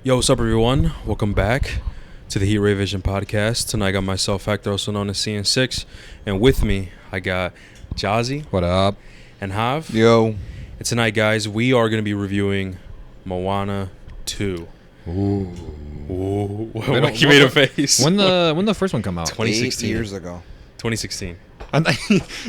Yo, what's up, everyone? Welcome back to the E53 podcast. Tonight, I got myself, Hector, also known as CN6, and with me, I got Jazzy. What up? And Hav. Yo. And tonight, guys, we are going to be reviewing Moana 2. Ooh. You made a face. When the first one come out? 2016. 8 years ago. 2016.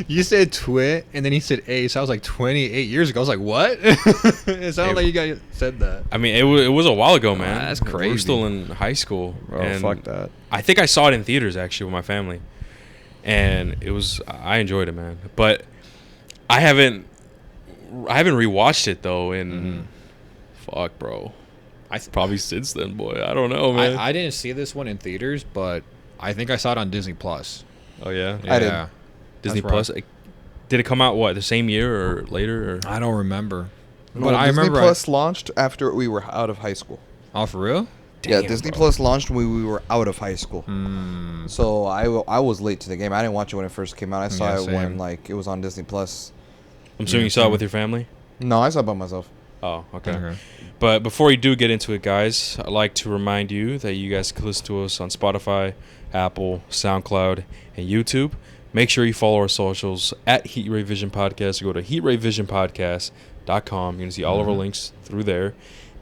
You said twit, and then he said A, so I was like 28 years ago. I was like, what? It sounded like you guys said that. I mean, it was a while ago, man. That's crazy. We're still in high school. Oh, fuck that. I think I saw it in theaters, actually, with my family. And I enjoyed it, man. But I haven't rewatched it, though, fuck, bro. Probably since then, boy. I don't know, man. I didn't see this one in theaters, but I think I saw it on Disney Plus. Oh, yeah? I did. Disney That's Plus. Did it come out the same year or later? Or? I don't remember. No, But I Disney remember Plus launched after we were out of high school. Oh, for real? Yeah, Damn, Disney bro. Plus launched when we were out of high school. So I was late to the game. I didn't watch it when it first came out. I saw it when same. it was on Disney Plus. I'm assuming you saw it with your family? No, I saw it by myself. Oh, okay. Okay. But before we do get into it, guys, I'd like to remind you that you guys can listen to us on Spotify, Apple, SoundCloud, and YouTube. Make sure you follow our socials at Heat Ray Vision Podcast. Or go to heatrayvisionpodcast.com. You're going to see all of our links through there.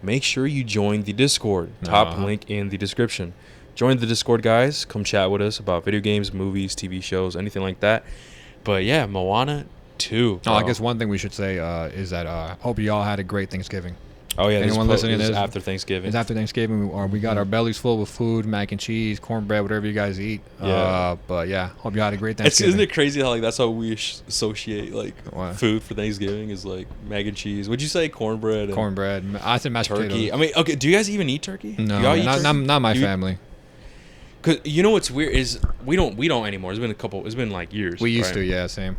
Make sure you join the Discord. Top link in the description. Join the Discord, guys. Come chat with us about video games, movies, TV shows, anything like that. But yeah, Moana 2. Oh, I guess one thing we should say is that hope you all had a great Thanksgiving. Oh, yeah. Anyone listening this to is this? after Thanksgiving. It's after Thanksgiving, we got our bellies full with food, mac and cheese, cornbread, whatever you guys eat. Yeah. But yeah, hope you had a great Thanksgiving. Isn't it crazy how that's how we associate What? food for Thanksgiving is mac and cheese? Would you say cornbread? And Cornbread. I said mashed turkey. potatoes. I mean, okay. Do you guys even eat turkey? No, Do y'all eat not turkey? my family. Cause you know what's weird is we don't anymore. It's been years. We used right? to, yeah, same.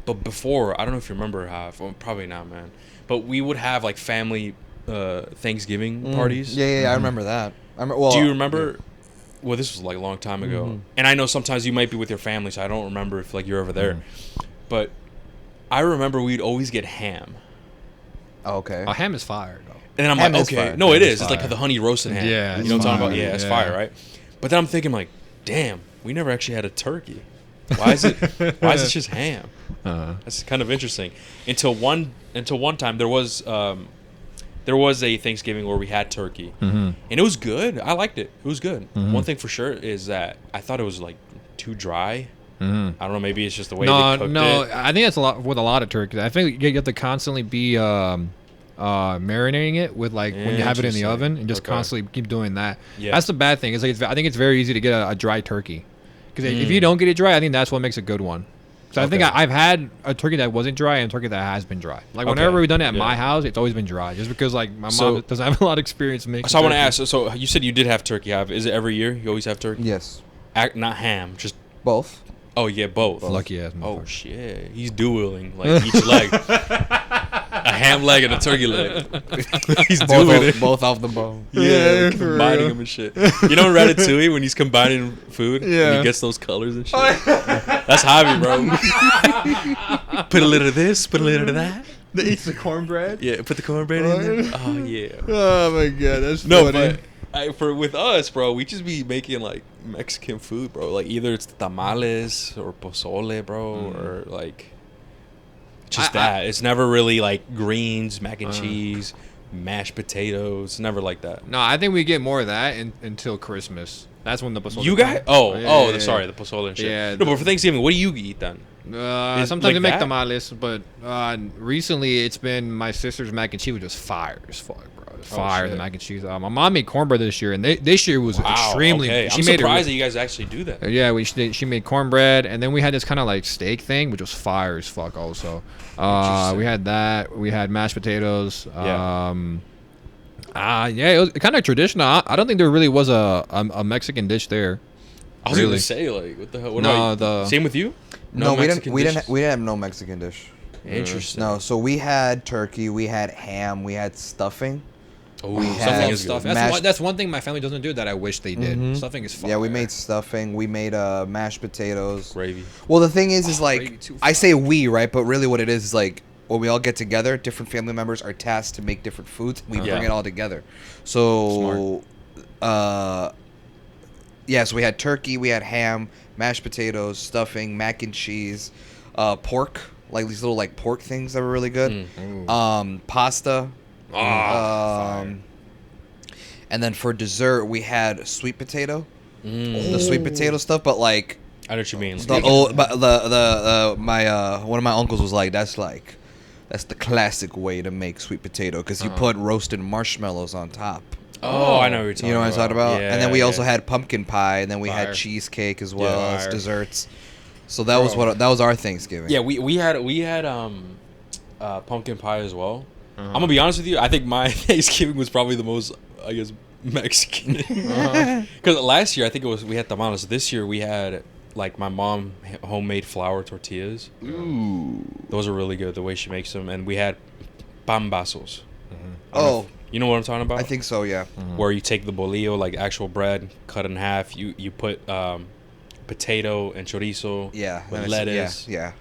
But before, I don't know if you remember how. Well, probably not, man. But we would have family Thanksgiving parties. Yeah, I remember that. Do you remember? Well, this was a long time ago, and I know sometimes you might be with your family, so I don't remember if you're over there. But I remember we'd always get ham, Oh, okay. Ham is fire, though. and then I'm Ham like, is okay, fire. no, it Ham is. is It's fire. the honey roasted ham. Yeah, you know what I'm talking it's about? Yeah, fire. it's Yeah. fire, right? But then I'm thinking damn, we never actually had a turkey. Why is it just ham? That's kind of interesting. Until one time there was a Thanksgiving where we had turkey, and it was good. I liked it. It was good. One thing for sure is that I thought it was too dry. I don't know. Maybe it's just the way they cooked it. I think that's a lot with a lot of turkeys. I think you have to constantly be marinating it with when you have it in the Interesting. oven and just Okay. constantly keep doing that. Yeah. That's the bad thing. I think it's very easy to get a dry turkey, because if you don't get it dry, I think that's what makes a good one. So I think Okay. I've had a turkey that wasn't dry and a turkey that has been dry. Whenever we've done it at my house, it's always been dry, just because my So- mom doesn't have a lot of experience making. So I want to turkey. ask. So you said you did have turkey. Is it every year? You always have turkey? Yes. Not ham. Just Both. oh yeah, both. Lucky ass. Oh motherfucker. shit, he's dueling each leg, a ham leg and a turkey leg. He's doing it. Both off the bone. Yeah, for combining real. them and shit. You know in Ratatouille when he's combining food, Yeah. he gets those colors and shit. That's Javi, bro. Put a little of this, put a little of that. They eat the cornbread. Yeah, put the cornbread in there. Oh yeah. Oh my god, that's No, funny. but with us, bro, we just be making Mexican food, bro. Either it's tamales or pozole, bro, or just that. It's never really greens, mac and cheese, mashed potatoes. It's never like that. No, I think we get more of that until Christmas. That's when the pozole. You guys? comes. Sorry, the pozole and shit. Yeah, no, but for Thanksgiving, what do you eat then? Sometimes like we make that? tamales, but recently it's been my sister's mac and cheese, which was fire as fuck, bro. It was fire, the shit. mac and cheese. My mom made cornbread this year, and this year was extremely. Okay. She I'm made surprised that you guys actually do that. Yeah, she made cornbread, and then we had this kind of steak thing, which was fire as fuck. Also, we had that. We had mashed potatoes. Yeah. It was kind of traditional. I don't think there really was a Mexican dish there. I was Really? gonna say what the hell? What No, about same with you? No, we didn't. Mexican We dishes? didn't. We didn't have no Mexican dish. Interesting. No, so we had turkey, we had ham, we had stuffing. Oh, we stuffing had is good. mashed- That's one thing my family doesn't do that I wish they did. Stuffing is fire. Yeah, we made stuffing. We made mashed potatoes. Gravy. Well, the thing is gravy too I say we, right? But really, what it is when we all get together, different family members are tasked to make different foods. We Yeah. bring it all together. So, so we had turkey, we had ham, mashed potatoes, stuffing, mac and cheese, pork, like these little like pork things that were really good. Pasta. And then for dessert, we had sweet potato. The sweet potato stuff, but like I know what you mean. the old, but my one of my uncles was like, that's the classic way to make sweet potato because you put roasted marshmallows on top. Oh, I know what you're talking about. You know what I'm talking about? Yeah, and then we also yeah. had pumpkin pie, and then we Fire. had cheesecake as well Yeah, as fire. desserts. So that was our Thanksgiving. Yeah, we had pumpkin pie as well. I'm gonna be honest with you. I think my Thanksgiving was probably the most, I guess, Mexican. Because last year I think we had tamales. This year we had like my mom homemade flour tortillas. Ooh. Those are really good the way she makes them, and we had pambazos. Oh, You know what I'm talking about? I think so. Yeah. Where you take the bolillo, like actual bread, cut in half. You put potato and chorizo. Yeah. With That's- lettuce. Yeah.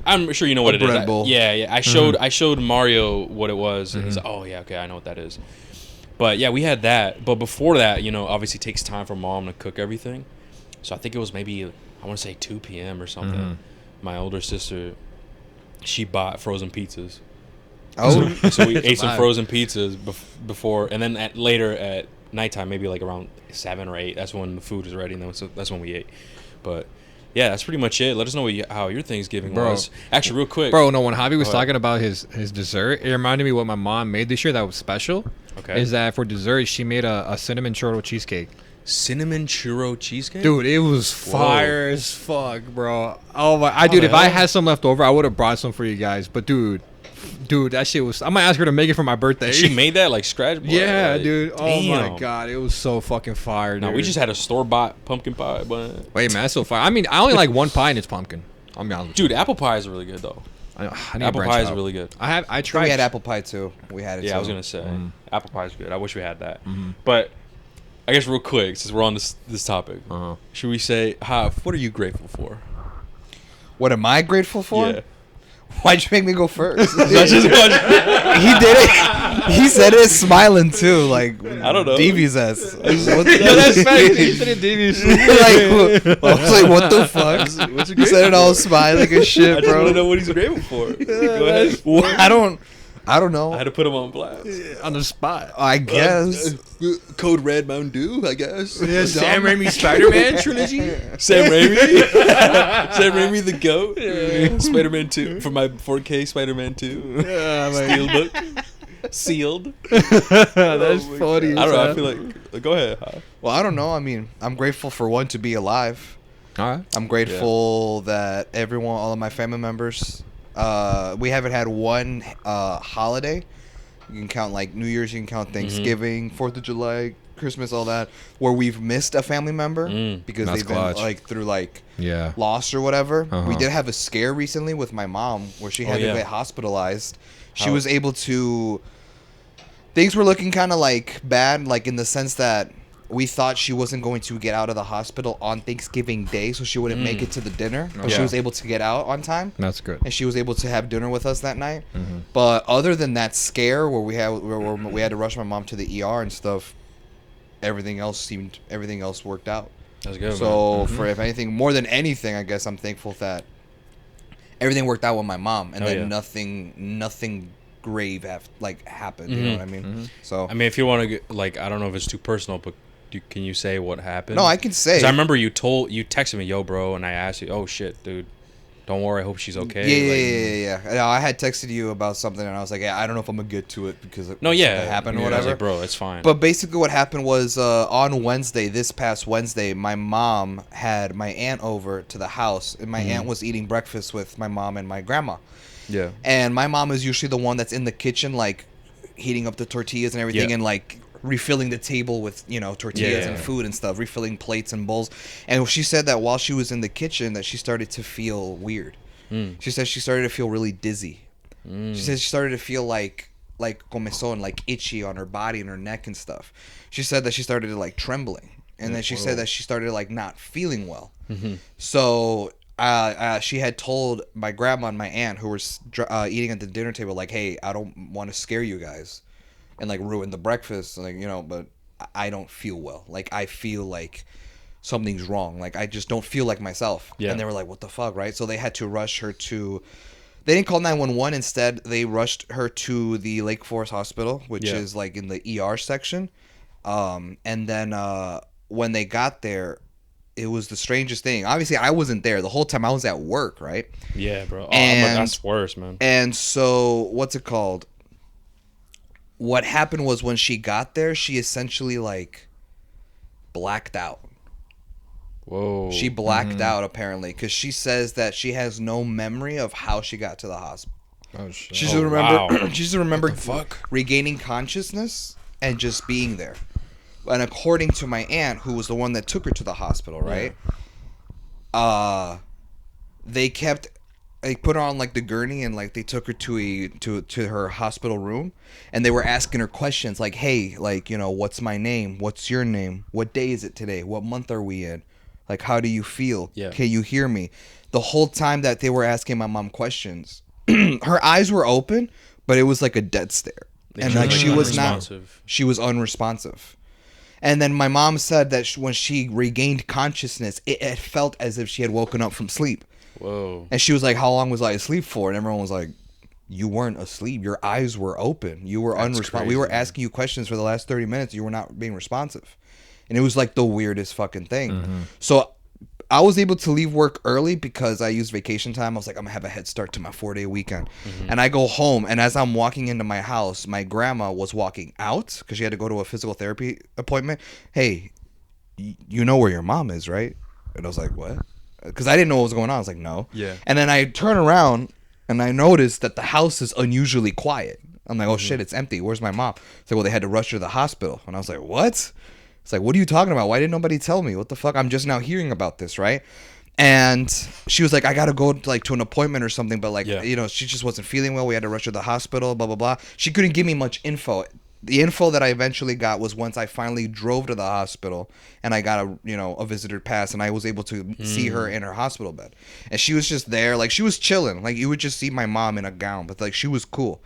I'm sure you know what A it is. bread bowl. Yeah. I showed Mario what it was, and he's like, "Oh yeah, okay, I know what that is." But yeah, we had that. But before that, obviously it takes time for mom to cook everything. So I think it was maybe, I want to say 2 p.m. or something. My older sister, she bought frozen pizzas. Oh. So we ate some vibe. frozen pizzas before, and then later at nighttime, maybe like around 7 or 8. That's when the food is ready, and that's when we ate. But yeah, that's pretty much it. Let us know how your Thanksgiving Bro. was. Actually, real quick. Bro, no, when Javi was Go ahead. talking about his dessert, it reminded me what my mom made this year that was special. Okay. Is that for dessert, she made a cinnamon churro cheesecake. Cinnamon churro cheesecake? Dude, it was fire as fuck, bro. Oh my, dude, the if I hell? had some left over, I would have brought some for you guys. But dude, that shit was. I might ask her to make it for my birthday. She made that like scratch? Yeah, like, dude. Oh my damn. god, it was so fucking fire, dude. No, we just had a store-bought pumpkin pie, but Wait, man, that's so fire. I mean, I only like one pie and it's pumpkin. I'll be honest. dude, apple pie is really good though. I need to Apple branch pie is out. really good. I So tried. we had apple pie too. We had it. Yeah, too. I was gonna say apple pie is good. I wish we had that. But I guess real quick, since we're on this topic, should we say, Hav, what are you grateful for? What am I grateful for? Yeah. Why'd you make me go first? That's just what- He did it. He said it smiling too, like I don't know. Davey's ass. What Yeah, that's fact. He said it, Davey. like, I was like, what the fuck? What's He said it all smiling and I shit, just want to know bro. what he's grateful for. Go ahead. Well, I don't I had know. to put him on blast. On the spot. I guess. Code Red Mountain Dew, I guess. Yeah, Sam Raimi Spider-Man trilogy. Sam Raimi. Sam Raimi the GOAT. Spider-Man 2. For my 4K Spider-Man 2. Steelbook. Sealed. That's funny. I don't know. I feel like... Go ahead. Huh? Well, I don't know. I mean, I'm grateful for one to be alive. All right. I'm grateful that all of my family members, we haven't had one holiday. You can count like New Year's, you can count Thanksgiving, 4th of July, Christmas, all that, where we've missed a family member because That's they've been clutch. like through like Yeah. loss or whatever. Uh-huh. We did have a scare recently with my mom where she had yeah. to get hospitalized. She How- was able to. Things were looking kind of like bad, like in the sense that we thought she wasn't going to get out of the hospital on Thanksgiving Day, so she wouldn't make it to the dinner. But she Yeah. was able to get out on time, That's good. and she was able to have dinner with us that night. But other than that scare, where we had to rush my mom to the ER and stuff, everything else worked out. That's good, So for if anything, more than anything, I guess I'm thankful that everything worked out with my mom, and Oh, then yeah. nothing grave happened. You know what I mean? So I mean, if you want to, like, I don't know if it's too personal, but can you say what happened? no, I can say. 'Cause I remember you texted me, yo, bro, and I asked you, oh, shit, dude. Don't worry, I hope she's okay. Yeah. No, I had texted you about something, and I was like, yeah, I don't know if I'm gonna get to it because No, yeah. something happened or I was whatever. like, bro, it's fine. But basically, what happened was on Wednesday, this past Wednesday, my mom had my aunt over to the house, and my aunt was eating breakfast with my mom and my grandma. yeah. And my mom is usually the one that's in the kitchen, like heating up the tortillas and everything, Yeah. and like refilling the table with tortillas and food and stuff, refilling plates and bowls. And she said that while she was in the kitchen, that she started to feel weird. She said she started to feel really dizzy. She said she started to feel like comezón, like itchy on her body and her neck and stuff. She said that she started to like trembling, and then she said that she started like not feeling well. So she had told my grandma and my aunt who were eating at the dinner table, like, hey, I don't want to scare you guys and like ruin the breakfast, like, you know, but I don't feel well. Like, I feel like something's wrong. Like, I just don't feel like myself. Yeah. And they were like, what the fuck, right? So they had to rush her to, they didn't call 911. Instead, they rushed her to the Lake Forest Hospital, which is like in the ER section. And then when they got there, it was the strangest thing. Obviously, I wasn't there the whole time. I was at work, right? Yeah, bro. Oh, that's worse, man. And so, what's it called? What happened was when she got there, she essentially like blacked out. Whoa. She blacked out apparently because she says that she has no memory of how she got to the hospital. Oh shit. She just remember regaining consciousness and just being there. And according to my aunt, who was the one that took her to the hospital, right? Yeah. They put her on like the gurney and like they took her to her hospital room, and they were asking her questions like, hey, like, you know, what's my name? What's your name? What day is it today? What month are we in? Like, how do you feel? Yeah. Can you hear me? The whole time that they were asking my mom questions, her eyes were open, but it was like a dead stare. And like she was unresponsive. And then my mom said that when she regained consciousness, it felt as if she had woken up from sleep. Whoa. And she was like, how long was I asleep for? And everyone was like, you weren't asleep. Your eyes were open. You were unresponsive. We were asking you questions for the last 30 minutes. You were not being responsive. And it was like the weirdest fucking thing. Mm-hmm. So I was able to leave work early because I used vacation time. I was like, I'm going to have a head start to my 4-day weekend. Mm-hmm. And I go home. And as I'm walking into my house, my grandma was walking out because she had to go to a physical therapy appointment. Hey, you know where your mom is, right? And I was like, what? Because I didn't know what was going on. I was like, no. Yeah. And then I turn around and I noticed that the house is unusually quiet. I'm like, oh shit, it's empty. Where's my mom? It's like, well, they had to rush her to the hospital. And I was like, what? It's like, what are you talking about? Why didn't nobody tell me? What the fuck? I'm just now hearing about this, right? And she was like, I gotta go to an appointment or something, but like, you know, she just wasn't feeling well. We had to rush her to the hospital, blah, blah, blah. She couldn't give me much info. The info that I eventually got was once I finally drove to the hospital and I got a visitor pass and I was able to see her in her hospital bed. And she was just there, like she was chilling. Like you would just see my mom in a gown, but like she was cool.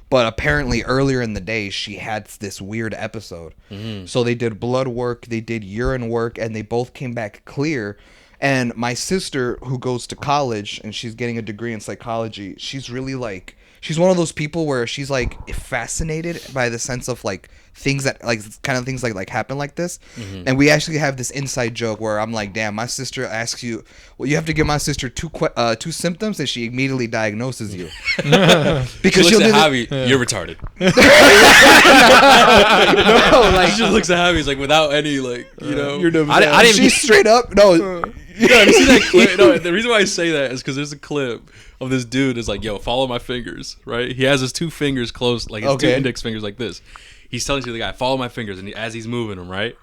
But apparently earlier in the day, she had this weird episode. Mm-hmm. So they did blood work, they did urine work, and they both came back clear. And my sister, who goes to college, and she's getting a degree in psychology, she's really like, she's one of those people where she's like fascinated by the sense of like things that like kind of things like happen like this. Mm-hmm. And we actually have this inside joke where I'm like, damn, my sister asks you, well, you have to give my sister two symptoms and she immediately diagnoses you. Because she looks at Javi, you're retarded. No, like she just looks at Javi, he's like without any like, you know. I didn't. She's straight up. No. Yeah, you see that clip? No, the reason why I say that is because there's a clip of this dude is like, yo, follow my fingers, right? He has his two fingers close, like his two index fingers like this. He's telling to the guy, follow my fingers, and as he's moving them, right?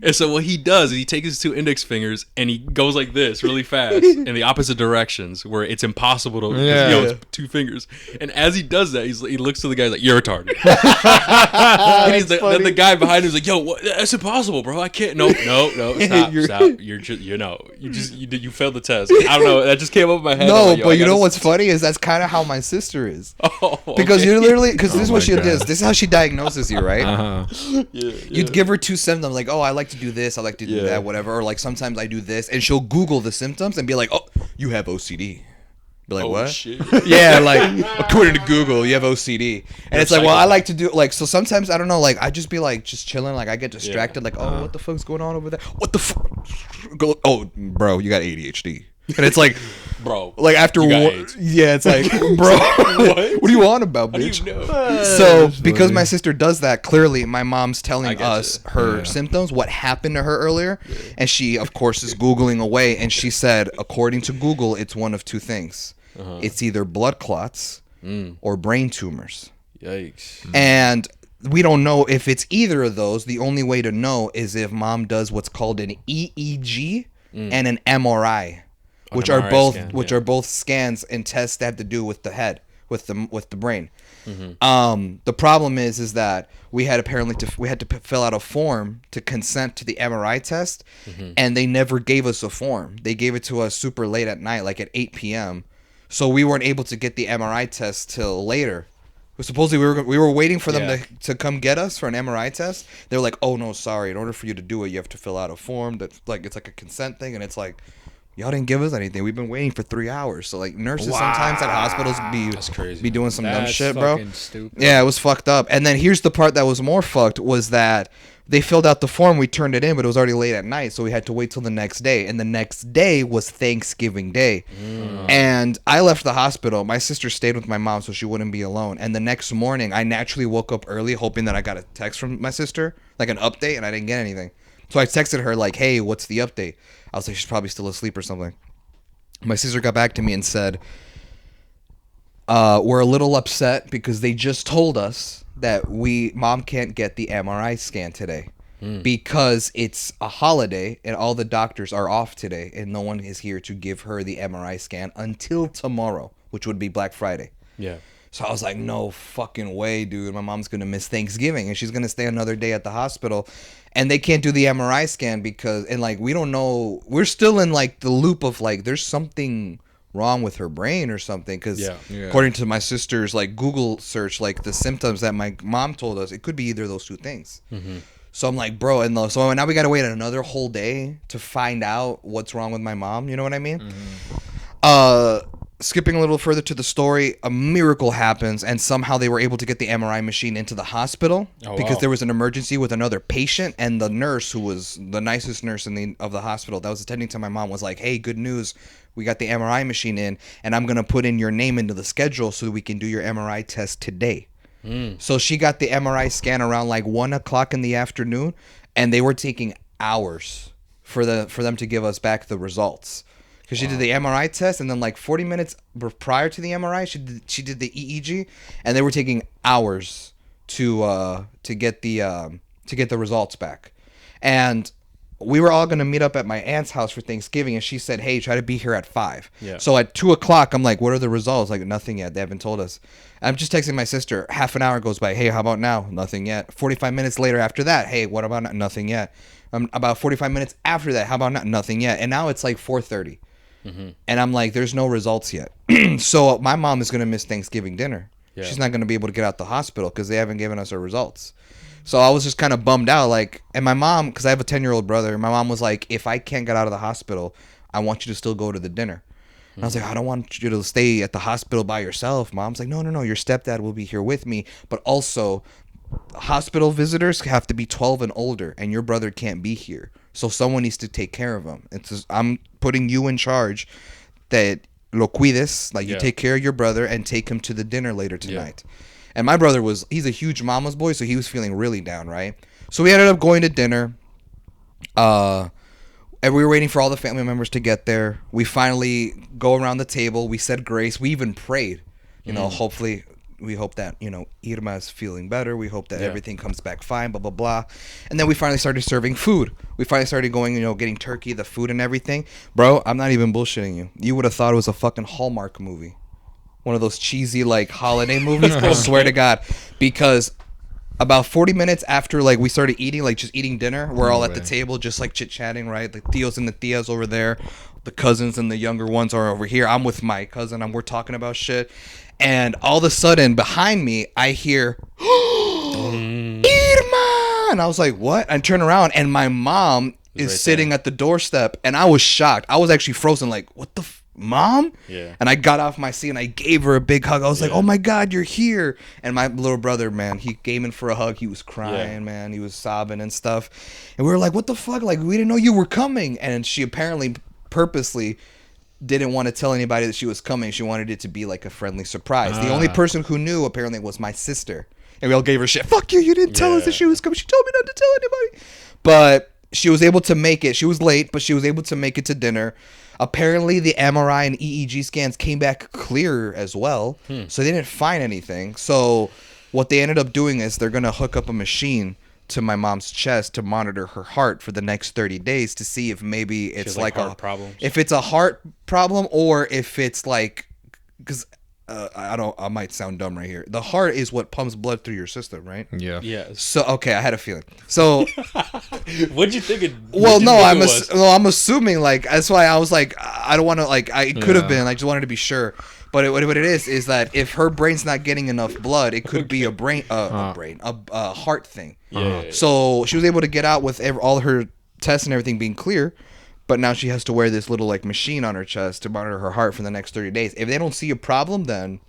And so what he does is he takes his two index fingers and he goes like this really fast in the opposite directions where it's impossible to, it's two fingers. And as he does that, he looks to the guy like, you're retarded. And he's like, then the guy behind him is like, yo, what? That's impossible, bro. I can't. No, stop. You're just, you failed the test. I don't know. That just came up in my head. No, like, but you know what's funny is that's kind of how my sister is. Because you're literally, because this is what she does. This is how she diagnoses you, right? Uh-huh. You'd give her two symptoms like, oh, I like to do this, I like to do that, whatever. Or like sometimes I do this, and she'll Google the symptoms and be like, oh, you have OCD. Be like, what? Shit. Yeah, like according to Google, you have OCD, and it's like, well, I like to do like, so sometimes I don't know, like I just be like just chilling, like I get distracted, like, oh, what the fuck's going on over there? What the fuck? Oh, bro, you got ADHD. And it's like, bro, like after it's like, bro, what are you on about, bitch? How do you know? So because my sister does that, clearly my mom's telling us her symptoms, what happened to her earlier, and she of course is Googling away, and she said, according to Google, it's one of two things. It's either blood clots or brain tumors. Yikes. And we don't know if it's either of those. The only way to know is if mom does what's called an EEG and an MRI. Which are both scans and tests that have to do with the head, with the brain. The problem is that we had to fill out a form to consent to the MRI test, and they never gave us a form. They gave it to us super late at night, like at 8 p.m. So we weren't able to get the MRI test till later. Supposedly we were waiting for them to come get us for an MRI test. They're like, oh no, sorry. In order for you to do it, you have to fill out a form that like it's like a consent thing, and it's like, y'all didn't give us anything. We've been waiting for 3 hours. So like nurses sometimes at hospitals be doing some dumb shit, bro. Stupid. Yeah, it was fucked up. And then here's the part that was more fucked was that they filled out the form, we turned it in, but it was already late at night, so we had to wait till the next day. And the next day was Thanksgiving Day. And I left the hospital. My sister stayed with my mom so she wouldn't be alone. And the next morning, I naturally woke up early hoping that I got a text from my sister, like an update, and I didn't get anything. So I texted her like, hey, what's the update? I was like, she's probably still asleep or something. My sister got back to me and said, we're a little upset because they just told us that mom can't get the MRI scan today because it's a holiday and all the doctors are off today and no one is here to give her the MRI scan until tomorrow, which would be Black Friday. Yeah. So I was like, no fucking way, dude. My mom's going to miss Thanksgiving and she's going to stay another day at the hospital. And they can't do the MRI scan because, and like, we don't know. We're still in like the loop of like, there's something wrong with her brain or something. Because according to my sister's like Google search, like the symptoms that my mom told us, it could be either of those two things. So I'm like, bro, so now we got to wait another whole day to find out what's wrong with my mom. You know what I mean? Skipping a little further to the story, a miracle happens, and somehow they were able to get the MRI machine into the hospital because there was an emergency with another patient, and the nurse, who was the nicest nurse of the hospital that was attending to my mom, was like, hey, good news, we got the MRI machine in, and I'm going to put in your name into the schedule so that we can do your MRI test today. So she got the MRI scan around like 1 o'clock in the afternoon, and they were taking hours for them to give us back the results. Because she did the MRI test, and then like 40 minutes prior to the MRI, she did the EEG, and they were taking hours to get the results back. And we were all gonna meet up at my aunt's house for Thanksgiving, and she said, "Hey, try to be here at 5." Yeah. So at 2 o'clock, I'm like, "What are the results?" Like, nothing yet. They haven't told us. I'm just texting my sister. Half an hour goes by. Hey, how about now? Nothing yet. 45 minutes later after that. Hey, what about now? Nothing yet. About 45 minutes after that. How about now? Nothing yet. And now it's like 4:30. And I'm like, there's no results yet. So my mom is going to miss Thanksgiving dinner. Yeah. She's not going to be able to get out the hospital because they haven't given us her results. So I was just kind of bummed out. Like, and my mom, because I have a 10-year-old brother, my mom was like, if I can't get out of the hospital, I want you to still go to the dinner. And I was like, I don't want you to stay at the hospital by yourself. Mom's like, no, your stepdad will be here with me. But also, hospital visitors have to be 12 and older, and your brother can't be here. So someone needs to take care of him. It's just, I'm putting you in charge that lo cuides, like you take care of your brother and take him to the dinner later tonight. And my brother he's a huge mama's boy, so he was feeling really down, right? So we ended up going to dinner. And we were waiting for all the family members to get there. We finally go around the table. We said grace. We even prayed. You know, hopefully, we hope that, Irma is feeling better. We hope that everything comes back fine, blah, blah, blah. And then we finally started serving food. We finally started going, getting turkey, the food and everything. Bro, I'm not even bullshitting you. You would have thought it was a fucking Hallmark movie. One of those cheesy, like, holiday movies. I swear to God. Because about 40 minutes after, like, we started eating, like, just eating dinner, we're all at the table just, like, chit-chatting, right? The tios and the tias over there. The cousins and the younger ones are over here. I'm with my cousin, and we're talking about shit. And all of a sudden, behind me, I hear, Irma! And I was like, what? I turn around, and my mom is sitting at the doorstep, and I was shocked. I was actually frozen, like, what the Mom? Yeah. And I got off my seat, and I gave her a big hug. I was like, oh, my God, you're here. And my little brother, man, he came in for a hug. He was crying, man. He was sobbing and stuff. And we were like, what the fuck? Like, we didn't know you were coming. And she apparently purposely didn't want to tell anybody that she was coming. She wanted it to be like a friendly surprise. The only person who knew apparently was my sister. And we all gave her shit. Fuck you. You didn't tell us that she was coming. She told me not to tell anybody. But she was able to make it. She was late, but she was able to make it to dinner. Apparently, the MRI and EEG scans came back clear as well. So they didn't find anything. So what they ended up doing is they're going to hook up a machine to my mom's chest to monitor her heart for the next 30 days to see if maybe it's like heart problems. If it's a heart problem or if it's like, because I might sound dumb right here. The heart is what pumps blood through your system, right? Yeah. Yes. So okay, I had a feeling. So What'd you think? I'm assuming like that's why I was like I don't want to like it could have been. I just wanted to be sure. But what it is that if her brain's not getting enough blood, it could be a heart thing. Yeah. So she was able to get out with all her tests and everything being clear, but now she has to wear this little like machine on her chest to monitor her heart for the next 30 days. If they don't see a problem, then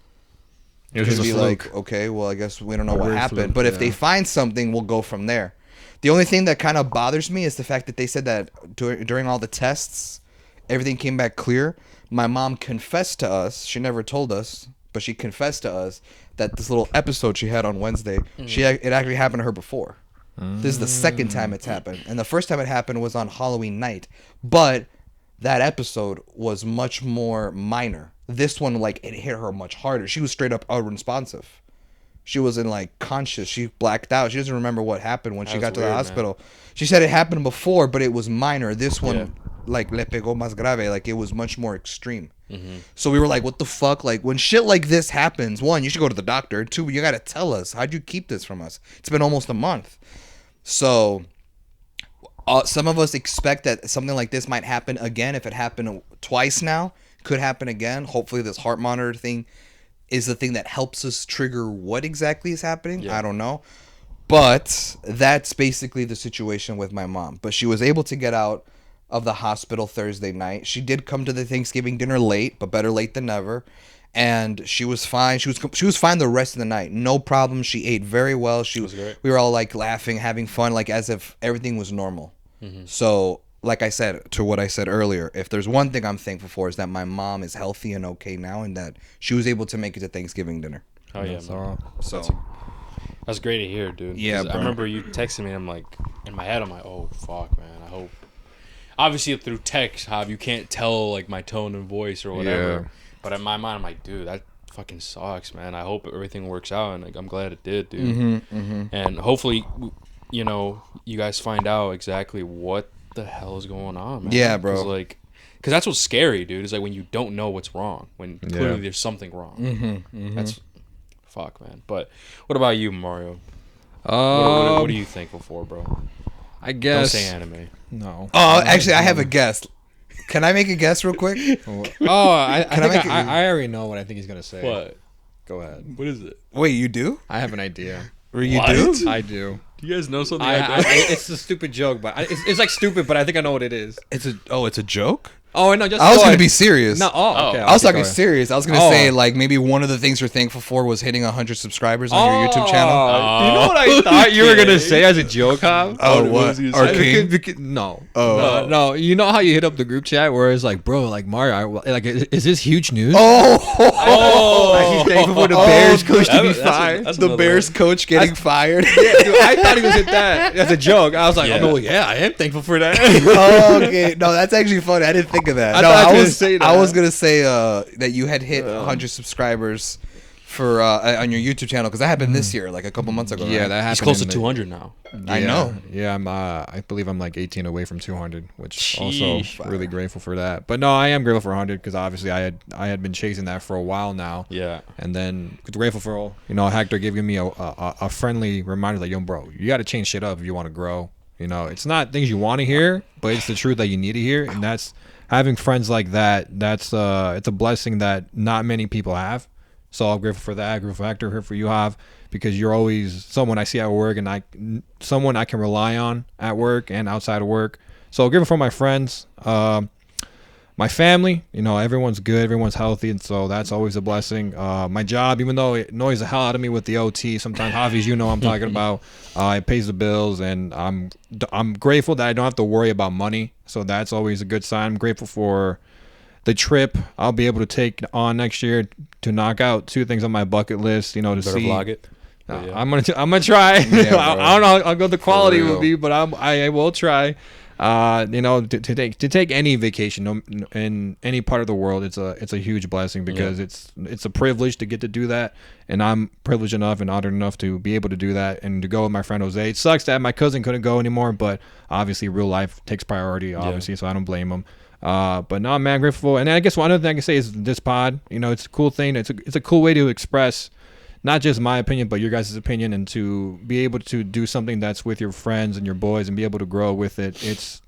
It was it'd just be a like, fluke. okay, well, I guess we don't know what weird happened. fluke, But if yeah. they find something, we'll go from there. The only thing that kind of bothers me is the fact that they said that during all the tests, everything came back clear. My mom confessed to us. She never told us, but she confessed to us that this little episode she had on Wednesday, it actually happened to her before. This is the second time it's happened. And the first time it happened was on Halloween night. But that episode was much more minor. This one, like, it hit her much harder. She was straight up unresponsive. She wasn't, like, conscious. She blacked out. She doesn't remember what happened when she got to the hospital. Man. She said it happened before, but it was minor. This one, like, le pegó más grave. Like, it was much more extreme. Mm-hmm. So we were like, what the fuck? Like, when shit like this happens, one, you should go to the doctor. Two, you got to tell us. How'd you keep this from us? It's been almost a month. So some of us expect that something like this might happen again. If it happened twice now, could happen again. Hopefully this heart monitor thing is the thing that helps us trigger what exactly is happening. Yeah. I don't know. But that's basically the situation with my mom. But she was able to get out of the hospital Thursday night. She did come to the Thanksgiving dinner late, but better late than never. And she was fine. She was fine the rest of the night. No problem. She ate very well. She was great. We were all like laughing, having fun, like as if everything was normal. Mm-hmm. So, like I said, to what I said earlier, if there's one thing I'm thankful for is that my mom is healthy and okay now, and that she was able to make it to Thanksgiving dinner. Oh yeah, man. So that's great to hear, dude. Yeah, bro. I remember you texting me. I'm like, in my head, I'm like, oh fuck, man. I hope. Obviously, through text, Jav, you can't tell like my tone and voice or whatever. Yeah. But in my mind, I'm like, dude, that fucking sucks, man. I hope everything works out, and like, I'm glad it did, dude. Mm-hmm, mm-hmm. And hopefully, you know, you guys find out exactly what the hell is going on, man. Yeah, bro. Because that's what's scary, dude. Is like when you don't know what's wrong, when clearly there's something wrong. Mm-hmm, mm-hmm. That's fuck, man. But what about you, Mario? What are you thankful for, bro? I guess. Don't say anime. No. Oh, actually, I have a guess. Can I make a guess real quick? I already know what I think he's gonna say. What? Go ahead. What is it? Wait, you do? I have an idea. Or you do? I do. Do you guys know something? It's a stupid joke, but it's like stupid, but I think I know what it is. It's a joke? Oh no, just I was gonna be serious. No, okay. I was talking serious. I was gonna say like maybe one of the things you're thankful for was hitting 100 subscribers on your YouTube channel. You know what I thought you were gonna say as a joke, Jav? What? Arcane? No. Oh. No. You know how you hit up the group chat where it's like, bro, like Mario, like is this huge news? Oh. He's thankful for the Bears coach to be fired. That's the Bears coach getting fired. Yeah, dude, I thought he was hit that as a joke. I was like, oh no, yeah, I am thankful for that. Okay, no, that's actually funny. I didn't think of that. I was gonna say that you had hit 100 subscribers for on your YouTube channel because that happened this year, like a couple months ago. Yeah, right? that happened. He's close to 200 now. I know. Yeah, I believe I'm like 18 away from 200, which Sheesh. also really grateful for that. But no, I am grateful for 100 because obviously I had been chasing that for a while now. Yeah. And then grateful for Hector giving me a friendly reminder like, yo, bro, you got to change shit up if you want to grow. You know, it's not things you want to hear, but it's the truth that you need to hear, and that's having friends like that. That's it's a blessing that not many people have. So I'm grateful for that. Grateful for Hector, here for you, Jav, because you're always someone I see at work and someone I can rely on at work and outside of work. So grateful for my friends, my family. You know, everyone's good, everyone's healthy, and so that's always a blessing. My job, even though it annoys the hell out of me with the OT, sometimes Javi's, you know what I'm talking about. It pays the bills, and I'm grateful that I don't have to worry about money. So that's always a good sign. I'm grateful for the trip I'll be able to take on next year to knock out 2 things on my bucket list. You know, to see. Vlog it. Yeah. I'm gonna try. Yeah, I don't know how good the quality will be, but I will try. You know, to take any vacation in any part of the world, it's a huge blessing because it's a privilege to get to do that, and I'm privileged enough and honored enough to be able to do that and to go with my friend Jose. It sucks that my cousin couldn't go anymore, but obviously real life takes priority, obviously, so I don't blame him. But no, man, grateful. And I guess one other thing I can say is this pod. You know, it's a cool thing. It's a cool way to express not just my opinion, but your guys' opinion, and to be able to do something that's with your friends and your boys and be able to grow with it. It's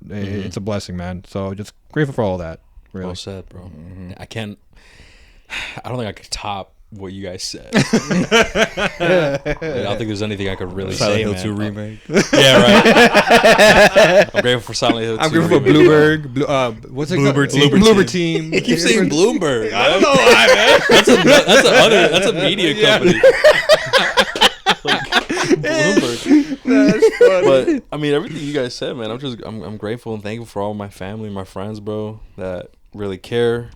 a blessing, man. So just grateful for all that. Really. Well said, bro. I don't think I could top what you guys said. I don't think there's anything I could really Silent say, Hill man. 2 remake. Yeah, right. I'm grateful for Silent Hill 2. I'm grateful for Bloomberg. What's it called? Bloober team. You keep saying Bloomberg. I don't know why, man. That's a media company. Bloomberg. That's funny. But I mean, everything you guys said, man. I'm grateful and thankful for all my family, my friends, bro, that really care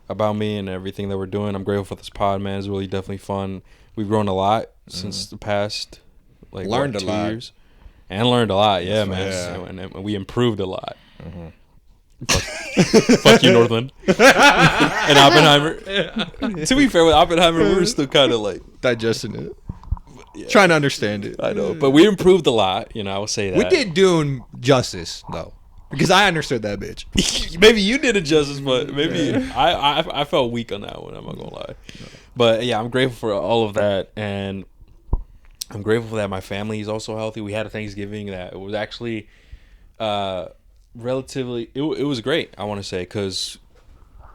about me and everything that we're doing. I'm grateful for this pod, man. It's really definitely fun. We've grown a lot since the past, like, Learned a 2 lot. years, and learned a lot. Yeah, That's man. right. And we improved a lot. Fuck you, Northland. And Oppenheimer. To be fair, with Oppenheimer, we were still kind of like Digesting it. Yeah. Trying to understand it. I know, but we improved a lot. You know, I will say that. We did Dune justice, though. Because I understood that bitch. Maybe you did it justice, but maybe I felt weak on that one. I'm not gonna lie, but yeah, I'm grateful for all of that, and I'm grateful that my family is also healthy. We had a Thanksgiving that was actually relatively. It was great. I want to say, because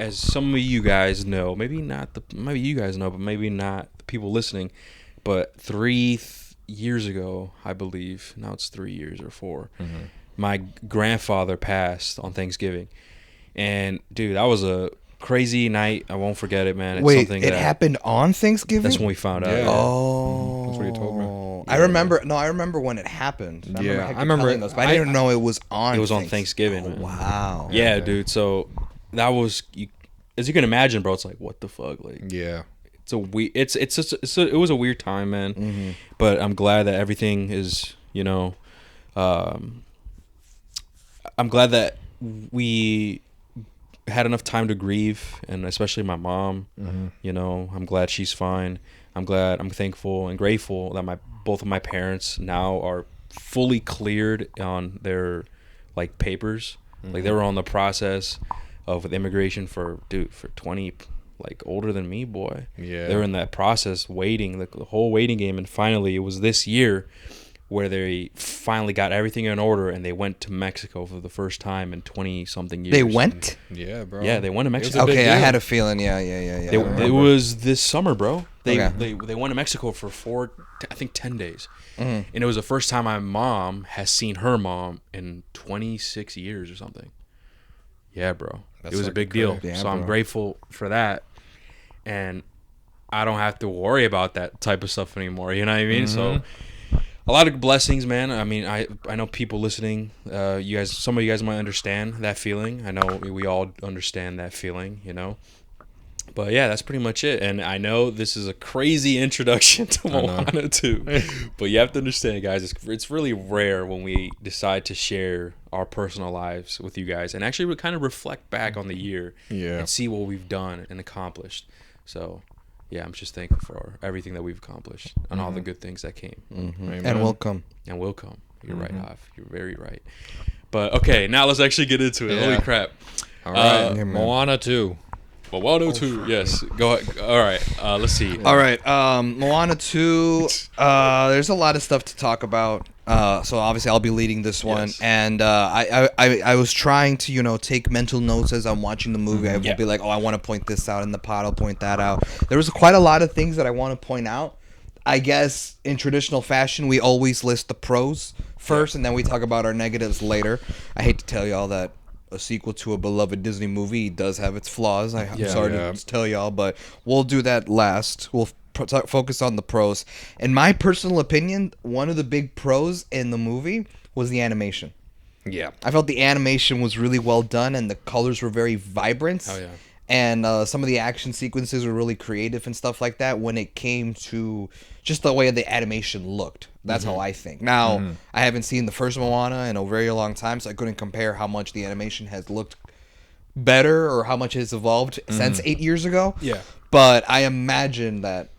as some of you guys know, maybe you guys know, but maybe not the people listening. But 3 years ago, I believe, now it's 3 years or 4. My grandfather passed on Thanksgiving, and dude, that was a crazy night. I won't forget it, man. It's Wait, something it that happened on Thanksgiving? That's when we found out. Yeah. Oh. That's what you told me. I remember. No, I remember when it happened. Yeah, Hector I remember telling it. us, but I didn't know it was on. It was on Thanksgiving, man. Wow. Yeah, dude. So that was, as you can imagine, bro. It's like, what the fuck, like. Yeah. It's a it was a weird time, man. But I'm glad that everything is, you know, I'm glad that we had enough time to grieve, and especially my mom. You know, I'm glad she's fine. I'm thankful and grateful that both of my parents now are fully cleared on their, like, papers. Like, they were on the process of immigration for 20, like, older than me, boy. Yeah. They were in that process, waiting, the whole waiting game, and finally it was this year where they finally got everything in order, and they went to Mexico for the first time in 20-something years. They went? Yeah, bro. Yeah, they went to Mexico. Okay, I had a feeling. Yeah. It was this summer, bro. They Okay. they went to Mexico for 10 days. And it was the first time my mom has seen her mom in 26 years or something. Yeah, bro. That's it was a fucking big deal. crazy. Yeah, So I'm bro. grateful for that. And I don't have to worry about that type of stuff anymore. You know what I mean? So a lot of blessings, man. I mean, I know people listening, you guys, some of you guys might understand that feeling. I know we all understand that feeling, you know. But yeah, that's pretty much it. And I know this is a crazy introduction to Moana too. But you have to understand, guys, it's really rare when we decide to share our personal lives with you guys and actually kind of reflect back on the year and see what we've done and accomplished. So yeah, I'm just thankful for everything that we've accomplished and all the good things that came. And will come. And will come. You're right, Hav. You're very right. But okay, now let's actually get into it. Yeah. Holy crap. All right. Yeah, man. Moana 2. Moana 2, yes. Go ahead. All right, let's see. All right, Moana 2. There's a lot of stuff to talk about. So obviously I'll be leading this one, Yes. and I was trying to, you know, take mental notes as I'm watching the movie. I will be like, oh, I want to point this out in the pod. I'll point that out. There was quite a lot of things that I want to point out. I guess in traditional fashion, we always list the pros first, and then we talk about our negatives later. I hate to tell y'all that a sequel to a beloved Disney movie does have its flaws. I'm sorry to tell y'all, but we'll do that last. We'll focus on the pros. In my personal opinion, one of the big pros in the movie was the animation. Yeah. I felt the animation was really well done, and the colors were very vibrant. Oh, yeah. And some of the action sequences were really creative and stuff like that when it came to just the way the animation looked. That's how I think. Now, I haven't seen the first Moana in a very long time, so I couldn't compare how much the animation has looked better or how much it's evolved since 8 years ago. Yeah. But I imagine that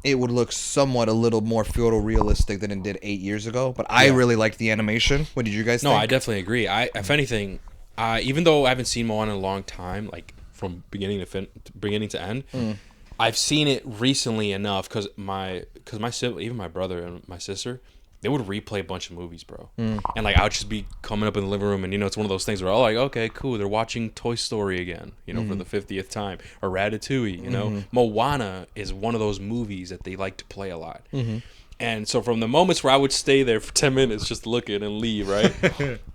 it would look somewhat a little more photorealistic than it did 8 years ago. But I really liked the animation. What did you guys think? No, I definitely agree. If anything, even though I haven't seen Moana in a long time, like from beginning to end, I've seen it recently enough because my sibling, even my brother and my sister, they would replay a bunch of movies, bro. And like I would just be coming up in the living room, and it's one of those things where like, okay, cool, they're watching Toy Story again, for the 50th time, or Ratatouille. Moana is one of those movies that they like to play a lot. And so from the moments where I would stay there for 10 minutes just looking and leave, right?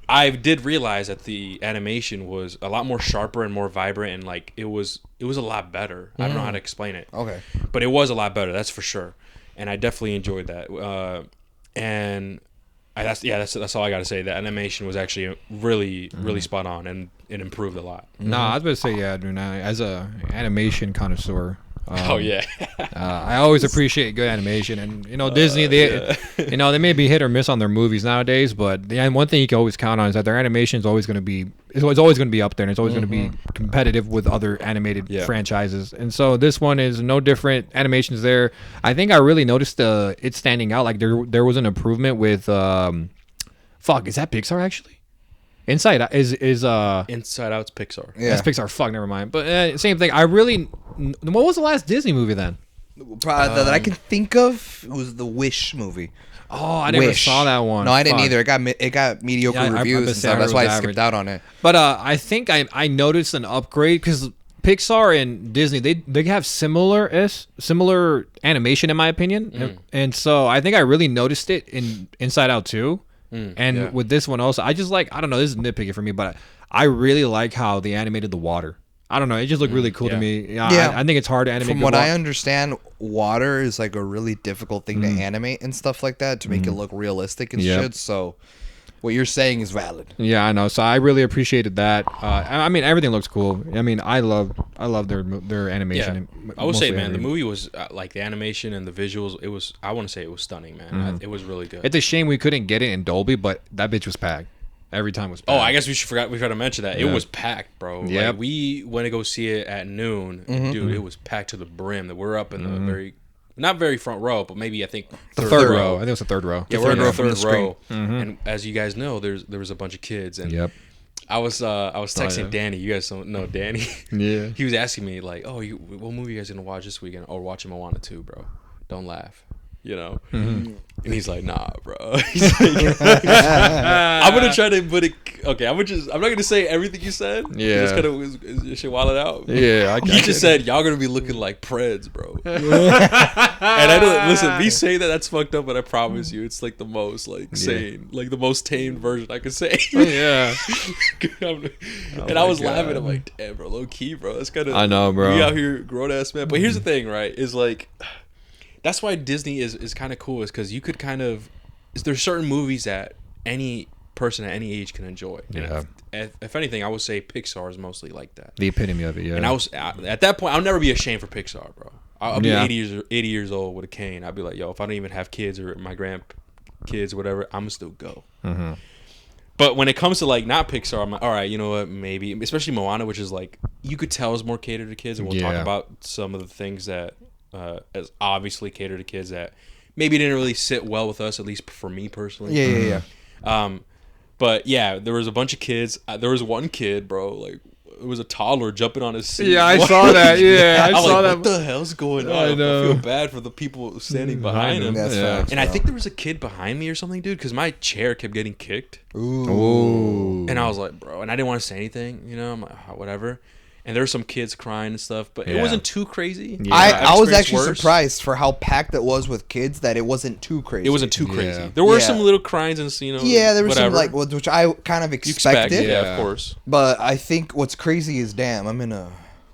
I did realize that the animation was a lot more sharper and more vibrant, and like it was a lot better. I don't know how to explain it. Okay. But it was a lot better, that's for sure. And I definitely enjoyed that. That's all I got to say. The animation was actually really, really spot on, and it improved a lot. No, I was about to say, yeah, dude. As a animation connoisseur, Oh yeah. I always appreciate good animation, and Disney, they may be hit or miss on their movies nowadays, but one thing you can always count on is that their animation is always going to be up there, and it's always going to be competitive with other animated franchises. And so this one is no different. Animation's there. I think I really noticed it standing out. Like there was an improvement with is that Pixar actually? Inside Out is Inside Out's Pixar. Yeah. That's Pixar. Fuck, never mind. But same thing. What was the last Disney movie then? Probably that I can think of was the Wish movie. Oh, I never saw that one. No, I didn't Fuck. either. It got mediocre reviews and stuff. That's why I skipped out on it. But I think I noticed an upgrade because Pixar and Disney they have similar animation in my opinion, and so I think I really noticed it in Inside Out too. With this one also, I just like, I don't know, this is nitpicky for me, but I really like how they animated the water. I don't know, it just looked really cool to me. I think it's hard to animate. From what I understand, water is like a really difficult thing to animate and stuff like that to make it look realistic and shit. So what you're saying is valid. Yeah, I know. So I really appreciated that. I mean, everything looks cool. I mean, I love their animation. Yeah. I will say, man, the movie was like the animation and the visuals. It was, I want to say, it was stunning, man. It was really good. It's a shame we couldn't get it in Dolby, but that bitch was packed. Every time was packed. Oh, I guess we forgot to mention that. It was packed, bro. Yeah. Like, we went to go see it at noon. Dude, it was packed to the brim. That we're up in the not very front row, but maybe I think the third row. I think it was the third row. Yeah, we're in the third row. And as you guys know, there was a bunch of kids, and I was texting Danny. You guys don't know Danny. Yeah. He was asking me like, "Oh, what movie you guys gonna watch this weekend?" "Oh, we're watching Moana 2, bro. Don't laugh." And he's like, "Nah, bro." He's like, I'm gonna try to put it. Okay, I'm not gonna say everything you said. Yeah, just kind of shit wild it out. Yeah, he just said y'all gonna be looking like Preds, bro. And I don't listen. Me saying that's fucked up, but I promise you, it's like the most like sane, like the most tamed version I could say. Yeah. And I was laughing. I'm like, damn, bro, low key, bro. That's kind of. I know, bro. We out here grown ass man. But here's the thing, right? Is like. That's why Disney is kind of cool, is because you could kind of there's certain movies that any person at any age can enjoy. Yeah. And if anything, I would say Pixar is mostly like that. The epitome of it, yeah. And I was at that point, I'll never be ashamed for Pixar, bro. I'll be 80 years old with a cane. I'll be like, yo, if I don't even have kids or my grandkids or whatever, I'm gonna still go. But when it comes to like not Pixar, I'm like, all right, you know what, maybe, especially Moana, which is like you could tell is more catered to kids, and we'll talk about some of the things that. As obviously cater to kids that maybe didn't really sit well with us, at least for me personally. Yeah. But yeah, there was a bunch of kids. There was one kid, bro, like it was a toddler jumping on his seat. Yeah, I saw that. Yeah, I saw that. What the hell's going on? I feel bad for the people standing behind him. That's facts, and I think there was a kid behind me or something, dude, because my chair kept getting kicked. Ooh. And I was like, bro, and I didn't want to say anything, I'm like, whatever. And there were some kids crying and stuff, but it wasn't too crazy. Yeah. I was actually surprised for how packed it was with kids that it wasn't too crazy. It wasn't too crazy. There were some little cryings and Yeah, there was some like which I kind of expected. Yeah, of course. But I think what's crazy is, damn, I'm in a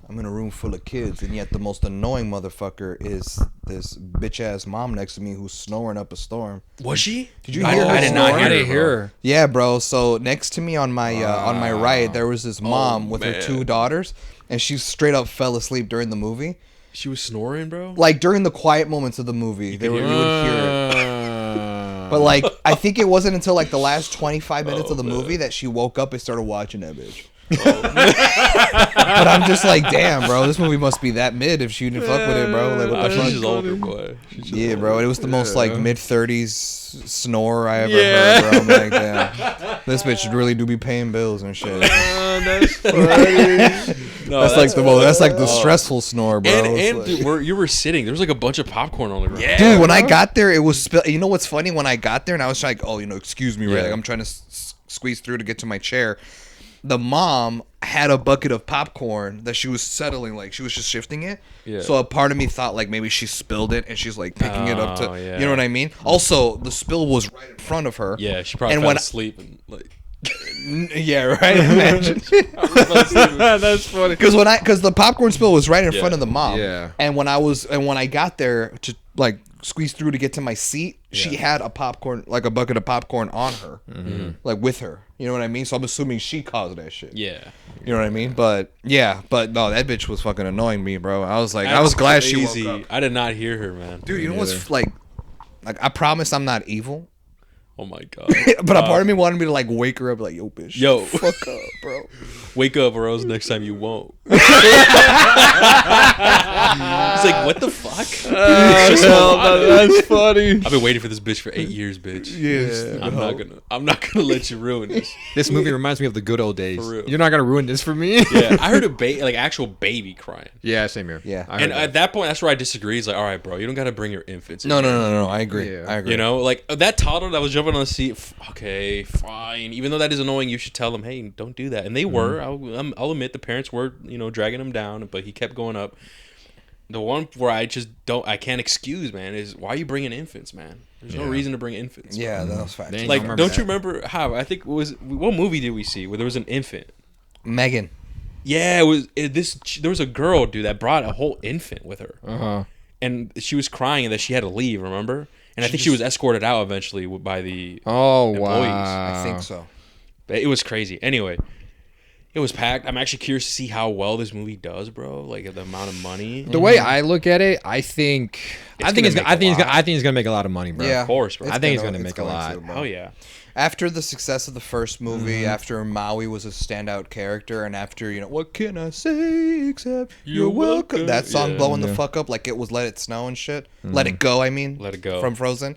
room full of kids, and yet the most annoying motherfucker is this bitch ass mom next to me who's snoring up a storm. Was she? Did you hear her? I did not I didn't hear her. Yeah, bro. So next to me on my right, there was this mom with her two daughters, and she straight up fell asleep during the movie. She was snoring, bro? Like during the quiet moments of the movie, you would hear it. But like, I think it wasn't until like the last 25 minutes of the movie that she woke up and started watching that bitch. But I'm just like, damn, bro, this movie must be that mid if she didn't fuck with it, bro. Like, what the She's fuck? just older, boy. She's just Yeah, older. bro, it was the most like mid-30s snore I ever heard, bro. I'm like, damn, this bitch really do be paying bills and shit. That's funny. No, That's like the most. That's like the stressful snore, bro. And, It's and like- dude, you were sitting. There was like a bunch of popcorn on the ground. Yeah. dude, when I got there, it was. You know what's funny? When I got there, and I was like, oh, excuse me, right? Yeah. Like I'm trying to squeeze through to get to my chair. The mom had a bucket of popcorn that she was settling, like she was just shifting it. Yeah. So a part of me thought like maybe she spilled it and she's like picking it up to, Oh, yeah. you know what I mean? Also, the spill was right in front of her. Yeah, she probably And fell when- asleep and like. Yeah, right. Imagine. That's funny. Because the popcorn spill was right in Yeah. front of the mom. Yeah. And when I got there to like squeeze through to get to my seat, she had a bucket of popcorn on her, like with her. You know what I mean? So I'm assuming she caused that shit. Yeah. You know what I mean? But no, that bitch was fucking annoying me, bro. I was like, I was glad she woke up. I did not hear her, man. Dude, you know what's like I promise I'm not evil. Oh my god. But a part of me wanted me to like wake her up, like, yo, bitch, Yo. fuck up, bro. Wake up, or else next time you won't. He's like, what the fuck? That's funny. I've been waiting for this bitch for 8 years, bitch. Yes. I'm not gonna let you ruin this. This movie reminds me of the good old days. For real. You're not gonna ruin this for me. Yeah, I heard like actual baby crying. Yeah, same here. Yeah. I heard And that. at that point, that's where I disagree. It's like, all right, bro, you don't gotta bring your infants. in No, here. I agree. Yeah. I agree. You know, like that toddler that was jumping on the seat. Okay, fine. Even though that is annoying, you should tell them, hey, don't do that. And they were. I'll admit the parents were, dragging him down, but he kept going up. The one where I can't excuse, man, is why are you bringing infants, man? There's no reason to bring infants. Yeah, that was fine. Dang. Like, I remember don't that. you remember how? I think what movie did we see where there was an infant? Megan. Yeah, there was a girl, dude, that brought a whole infant with her. Uh-huh. And she was crying and that she had to leave, remember? And I think she was escorted out eventually by the Oh employees. wow. I think so. It was crazy. Anyway, it was packed. I'm actually curious to see how well this movie does, bro. Like the amount of money. The way I look at it, I think It's gonna make a lot. I think it's gonna make a lot of money, bro. Yeah, Of course, bro. I think it's gonna make a lot. to, bro. Hell yeah. After the success of the first movie, after Maui was a standout character, and after, what can I say except you're welcome? That song Yeah. blowing the fuck up like it was Let It Snow and shit. Let It Go, I mean. Let It Go. From Frozen.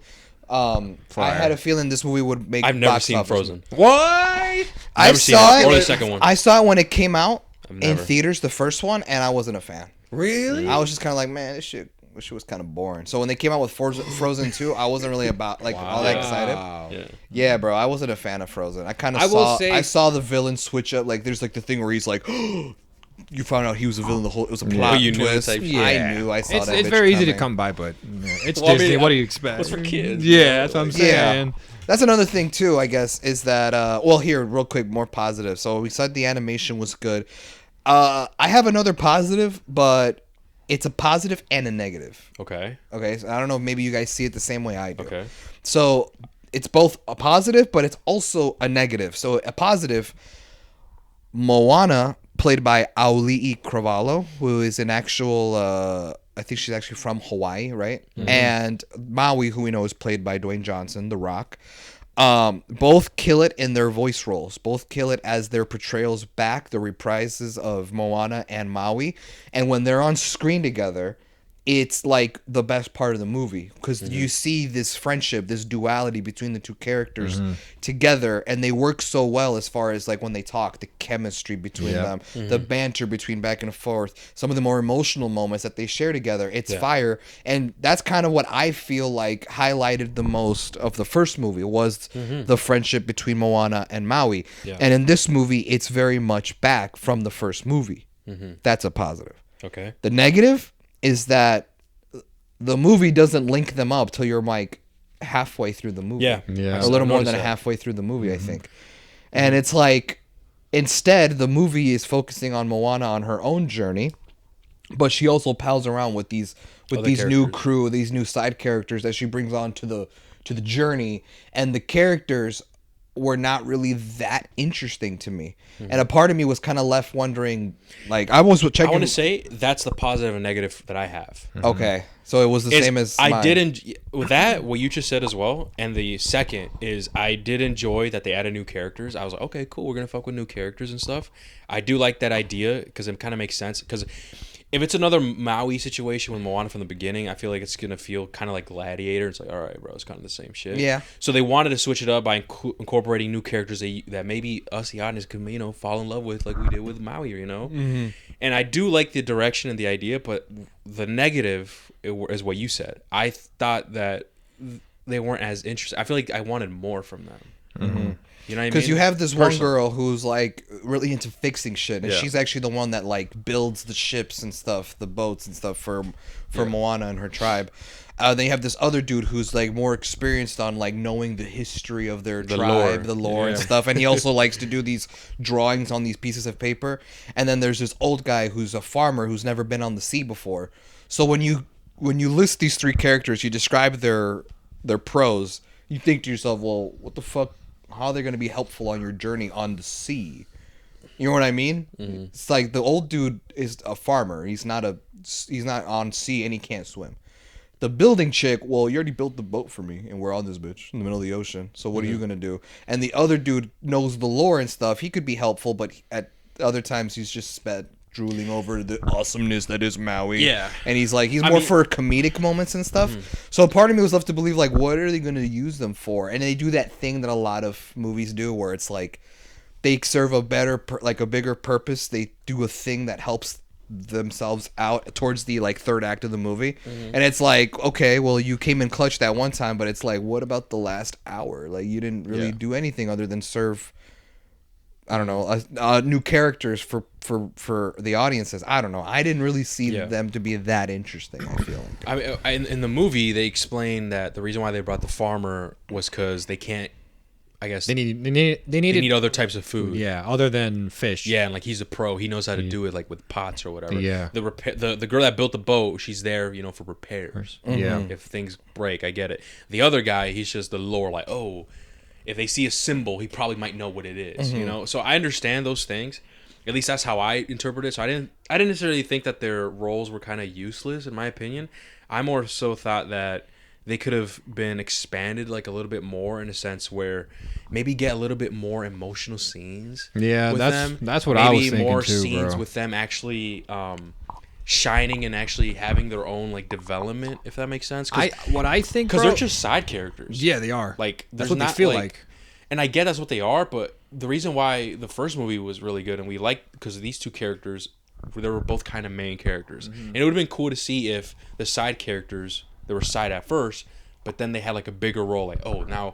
I had a feeling this movie would make I've never box seen office. Frozen. What? I Never seen saw it, it. or the second one. I saw it when it came out in never. theaters, the first one, and I wasn't a fan. Really? I was just kind of like, man, this shit was kind of boring. So when they came out with Frozen 2, I wasn't really about all that excited. Yeah. Yeah, bro, I wasn't a fan of Frozen. I kind of I will saw say- I saw the villain switch up. Like there's like the thing where he's like, you found out he was a villain. The whole it was a plot Oh, you knew twist. type shit. I knew. I saw It's, that. it's bitch very easy to coming. come by, but it's Well, I mean, Disney. What do you expect? What's for kids? Yeah, that's what I'm saying. Yeah. That's another thing too, I guess, is that here, real quick, more positive. So we said the animation was good. I have another positive, but it's a positive and a negative. Okay. Okay, so I don't know, maybe you guys see it the same way I do. Okay. So it's both a positive, but it's also a negative. So a positive, Moana, played by Auli'i Cravalho, who is an actual, I think she's actually from Hawaii, right? And Maui, who we know is played by Dwayne Johnson, The Rock. Both kill it in their voice roles. Both kill it as their portrayals back, the reprises of Moana and Maui. And when they're on screen together, it's like the best part of the movie because you see this friendship, this duality between the two characters together, and they work so well as far as like when they talk, the chemistry between them, the banter between back and forth, some of the more emotional moments that they share together. It's fire, and that's kind of what I feel like highlighted the most of the first movie was the friendship between Moana and Maui, and in this movie, it's very much back from the first movie. That's a positive. Okay. The negative is that the movie doesn't link them up till you're like halfway through the movie. Yeah. Yeah. Or a little more Noticed than that. halfway through the movie, I think. And it's like, instead, the movie is focusing on Moana on her own journey, but she also pals around with these Other new characters. crew, these new side characters that she brings on to the journey, and the characters, were not really that interesting to me. And a part of me was kind of left wondering, like, I was checking. I want to say that's the positive and negative that I have. Okay, so it was the same as I mine. did with that what you just said as well. And the second is I did enjoy that they added new characters. I was like, okay, cool, we're gonna fuck with new characters and stuff. I do like that idea because it kind of makes sense. Because if it's another Maui situation with Moana from the beginning, I feel like it's gonna feel kind of like Gladiator. It's like, all right, bro, it's kind of the same shit. Yeah. So they wanted to switch it up by incorporating new characters that maybe us, the audience, could fall in love with, like we did with Maui. And I do like the direction and the idea, but the negative is what you said. I thought that they weren't as interested. I feel like I wanted more from them. You know what I mean? Because you have this one girl who's like really into fixing shit, and she's actually the one that like builds the ships and stuff, the boats and stuff for Moana and her tribe. Then you have this other dude who's like more experienced on like knowing the history of their tribe, the lore and stuff, and he also likes to do these drawings on these pieces of paper. And then there's this old guy who's a farmer who's never been on the sea before. So when you list these three characters, you describe their pros, you think to yourself, well, what the fuck? How are they going to be helpful on your journey on the sea? You know what I mean? It's like the old dude is a farmer. He's not on sea and he can't swim. The building chick, well, you already built the boat for me and we're on this bitch in the middle of the ocean. So what are you going to do? And the other dude knows the lore and stuff. He could be helpful, but at other times he's just drooling over the awesomeness that is Maui. Yeah. And he's more for comedic moments and stuff. So part of me was left to believe, like, what are they going to use them for? And they do that thing that a lot of movies do where it's like they serve a bigger purpose. They do a thing that helps themselves out towards the like third act of the movie. And it's like, okay, well, you came in clutch that one time, but it's like, what about the last hour? Like, you didn't really do anything other than serve, I don't know, new characters for the audiences. I don't know. I didn't really see them to be that interesting, I feel like. I mean, in the movie, they explain that the reason why they brought the farmer was because they can't, I guess... They need other types of food. Yeah, other than fish. Yeah, and like he's a pro. He knows how to do it like with pots or whatever. Yeah. The girl that built the boat, she's there, for repairs. Yeah. If things break, I get it. The other guy, he's just the lore, like, oh... If they see a symbol, he probably might know what it is, So I understand those things. At least that's how I interpret it. So I didn't necessarily think that their roles were kind of useless, in my opinion. I more so thought that they could have been expanded like a little bit more in a sense where maybe get a little bit more emotional scenes. Yeah, with them. That's what I was thinking too, maybe more bro. scenes with them actually shining and actually having their own like development, if that makes sense. What I think, because they're just side characters. Yeah, they are. Like that's what they feel like. And I get that's what they are, but the reason why the first movie was really good and we liked because these two characters, they were both kind of main characters, and it would have been cool to see if the side characters, they were side at first, but then they had like a bigger role. Like, oh, now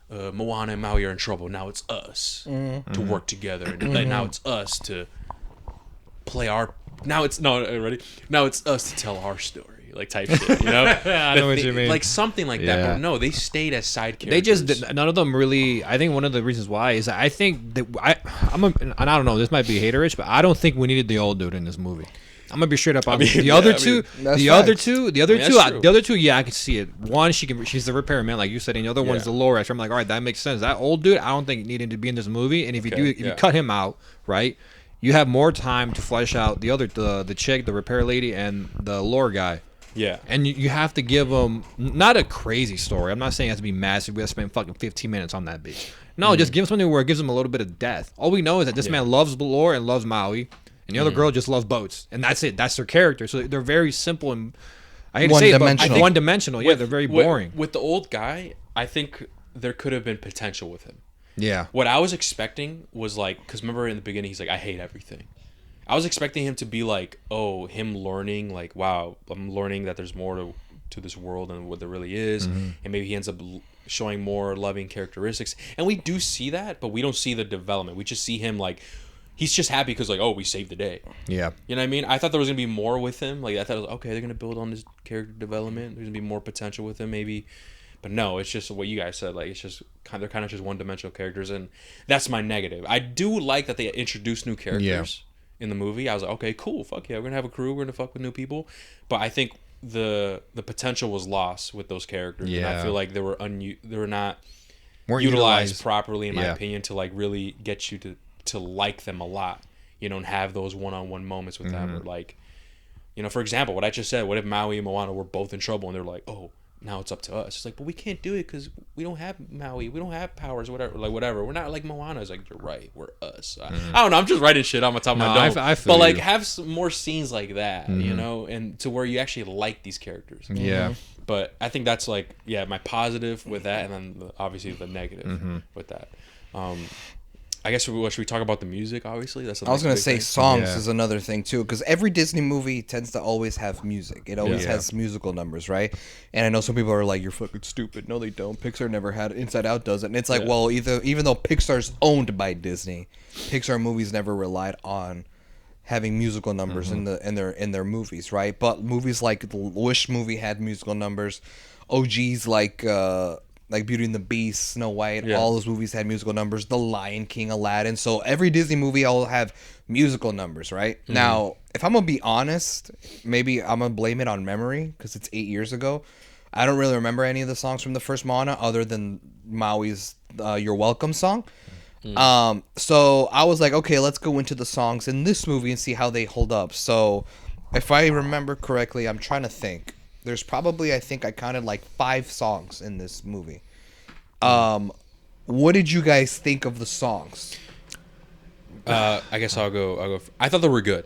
Moana and Maui are in trouble. Now it's us to work together, and now it's us to play our. Now it's us to tell our story, like type shit, I know what you mean. Like something like that. But no, they stayed as side characters. They just none of them really. I think one of the reasons why is I think that and I don't know. This might be haterish, but I don't think we needed the old dude in this movie. I'm gonna be straight up. The other two, yeah, I can see it. One, she's the repairman, like you said, and the other one's the lore expert. I'm like, all right, that makes sense. That old dude, I don't think needed to be in this movie. And if you cut him out, right, you have more time to flesh out the chick, the repair lady, and the lore guy. Yeah. And you have to give them not a crazy story. I'm not saying it has to be massive. We have to spend fucking 15 minutes on that bitch. No, just give them something where it gives them a little bit of depth. All we know is that this man loves lore and loves Maui. And the other girl just loves boats, and that's it. That's their character. So they're very simple and I hate to say it, but one-dimensional. Yeah, they're very boring. With the old guy, I think there could have been potential with him. Yeah. What I was expecting was like, because remember in the beginning he's like, I hate everything. I was expecting him to be like, oh, him learning, like, wow, I'm learning that there's more to this world than what there really is, and maybe he ends up showing more loving characteristics. And we do see that, but we don't see the development. We just see him like. He's just happy because, like, oh, we saved the day. Yeah. You know what I mean? I thought there was going to be more with him. Like, I thought, okay, they're going to build on this character development. There's going to be more potential with him, maybe. But no, it's just what you guys said. Like, it's just they're kind of just one-dimensional characters, and that's my negative. I do like that they introduced new characters in the movie. I was like, okay, cool, fuck yeah, we're going to have a crew. We're going to fuck with new people. But I think the potential was lost with those characters. Yeah. And I feel like they were not... weren't utilized properly, in my Yeah. opinion, to like really get you to like them a lot, you know, and have those one-on-one moments with them. Or like, you know, for example, what I just said, what if Maui and Moana were both in trouble and they're like, oh, now it's up to us? It's like, but we can't do it because we don't have Maui, we don't have powers, whatever, like whatever. We're not like Moana. It's like, you're right, we're us. I don't know, I'm just writing shit on my top of my dome. I feel but like you. have some more scenes like that, you know, and to where you actually like these characters. Yeah. But I think that's like, yeah, my positive with that, and then obviously the negative with that. I guess should we talk about the music? Obviously, that's. I was gonna say songs Yeah. is another thing too, because every Disney movie tends to always have music. It always Yeah. has musical numbers, right? And I know some people are like, "You're fucking stupid." No, they don't. Pixar never had it. Inside Out doesn't. And it's like, well, even though Pixar's owned by Disney, Pixar movies never relied on having musical numbers in their movies, right? But movies like the Wish movie had musical numbers. OGs like Beauty and the Beast, Snow White, all those movies had musical numbers. The Lion King, Aladdin. So every Disney movie will have musical numbers, right? Now, if I'm gonna be honest, maybe I'm gonna blame it on memory because it's 8 years ago. I don't really remember any of the songs from the first Moana other than Maui's "You're Welcome" song. So I was like, okay, let's go into the songs in this movie and see how they hold up. So if I remember correctly, I'm trying to think. There's probably, I think I counted like 5 songs in this movie. What did you guys think of the songs? I guess I'll go. I thought they were good.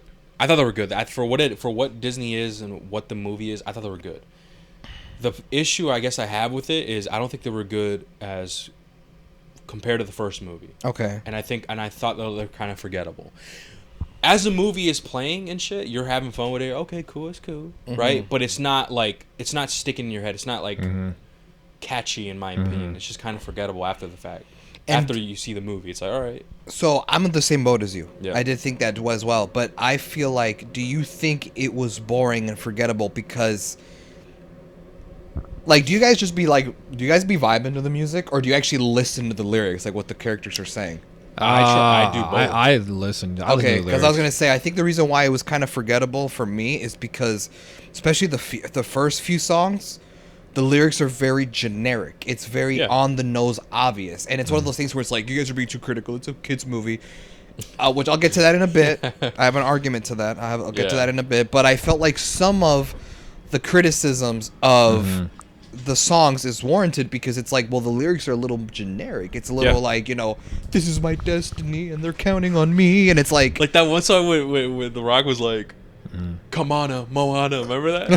For what Disney is and what the movie is, I thought they were good. The issue I guess I have with it is I don't think they were good as compared to the first movie. Okay. And I thought they're kind of forgettable. As the movie is playing and shit, you're having fun with it. Okay, cool, it's cool, right? But it's not sticking in your head. It's not like catchy, in my opinion. It's just kind of forgettable after the fact. And after you see the movie, it's like, all right. So I'm in the same boat as you. Yeah. I did think that as well. But I feel like, do you think it was boring and forgettable because, like, do you guys be vibing to the music, or do you actually listen to the lyrics, like what the characters are saying? I do both. I listened. Okay, because I was gonna say I think the reason why it was kind of forgettable for me is because, especially the first few songs, the lyrics are very generic. It's very on the nose, obvious, and it's one of those things where it's like, you guys are being too critical. It's a kids movie, which I'll get to that in a bit. I have an argument to that. I'll get to that in a bit. But I felt like some of the criticisms of the songs is warranted because it's like, well, the lyrics are a little generic. It's a little like, you know, this is my destiny and they're counting on me, and it's like that one song with The Rock was like, come on, Moana. Remember that?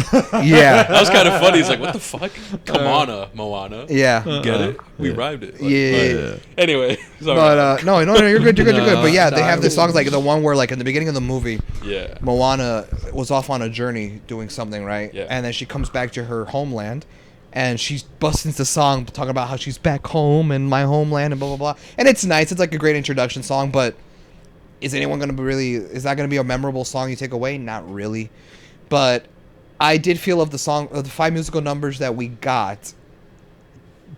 yeah, That was kind of funny. He's like, what the fuck? Come on, Moana. yeah, Get it? We rhymed it. yeah. Anyway, sorry. But no, you're good. You're good. But yeah, they have the songs like the one where like in the beginning of the movie, Moana was off on a journey doing something, right? Yeah. And then she comes back to her homeland, and she busts into song talking about how she's back home and my homeland and blah blah blah. And it's nice. It's like a great introduction song, but is that going to be a memorable song you take away? Not really. But I did feel of the 5 musical numbers that we got,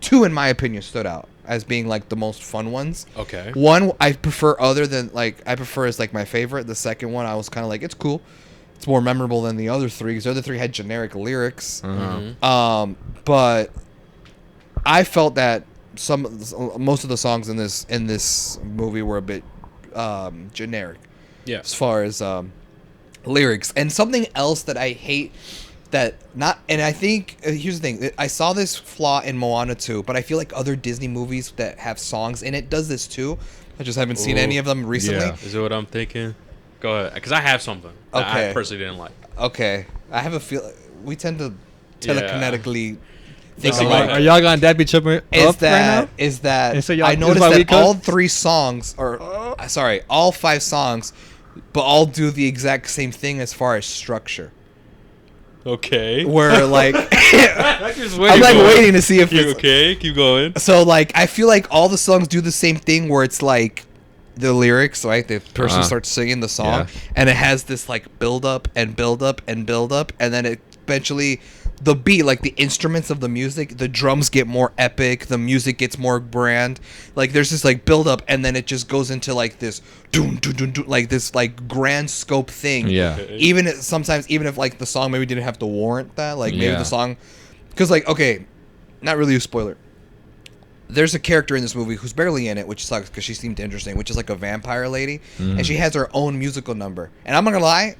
2 in my opinion stood out as being like the most fun ones. Okay. One I prefer as like my favorite. The second one I was kind of like, it's cool. It's more memorable than the other 3 because the other 3 had generic lyrics. But I felt that most of the songs in this movie were a bit generic as far as lyrics. And something else that I hate and I think here's the thing, I saw this flaw in Moana too, but I feel like other Disney movies that have songs in it does this too. I just haven't seen any of them recently. Is it what I'm thinking? Go ahead, because I have something that I personally didn't like. Okay, I have a feel we tend to telekinetically think So alike. are y'all gonna dad be tripping up right now? Is that And so y'all- I this noticed why we that cook? all 3 songs, all 5 songs, but all do the exact same thing as far as structure. Okay. Where like I'm I'm like waiting to see if You it's okay? Keep going. so like I feel like all the songs do the same thing where it's like the lyrics, right? The person starts singing the song, and it has this like build up and build up and build up, and then it eventually the beat, like the instruments of the music, the drums get more epic, the music gets more grand. Like there's this like build up, and then it just goes into like this doom, doom, doom, doom, like this like grand scope thing. Yeah. Sometimes even if like the song maybe didn't have to warrant that, like maybe Yeah. the song, because like okay, not really a spoiler. there's a character in this movie who's barely in it, which sucks because she seemed interesting, which is like a vampire lady, and she has her own musical number. And I'm not gonna lie,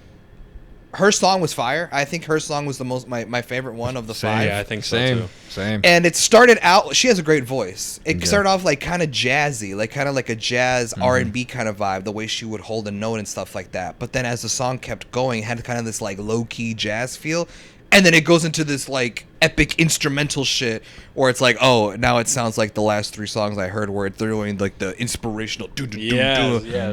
her song was fire. I think her song was the most my favorite one of the five. Yeah, I think so too. Same. And it started out. She has a great voice. It started off like kind of jazzy, like kind of like a jazz R&B kind of vibe, the way she would hold a note and stuff like that. But then as the song kept going, it had kind of this like low key jazz feel, and then it goes into this like epic instrumental shit where it's like, oh, now it sounds like the last 3 songs I heard where they're doing like the inspirational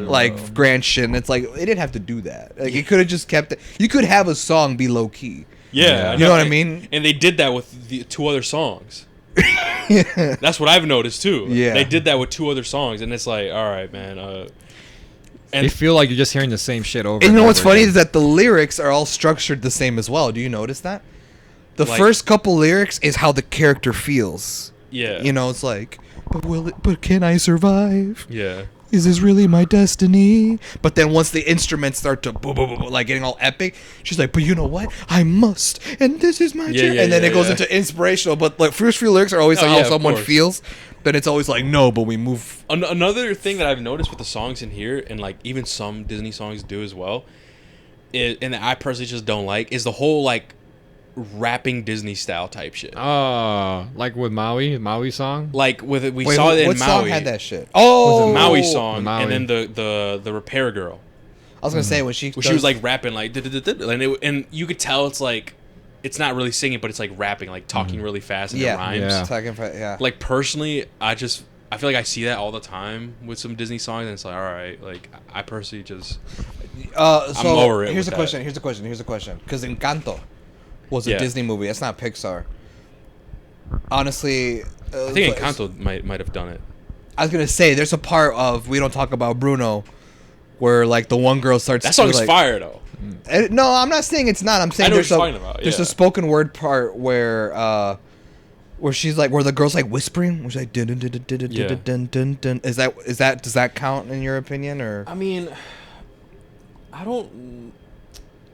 like grand shit. And it's like it didn't have to do that. Like it could have just kept it. You could have a song be low key. Yeah, you know what I mean? And they did that with the 2 other songs. That's what I've noticed too. Yeah, they did that with 2 other songs, and it's like, all right, man. And you feel like you're just hearing the same shit over. And you know what's funny again. is that the lyrics are all structured the same as well. Do you notice that? The Like- first couple lyrics is how the character feels. Yeah. You know, it's like, but can I survive? Yeah. Is this really my destiny? But then once the instruments start to boom, boom, boom, boom, like getting all epic, she's like, but you know what? I must, and this is my turn. And then it goes into inspirational. But like first few lyrics are always how of someone course. feels. Then it's always like, no, but we move. Another thing that I've noticed with the songs in here, and like even some Disney songs do as well, and that I personally just don't like, is the whole like rapping Disney style type shit. Like with Maui song. Like with it, we saw it in what Maui. song had that shit? Oh, Maui song, Maui. and then the repair girl. I was gonna say when she She was like rapping like, and you could tell it's like, it's not really singing, but it's like rapping, like talking really fast and it rhymes. Like personally, I feel like I see that all the time with some Disney songs, and it's like, all right, like I personally just, I'm over it Here's with a question. Here's a question. Because Encanto was a Disney movie. That's not Pixar. Honestly, I think Encanto might have done it. I was gonna say there's a part of We Don't Talk About Bruno where like the one girl starts. That song's like, fire though. No, I'm not saying it's not. I'm saying I know there's what you're talking about, there's a spoken word part where she's like where the girl's like whispering, which like dun dun dun dun dun dun dun dun dun. Is that does that count in your opinion or? I mean, I don't.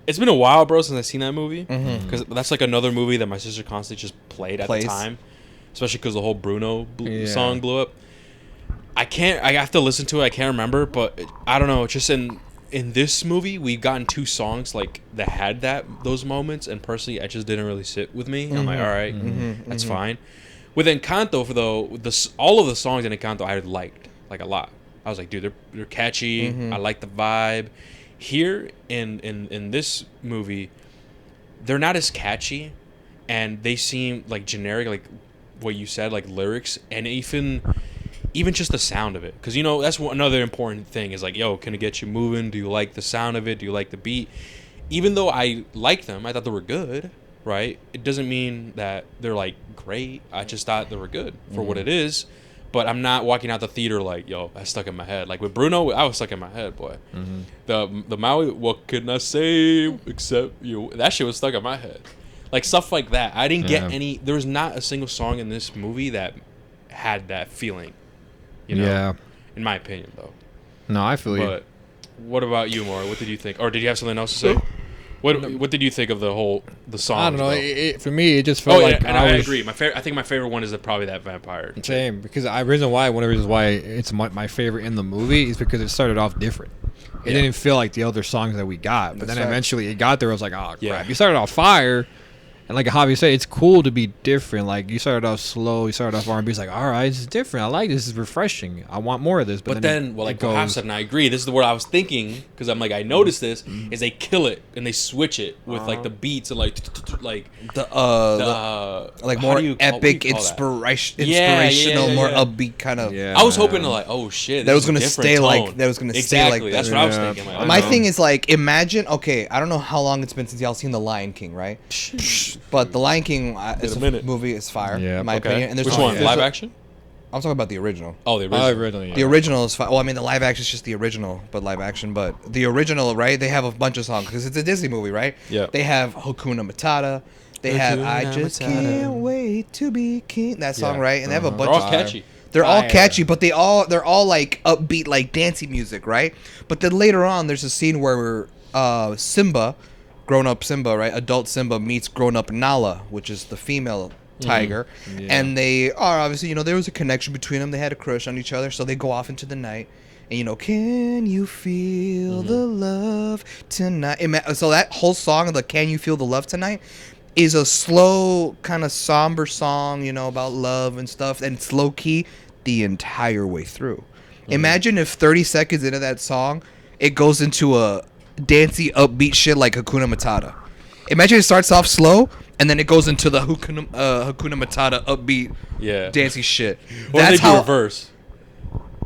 It's been a while, bro, since I've seen that movie. Because that's like another movie that my sister constantly just played at the time, especially because the whole Bruno song blew up. I have to listen to it. I can't remember, but I don't know. It's just in this movie, we've gotten 2 songs like that had those moments, and personally, it just didn't really sit with me. I'm like, all right, that's fine. With Encanto, though, all of the songs in Encanto I liked like a lot. I was like, dude, they're catchy. I like the vibe. Here in this movie, they're not as catchy, and they seem like generic, like what you said, like lyrics, and even just the sound of it. Because, you know, that's another important thing is like, yo, can it get you moving? Do you like the sound of it? Do you like the beat? Even though I like them, I thought they were good, right? It doesn't mean that they're like great. I just thought they were good for what it is. But I'm not walking out the theater like, yo, that's stuck in my head. Like with Bruno, I was stuck in my head, boy. The Maui, what can I say except you? That shit was stuck in my head. Like stuff like that. I didn't get any. There was not a single song in this movie that had that feeling. You know? Yeah. In my opinion, though. No, I feel you. But what about you, Maura? What did you think? Or did you have something else to say? What did you think of the song? I don't know. For me, it just felt like. And I agree. I think my favorite one is probably that vampire. Same, because one of the reasons why it's my favorite in the movie is because it started off different. It didn't feel like the other songs that we got, but then eventually it got there. I was like, oh crap! You started off fire. And like Javi said, it's cool to be different. Like you started off slow, you started off R&B. It's like, all right, this is different. I like this. This is refreshing. I want more of this. But then like Half said, and I agree. This is the word I was thinking because I'm like, I noticed this is they kill it and they switch it with like the beats and like the like more epic, inspirational, more upbeat kind of. Yeah. I was hoping to like, oh shit, that was gonna stay like that. Exactly. That's what I was thinking. Like, my thing is like, imagine. Okay, I don't know how long it's been since y'all seen The Lion King, right? But The Lion King is a movie is fire, in my opinion. And there's which one? Live action? I'm talking about the original. Oh, the original. The original is fine. Well, I mean, the live action is just the original, but live action. But the original, right? They have a bunch of songs because it's a Disney movie, right? Yeah. They have Hakuna Matata. They have I Just Can't Wait to Be King. That song, right? And they have a bunch. They're all catchy. They're all catchy, but they're all like upbeat, like dancey music, right? But then later on, there's a scene where Simba, grown-up Simba, right? Adult Simba meets grown-up Nala, which is the female tiger, and they are obviously, there was a connection between them. They had a crush on each other, so they go off into the night, and can you feel the love tonight? So that whole song of the "Can You Feel the Love Tonight" is a slow, kind of somber song, about love and stuff, and it's low key the entire way through. Imagine if 30 seconds into that song, it goes into a dancey, upbeat shit like Hakuna Matata. Imagine it starts off slow, and then it goes into the Hakuna Matata upbeat, dancey shit. Or they do reverse.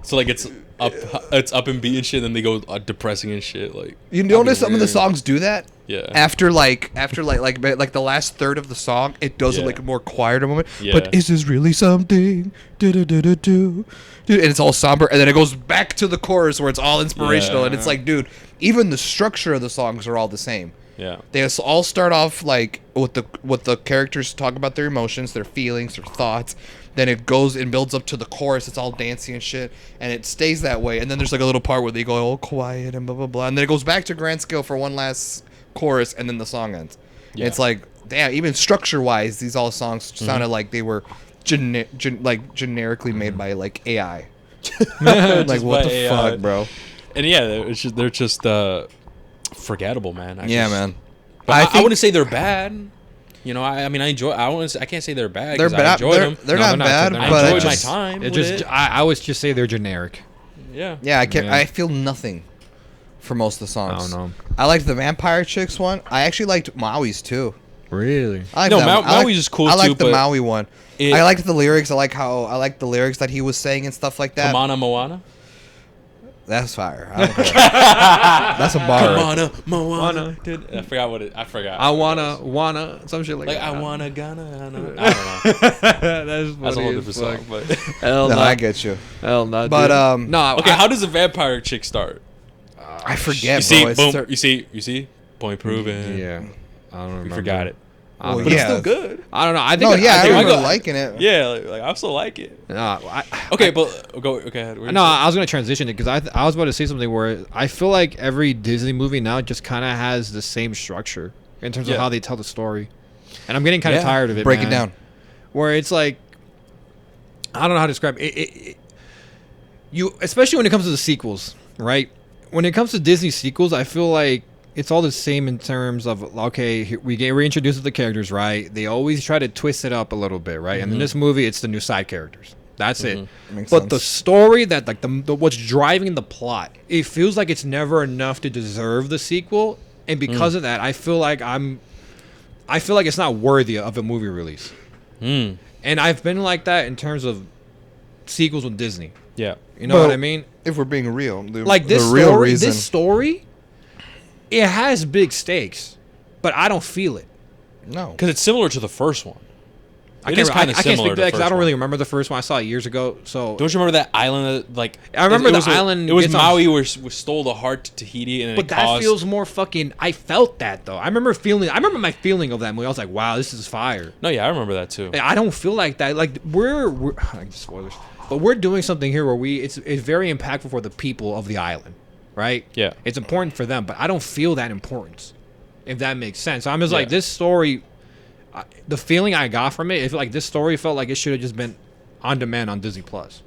So like it's up and beat and shit, and then they go depressing and shit. Like you notice some of the songs do that. Yeah. After like the last third of the song, it does like a more quieter moment. Yeah. But is this really something? Do. And it's all somber, and then it goes back to the chorus where it's all inspirational, and it's like, dude, even the structure of the songs are all the same. Yeah. They all start off like with the characters talk about their emotions, their feelings, their thoughts. Then it goes and builds up to the chorus. It's all dancey and shit, and it stays that way. And then there's like a little part where they go all quiet and blah blah blah, and then it goes back to grand scale for one last chorus, and then the song ends. Yeah. It's like, damn, even structure wise, these all songs sounded like they were generically made by like AI. Like what the fuck, bro? And they're just forgettable, man. Man. But I wouldn't say they're bad. I mean, I enjoy. I can't say they're bad. I enjoy them. They're not bad, but I enjoyed my time. I would just say they're generic. Yeah. Yeah, I feel nothing for most of the songs. I don't know. I liked the Vampire Chicks one. I actually liked Maui's too. Really? Maui's is cool too. I like the Maui one. I liked the lyrics. I like the lyrics that he was saying and stuff like that. Moana. That's fire. I don't care. That's a bar. Moana. Dude, I forgot. I wanna some shit like that. I don't know. That's a whole different song. But no, I get you. Hell no. But no. Okay, how does the Vampire Chick start? I forget. You see, bro. boom. You see. Point proven. Yeah. I don't remember. You forgot it. But it's still good. I don't know. I remember liking it. Yeah, like I still like it. Okay, but go ahead. No, I was gonna transition it because I was about to say something where I feel like every Disney movie now just kind of has the same structure in terms of how they tell the story, and I'm getting kind of tired of it. Break it down. Where it's like, I don't know how to describe it. You, especially when it comes to the sequels, right? When it comes to Disney sequels, I feel like it's all the same in terms of, okay, we get reintroduced to the characters, right? They always try to twist it up a little bit, right? And in this movie, it's the new side characters. That's it. Makes but sense. the story that, like, the what's driving the plot, it feels like it's never enough to deserve the sequel. And because of that, I feel like it's not worthy of a movie release. And I've been like that in terms of sequels with Disney. Yeah. You know what I mean? If we're being real. This story, it has big stakes, but I don't feel it. No. Because it's similar to the first one. I can't speak to that because I don't really remember the first one. I saw it years ago. So don't you remember that island? I remember the island. It was Maui where stole the heart to Tahiti, and but that feels more fucking. I felt that though. I remember my feeling of that movie. I was like, wow, this is fire. No, yeah, I remember that too. I don't feel like that. Like we're spoilers, but we're doing something here where it's very impactful for the people of the island, right? Yeah, it's important for them, but I don't feel that importance. If that makes sense, so I'm just like this story. The feeling I got from it, this story felt like it should have just been on demand on Disney Plus.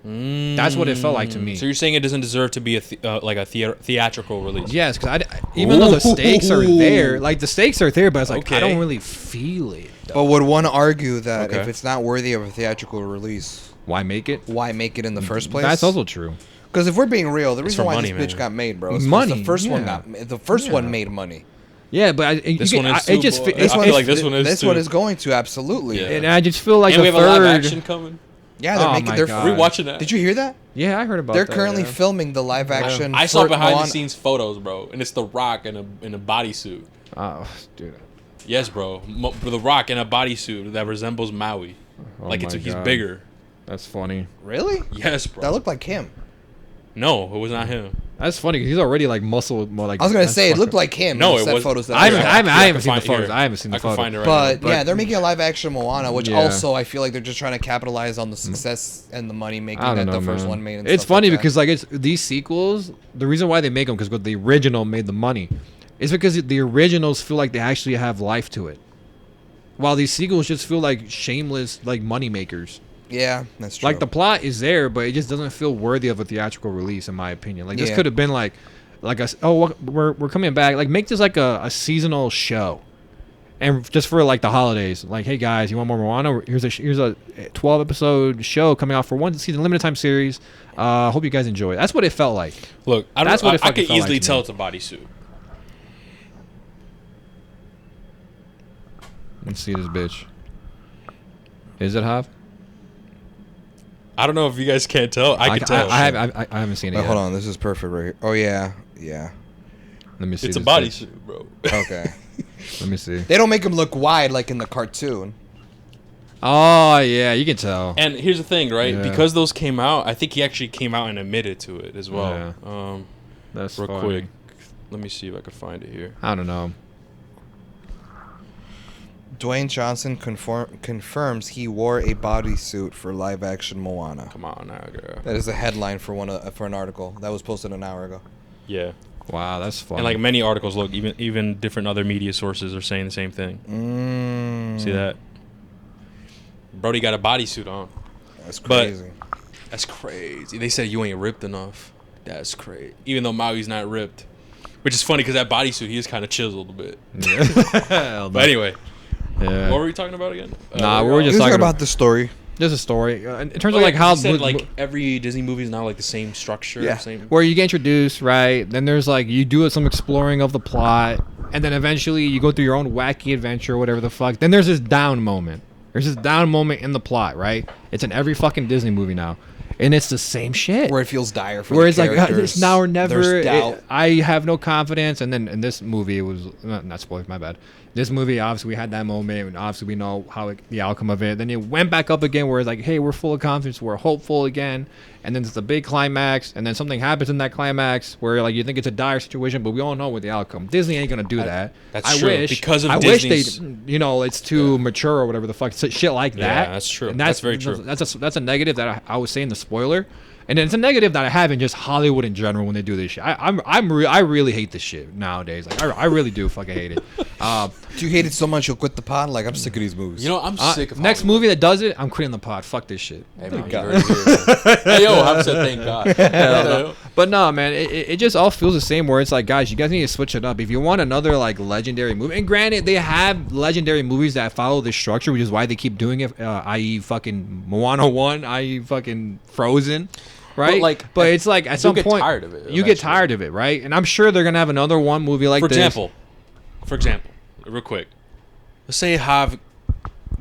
That's what it felt like to me. So you're saying it doesn't deserve to be a theatrical release? Yes, because even though the stakes are there, the stakes are there, but it's like I don't really feel it. Though. But would one argue that if it's not worthy of a theatrical release, why make it? Why make it in the first place? That's also true. Because if we're being real, the reason why this bitch got made, bro, is money. The first one one made money. Yeah, but this one is going to absolutely. Yeah. And I just feel like we have a live action coming. Yeah, they're rewatching that. Did you hear that? Yeah, I heard about that. that. They're currently filming the live action. I saw behind the scenes photos, bro, and it's The Rock in a bodysuit. Oh, dude. Yes, bro. The Rock in a bodysuit that resembles Maui. He's bigger. That's funny. Really? Yes, bro. That looked like him. No, it was not him. That's funny because he's already muscle more like. I was gonna say it looked like him. No, it was. Photos I haven't seen the photos. I haven't seen the photos. Find it right but now. Yeah, they're making a live action Moana, which also I feel like they're just trying to capitalize on the success and the money making that the first one made. It's funny because it's these sequels. The reason why they make them because the original made the money, is because the originals feel like they actually have life to it. while these sequels just feel like shameless like money makers. Yeah, that's true. Like the plot is there, but it just doesn't feel worthy of a theatrical release, in my opinion. Like this Yeah. could have been like we're coming back. Like make this like a seasonal show, and just for like the holidays. Like, hey guys, you want more Moana? Here's a 12 episode show coming out for one season, limited time series. Hope you guys enjoy it. That's what it felt like. Look, I That's what it I fucking could felt easily like to tell me. it's a bodysuit. Let's see this bitch. Is it Hav? I don't know if you guys can't tell. I can tell. I haven't seen it Wait, yet. hold on, this is perfect right here. Oh yeah, yeah. Let me see. It's a this bitch. bodysuit, bro. Okay. Let me see. They don't make him look wide like in the cartoon. Oh yeah, you can tell. And here's the thing, right? Yeah. Because those came out, I think he actually came out and admitted to it as well. That's Real funny. quick, let me see if I can find it here. I don't know. Dwayne Johnson confirms he wore a bodysuit for live-action Moana. Come on now, girl. That is a headline for for an article that was posted an hour ago. Yeah. Wow, that's funny. And like many articles, look, even different other media sources are saying the same thing. See that? Brody got a bodysuit on. That's But- crazy. That's crazy. They said you ain't ripped enough. That's crazy. Even though Maui's not ripped. Which is funny because that bodysuit, he is kind of chiseled a bit. Yeah. But anyway, Yeah. what were we talking about again? Nah, we were just Just talking about the story. There's a story in terms Oh, of like yeah, how you said, like every Disney movie is now like the same structure. Yeah. Same. where you get introduced, right? Then there's like you do some exploring of the plot, and then eventually you go through your own wacky adventure, whatever the fuck. Then there's this down moment. There's this down moment in the plot, right? It's in every fucking Disney movie now, and it's the same shit. Where it feels dire for Where the it's like characters. it's now or never. There's doubt. I have no confidence. And then in this movie, it was not spoilers. My bad. This movie, obviously, we had that moment, and obviously we know the outcome of it. Then it went back up again, where it's like, hey, we're full of confidence, we're hopeful again, and then it's the big climax, and then something happens in that climax where like you think it's a dire situation, but we all know what the outcome. Disney ain't gonna do that. That's I true. wish Because of I Disney's- wish they, it's too mature or whatever the fuck, shit like that. Yeah, that's true. And That's very true. That's a negative that I was saying the spoiler. And then it's a negative that I have in just Hollywood in general when they do this shit. I really hate this shit nowadays. Like I really do fucking hate it. Do you hate it so much you'll quit the pod? Like I'm sick of these movies. You know, I'm sick of next Hollywood. movie that does it, I'm quitting the pod. Fuck this shit. Hey, man, you God. heard it here, man. Hey, yo, I've said thank God. But no, man, it just all feels the same. Where it's like, guys, you guys need to switch it up. If you want another like legendary movie, and granted, they have legendary movies that follow this structure, which is why they keep doing it. I.e., fucking Moana 1, i.e., fucking Frozen. Right, but it's like at some get point tired of it you get eventually. tired of it, right? And I'm sure they're gonna have another one movie like For this. example, real quick, let's say Hav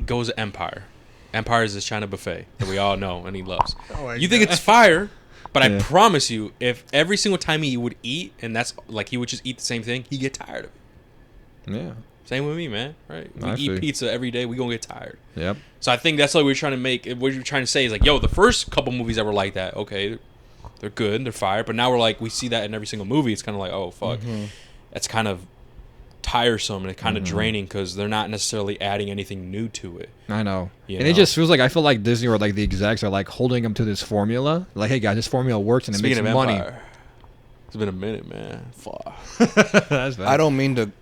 goes to Empire. Empire is this China buffet that we all know and he loves. You think it's fire, but I promise you, if every single time he would eat, and that's like he would just eat the same thing, he'd get tired of it. Yeah. Same with me, man. Right? We I eat see. pizza every day, we gonna get tired. Yep. So I think that's what we're trying to make. What we're trying to say is like, yo, the first couple movies that were like that, okay, they're good, they're fire. But now we're like, we see that in every single movie. It's kind of like, oh fuck, that's kind of tiresome and kind of draining because they're not necessarily adding anything new to it. I know. You And know? it just feels like I feel like Disney or like the execs are like holding them to this formula. Like, hey guys, this formula works and it Speaking makes of money. Empire, it's been a minute, man. Fuck. That's bad. I don't mean to.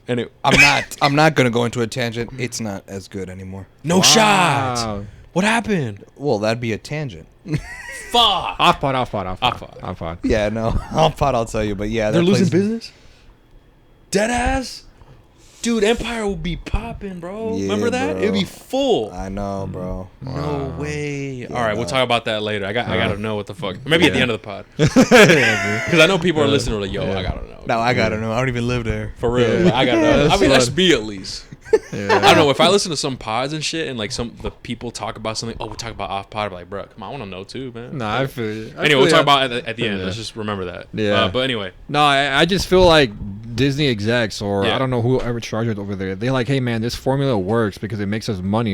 And it, I'm not gonna go into a tangent. It's not as good anymore. no Wow. shot. What happened? Well, that'd be a tangent. Fuck. Off pod. Yeah, no, I'll pot. I'll tell you, but yeah, They're that losing place- business. Dead ass. Dude, Empire will be popping, bro. Yeah, Remember that? bro. It'll be full. I know, bro. No way. All right, no. we'll talk about that later. I gotta know what the fuck. Maybe at the end of the pod. Because I know people are listening. Are like, yo, I gotta know. No, I gotta know. I don't even live there. For real, Yeah. I gotta know. I That's mean, that's fun. me at least. Yeah. I don't know. If I listen to some pods and shit, and like the people talk about something, we talk about off pod. I'm like, bro, come on, I want to know too, man. Nah, I feel you. Anyway, we'll talk about it at the end. Yeah. Let's just remember that. Yeah. But anyway, No, I just feel like Disney execs or Yeah. I don't know whoever charges over there. They're like, hey man, this formula works because it makes us money.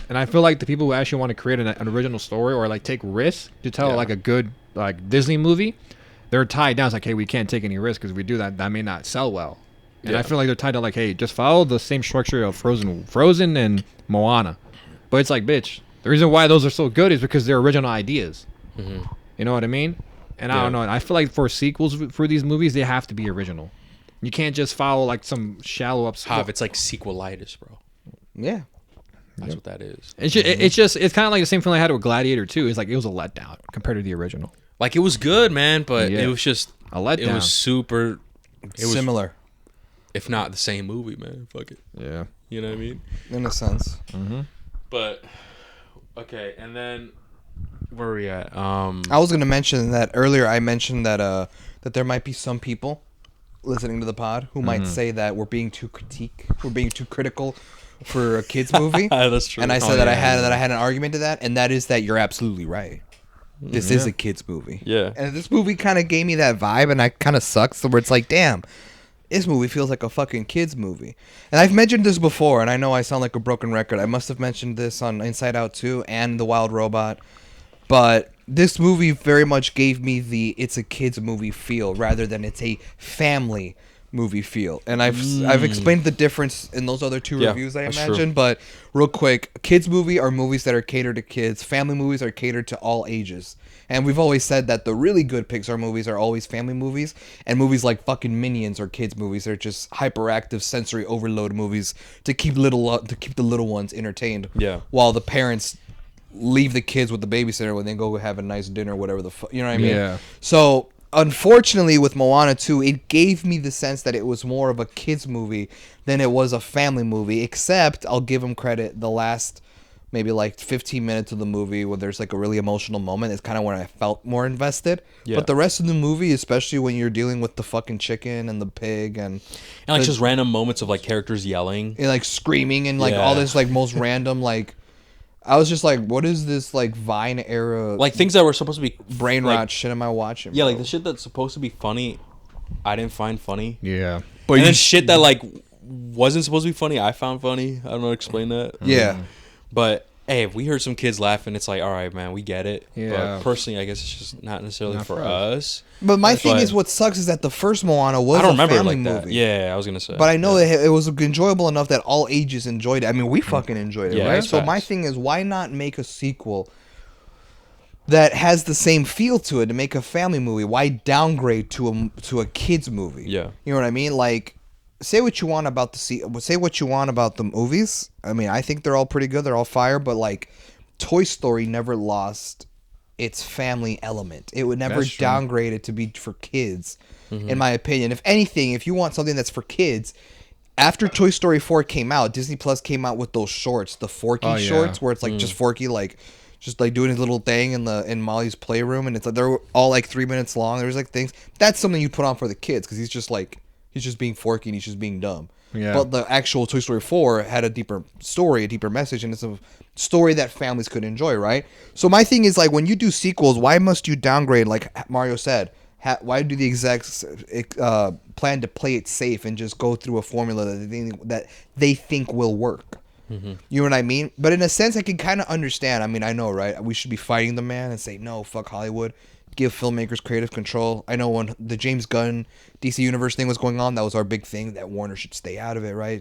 And I feel like the people who actually want to create an original story or like take risks to tell like a good like Disney movie, they're tied down. It's like, hey, we can't take any risks because if we do that, that may not sell well. And Yeah. I feel like they're tied to like, hey, just follow the same structure of Frozen and Moana. But it's like, bitch, the reason why those are so good is because they're original ideas. You know what I mean? And I Yeah. don't know. And I feel like for sequels for these movies, they have to be original. You can't just follow like some shallow ups. Hav, it's like sequelitis, bro. Yeah. That's what that is. It's kind of like the same feeling I had with Gladiator too. It's like it was a letdown compared to the original. Like, it was good, man, but it was just a letdown. It was super. It was similar, if not the same movie, man. Fuck it. Yeah. You know what I mean? in a sense. Mm-hmm. But okay, and then where are we at? I was gonna mention that earlier. I mentioned that that there might be some people listening to the pod who might say that we're being too critical for a kids movie. That's true. And I said that I had an argument to that, and that is that you're absolutely right. This is a kids movie. Yeah. And this movie kind of gave me that vibe, and I kind of sucks. So where it's like, damn, this movie feels like a fucking kids movie. And I've mentioned this before, and I know I sound like a broken record. I must have mentioned this on Inside Out 2 and The Wild Robot. But this movie very much gave me the it's a kids movie feel rather than it's a family movie feel. And I've explained the difference in those other two reviews I mentioned, but real quick, kids movie are movies that are catered to kids. Family movies are catered to all ages. And we've always said that the really good Pixar movies are always family movies, and movies like fucking Minions are kids movies. They're just hyperactive sensory overload movies to keep the little ones entertained. Yeah. While the parents leave the kids with the babysitter when they go have a nice dinner, whatever the fuck, you know what I mean? Yeah. So unfortunately, with Moana 2, it gave me the sense that it was more of a kids movie than it was a family movie. Except I'll give them credit, the last maybe like 15 minutes of the movie where there's like a really emotional moment is kind of when I felt more invested. Yeah. But the rest of the movie, especially when you're dealing with the fucking chicken and the pig and like just random moments of like characters yelling and like screaming and like all this like most random like. I was just like, what is this like Vine era like things that were supposed to be brain like, rot shit am I watching? Yeah, bro? like the shit that's supposed to be funny, I didn't find funny. Yeah. But and then shit that like wasn't supposed to be funny, I found funny. I don't know how to explain that. Yeah. But hey, if we heard some kids laughing, it's like, all right, man, we get it. Yeah. But personally, I guess it's just not necessarily Not for for us. But my thing is, what sucks is that the first Moana was I don't a remember it family like that. movie. Yeah, I was gonna say. But I know that it was enjoyable enough that all ages enjoyed it. I mean, we fucking enjoyed it, Yeah, right? that's So facts. my thing is, why not make a sequel that has the same feel to it to make a family movie? Why downgrade to a kids movie? Yeah. You know what I mean? Like, say what you want about the movies. I mean, I think they're all pretty good. They're all fire. But like, Toy Story never lost its family element. It would never downgrade it to be for kids, in my opinion. If anything, if you want something that's for kids, after Toy Story 4 came out, Disney Plus came out with those shorts, the Forky shorts, where it's like just Forky like just like doing his little thing in Molly's playroom, and it's like they're all like 3 minutes long. There's like things that's something you put on for the kids because he's just being Forky and he's just being dumb. Yeah. But the actual Toy Story 4 had a deeper story, a deeper message, and it's a story that families could enjoy, right? So my thing is, like, when you do sequels, why must you downgrade, like Mario said? Why do the execs plan to play it safe and just go through a formula that they think will work? You know what I mean? But in a sense, I can kind of understand. I mean, I know, right? We should be fighting the man and say, no, fuck Hollywood. Give filmmakers creative control. I know when the James Gunn DC Universe thing was going on, that was our big thing, that Warner should stay out of it, right?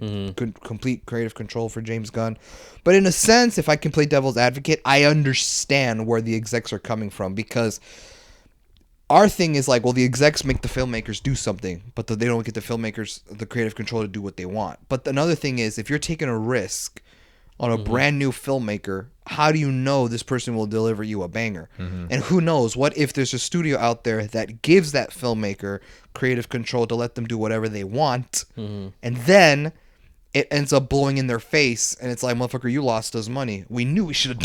Complete creative control for James Gunn. But in a sense, if I can play devil's advocate, I understand where the execs are coming from, because our thing is like, well, the execs make the filmmakers do something, but they don't get the filmmakers the creative control to do what they want. But another thing is, if you're taking a risk on a brand new filmmaker, how do you know this person will deliver you a banger? And who knows, what if there's a studio out there that gives that filmmaker creative control to let them do whatever they want, and then it ends up blowing in their face, and it's like, motherfucker, you lost us money. We knew we should have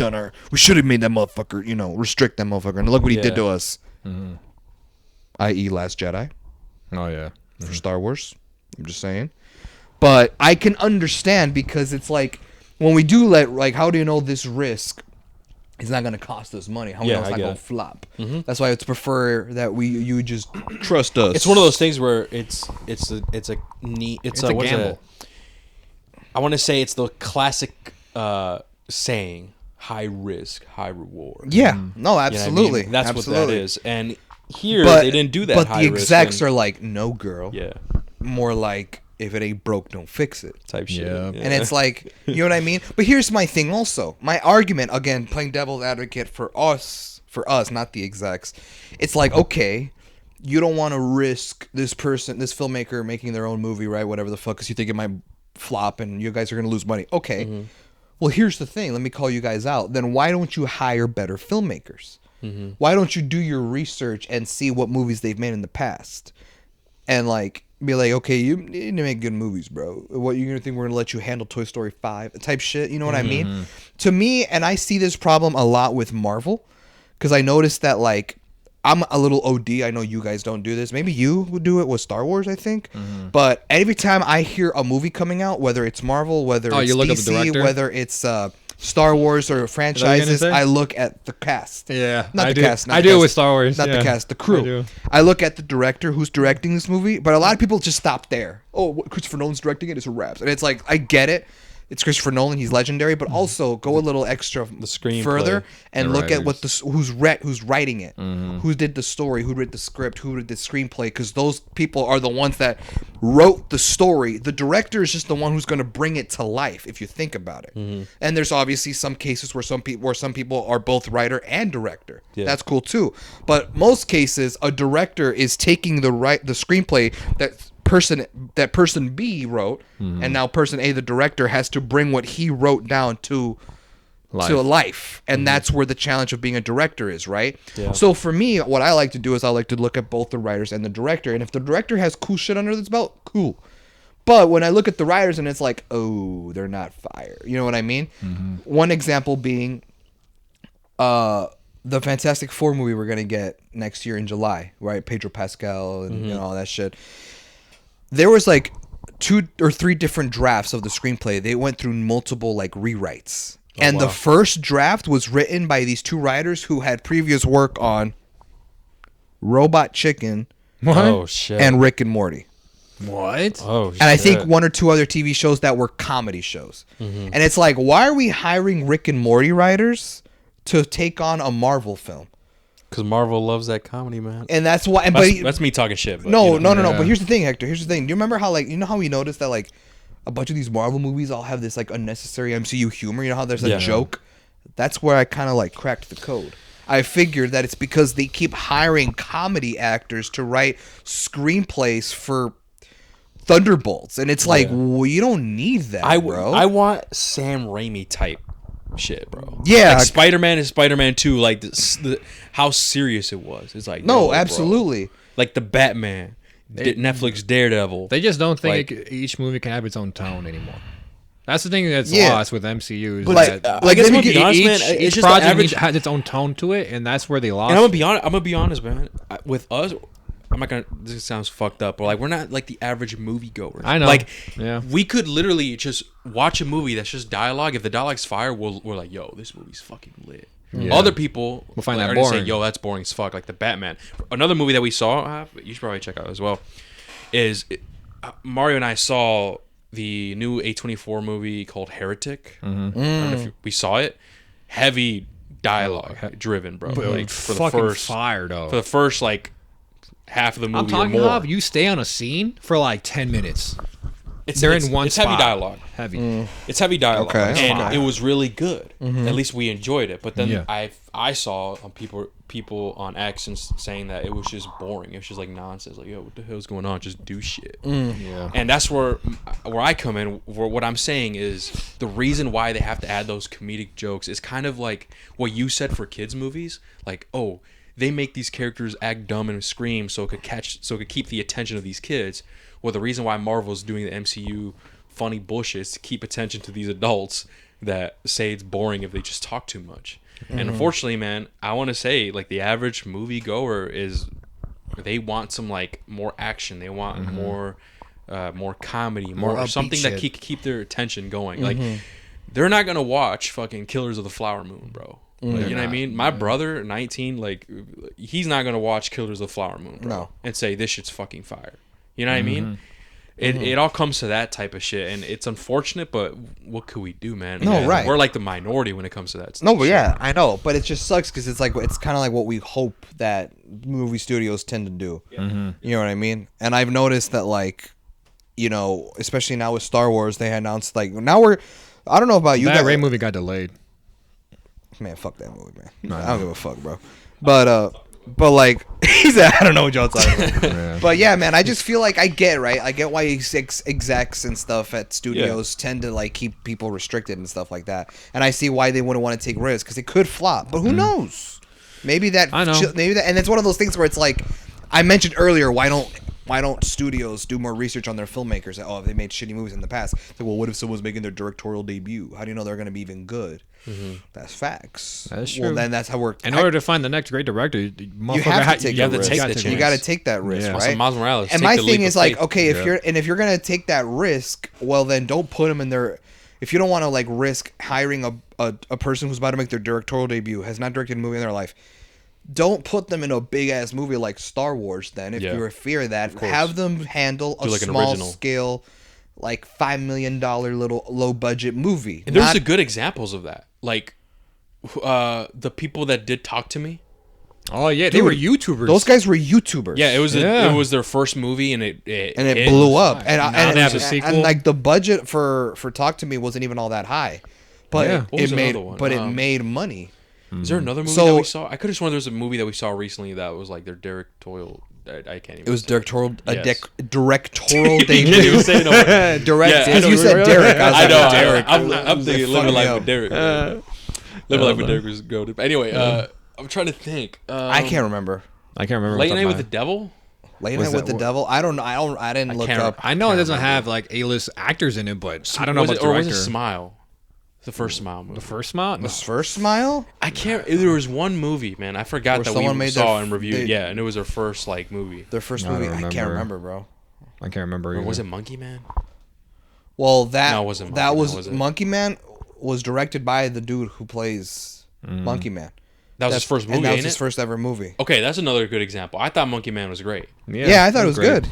made that motherfucker, restrict that motherfucker, and look what he did to us. I.e. Last Jedi. Oh yeah. For Star Wars. I'm just saying. But I can understand, because it's like, when we do how do you know this risk is not going to cost us money? How do you know it's not going to flop? That's why it's prefer that you just trust us. It's one of those things where it's a gamble. I want to say it's the classic saying, high risk, high reward. Yeah. No, absolutely. You know what I mean? That's absolutely. what that is. And here they didn't do that. But high the risk execs are like, no, girl. Yeah. More like, if it ain't broke, don't fix it. Type shit. Yeah. And it's like, you know what I mean? But here's my thing also. My argument, again, playing devil's advocate for us, not the execs. It's like, okay, you don't want to risk this filmmaker making their own movie, right? Whatever the fuck, because you think it might flop and you guys are going to lose money. Okay. Well, here's the thing. Let me call you guys out. Then why don't you hire better filmmakers? Why don't you do your research and see what movies they've made in the past? And like be like, okay, you need to make good movies, bro. What, you're gonna think we're gonna let you handle Toy Story 5 type shit? You know what I mean? To me, and I see this problem a lot with Marvel, because I noticed that like I'm a little OD. I know you guys don't do this. Maybe you would do it with Star Wars, I think. But every time I hear a movie coming out, whether it's Marvel, whether it's you look up the DC, director? whether it's Star Wars or franchises, say? I look at the cast. Yeah, Not I the do. cast. Not I the do cast, with Star Wars. Not yeah. the cast, the I crew. do. I look at the director who's directing this movie, but a lot of people just stop there. Oh, what, Christopher Nolan's directing it? It's a wraps. And it's like, I get it. It's Christopher Nolan. He's legendary, but also go a little extra screenplay. further and The look at what writers. who's writing it, who did the story, who did the script, who did the screenplay, because those people are the ones that wrote the story. The director is just the one who's going to bring it to life, if you think about it. And there's obviously some cases where some people are both writer and director. Yeah. That's cool too. But most cases, a director is taking the screenplay that person B wrote, and now person A, the director, has to bring what he wrote down to life. And that's where the challenge of being a director is, right? Yeah. So for me, what I like to do is I like to look at both the writers and the director, and if the director has cool shit under his belt, cool. But when I look at the writers and it's like, oh, they're not fire. You know what I mean? One example being the Fantastic Four movie we're gonna get next year in July, right? Pedro Pascal and you know, all that shit. There was like 2 or 3 different drafts of the screenplay. They went through multiple like rewrites. And the first draft was written by these 2 writers who had previous work on Robot Chicken Oh shit. and Rick and Morty. What? Oh shit. And I think 1 or 2 other TV shows that were comedy shows. And it's like, why are we hiring Rick and Morty writers to take on a Marvel film? Because Marvel loves that comedy, man. And that's why. And That's me talking shit. But, no. you know. No. Yeah. But here's the thing, Hector. Here's the thing. Do you remember how, like, you know how we noticed that, like, a bunch of these Marvel movies all have this, like, unnecessary MCU humor? You know how there's a joke? That's where I kind of, like, cracked the code. I figured that it's because they keep hiring comedy actors to write screenplays for Thunderbolts. And it's like, well, you don't need that, bro. I want Sam Raimi type shit, bro. Yeah. Like Spider-Man and Spider-Man 2, like how serious it was. It's like, No, bro. absolutely. Like the Batman, Netflix Daredevil. They just don't think Like- each movie can have its own tone anymore. That's the thing that's Yeah. lost with MCU. Is But, that like, I guess let me I'm gonna be get- honest, man. each It's just the project average. has its own tone to it, and that's where they lost. And I'm gonna be honest, man. With us, I'm not gonna. This sounds fucked up, but like we're not like the average moviegoer. I know. Like, Yeah. we could literally just watch a movie that's just dialogue. If the dialogue's fire, we're like, yo, this movie's fucking lit. Yeah. Other people Will find like, that are gonna say, boring. yo, that's boring as fuck. Like the Batman. Another movie that we saw, you should probably check out as well, is Mario and I saw the new A24 movie called Heretic. I don't know if we saw it. Heavy dialogue driven, bro. But Like for the fucking first fire though. for the first like half of the movie I'm talking or more. about you stay on a scene for like 10 minutes. They're in one It's heavy spot. dialogue. Heavy. It's heavy dialogue, Okay. and Okay. it was really good. At least we enjoyed it. But then Yeah. I saw on people on X and saying that it was just boring. It was just like nonsense. Like, yo, what the hell's going on? Just do shit. Yeah. And that's where I come in. Where what I'm saying is the reason why they have to add those comedic jokes is kind of like what you said for kids movies. Like, oh, they make these characters act dumb and scream so it could keep the attention of these kids. Well, the reason why Marvel's doing the MCU funny bullshit is to keep attention to these adults that say it's boring if they just talk too much. And unfortunately, man, I want to say like the average movie goer they want some like more action. They want more comedy, More more upbeat something that shit. keep their attention going. Like they're not gonna watch fucking Killers of the Flower Moon, bro. Like, you know what I mean? My brother, 19, like he's not gonna watch Killers of the Flower Moon, bro, No. and say this shit's fucking fire. You know what I mean? It all comes to that type of shit, and it's unfortunate, but what could we do, man? No, right. We're like the minority when it comes to that. No, but shit. yeah, I know. But it just sucks because it's kind of like what we hope that movie studios tend to do. You know what I mean? And I've noticed that, like, you know, especially now with Star Wars, they announced like I don't know about you That guys. Ray movie got delayed. Man, fuck that movie, man. I don't give a fuck, bro. But But like, he said, I don't know what y'all talking about. Yeah. But yeah, man, I just feel like I get why execs and stuff at studios tend to like keep people restricted and stuff like that. And I see why they wouldn't want to take risks because it could flop. But who knows? Maybe that. I know. Maybe that, and it's one of those things where it's like I mentioned earlier. Why don't studios do more research on their filmmakers? Oh, they made shitty movies in the past. It's like, well, what if someone's making their directorial debut? How do you know they're going to be even good? Mm-hmm. That's facts. That's true. Well, then that's how we're. In order to find the next great director, you have to take that risk. You got to take that risk, Yeah. right? Also, Miles Morales. And take my the thing leap is of like, faith. okay, if you're gonna take that risk, well, then don't put them in their. If you don't want to like risk hiring a person who's about to make their directorial debut, has not directed a movie in their life, don't put them in a big ass movie like Star Wars. Then, if you're a fear of that, have them handle a like an small original. scale, like $5 million little low budget movie. And there's good examples of that, like the people that did Talk to Me. Oh yeah, they were YouTubers. Those guys were YouTubers. Yeah, it was Yeah. it was their first movie, and it blew up. And Now they have a sequel. and like the budget for Talk to Me wasn't even all that high, but Yeah. What it was made another one? it made money. Is there another movie So- that we saw? I could have sworn there was a movie that we saw recently that was like their directorial. I can't even. It was say directorial Yes. directorial You debut. say it over. Direct. Yeah, Because I you know, said Derek. I was I like, know. Derek. I'm thinking Fuck living me life up. with Derek. Living life with Derek was goated. But anyway, I'm trying to think. I can't remember. I can't remember. Late what Night with the the Devil. Late Was Night with that the what- Devil. I don't know. I didn't look can't up. I know it Can't doesn't remember. have like A-list actors in it, but I don't know Was about it, or was director. it Smile? The first Smile movie. The first Smile? No. The First Smile. I can't. There was one movie, man. I forgot Where that someone we made saw their- and reviewed. they- Yeah, and it was our first like movie. Their first I don't movie. I can't remember. remember, bro. I can't remember. Or Either. was it Monkey Man? Well, that No, it wasn't that Monkey Man, was was it? Monkey Man was directed by the dude who plays Monkey Man. That was his first movie, and that was ain't his it? first ever movie. Okay, that's another good example. I thought Monkey Man was great, Yeah, I thought it was great. good.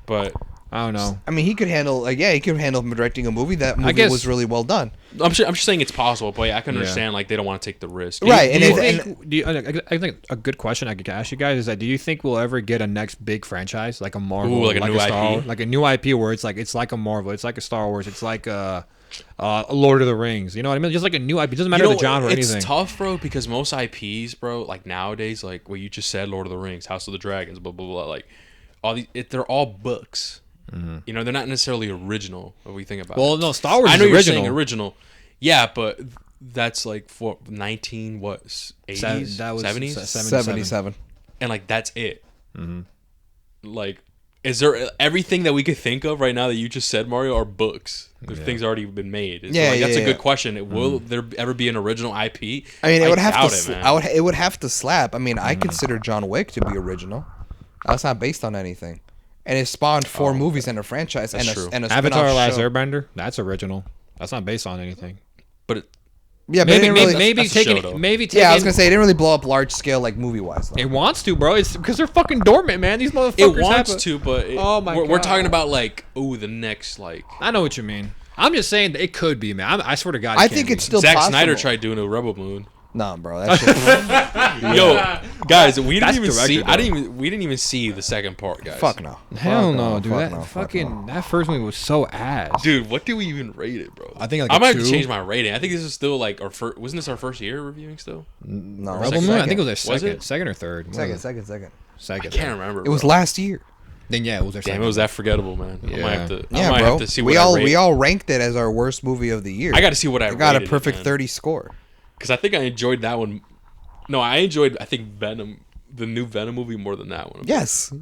but I don't know. I mean, he could handle he could handle directing a movie. That movie guess- was really well done. I'm just saying it's possible. But yeah, I can Yeah. understand like they don't want to take the risk. Right, Do and you if- think? I think a good question I could ask you guys is that do you think we'll ever get a next big franchise like a Marvel, Ooh, like a new Star, IP? like a new IP where it's like a Marvel, it's like a Star Wars, it's like a Lord of the Rings. You know what I mean? Just like a new IP. It doesn't matter the genre or it's anything. tough, bro, because most IPs, bro, like nowadays, like what you just said, Lord of the Rings, House of the Dragons, blah blah blah, like all these, they're all books. You know, they're not necessarily original. If we think about it. Well, no, Star Wars I is know you're original. saying original, yeah, but that's like for 80s, That was 70s, 77. and like that's it. Like, is there everything that we could think of right now that you just said, Mario, are books? There's things already been made. So, Yeah, like, that's yeah, a good yeah. question. Will there ever be an original IP? I mean, it would have doubt to. it, man. It would have to slap. I mean, I consider John Wick to be original. That's not based on anything, and it spawned 4 movies and a franchise and true. and a Avatar: spin-off Last show. Airbender. That's original. That's not based on anything. But it, Yeah, but it didn't really, Maybe that's a show, though. taking maybe taking. yeah, I was gonna say it didn't really blow up large scale like movie wise. It wants to, bro. It's because they're fucking dormant, man. These motherfuckers. it wants have a- to, but Oh my we're God. talking about like, the next like. I know what you mean. I'm just saying that it could be, man. I swear to God. I think it's still Zack possible. Snyder tried doing a Rebel Moon. Nah, bro. That shit, Yo, guys, we didn't That's even see. directed, We didn't even see the second part, guys. fuck no. Hell Fuck no, dude. fuck That no, fuck fucking no. that first movie was so ass. Dude, what do we even rate it, bro? I think like I a might have to 2. change my rating. I think this is still like our first. Wasn't this our first year reviewing still? No, Rebel second. Moon. I think it was their Was second, it? second or third. One of Second. the- I Second. can't remember. It was bro. last year. Then yeah, it was their Damn, second. it was that forgettable, man. I might have to. I Yeah, might bro. have to see what we I all rate. we all ranked it as our worst movie of the year. I got to see what I It got a rated it, perfect man. 30 score. Because I think I enjoyed that one. No, I enjoyed. I think Venom, the new Venom movie, more than that one. Yes.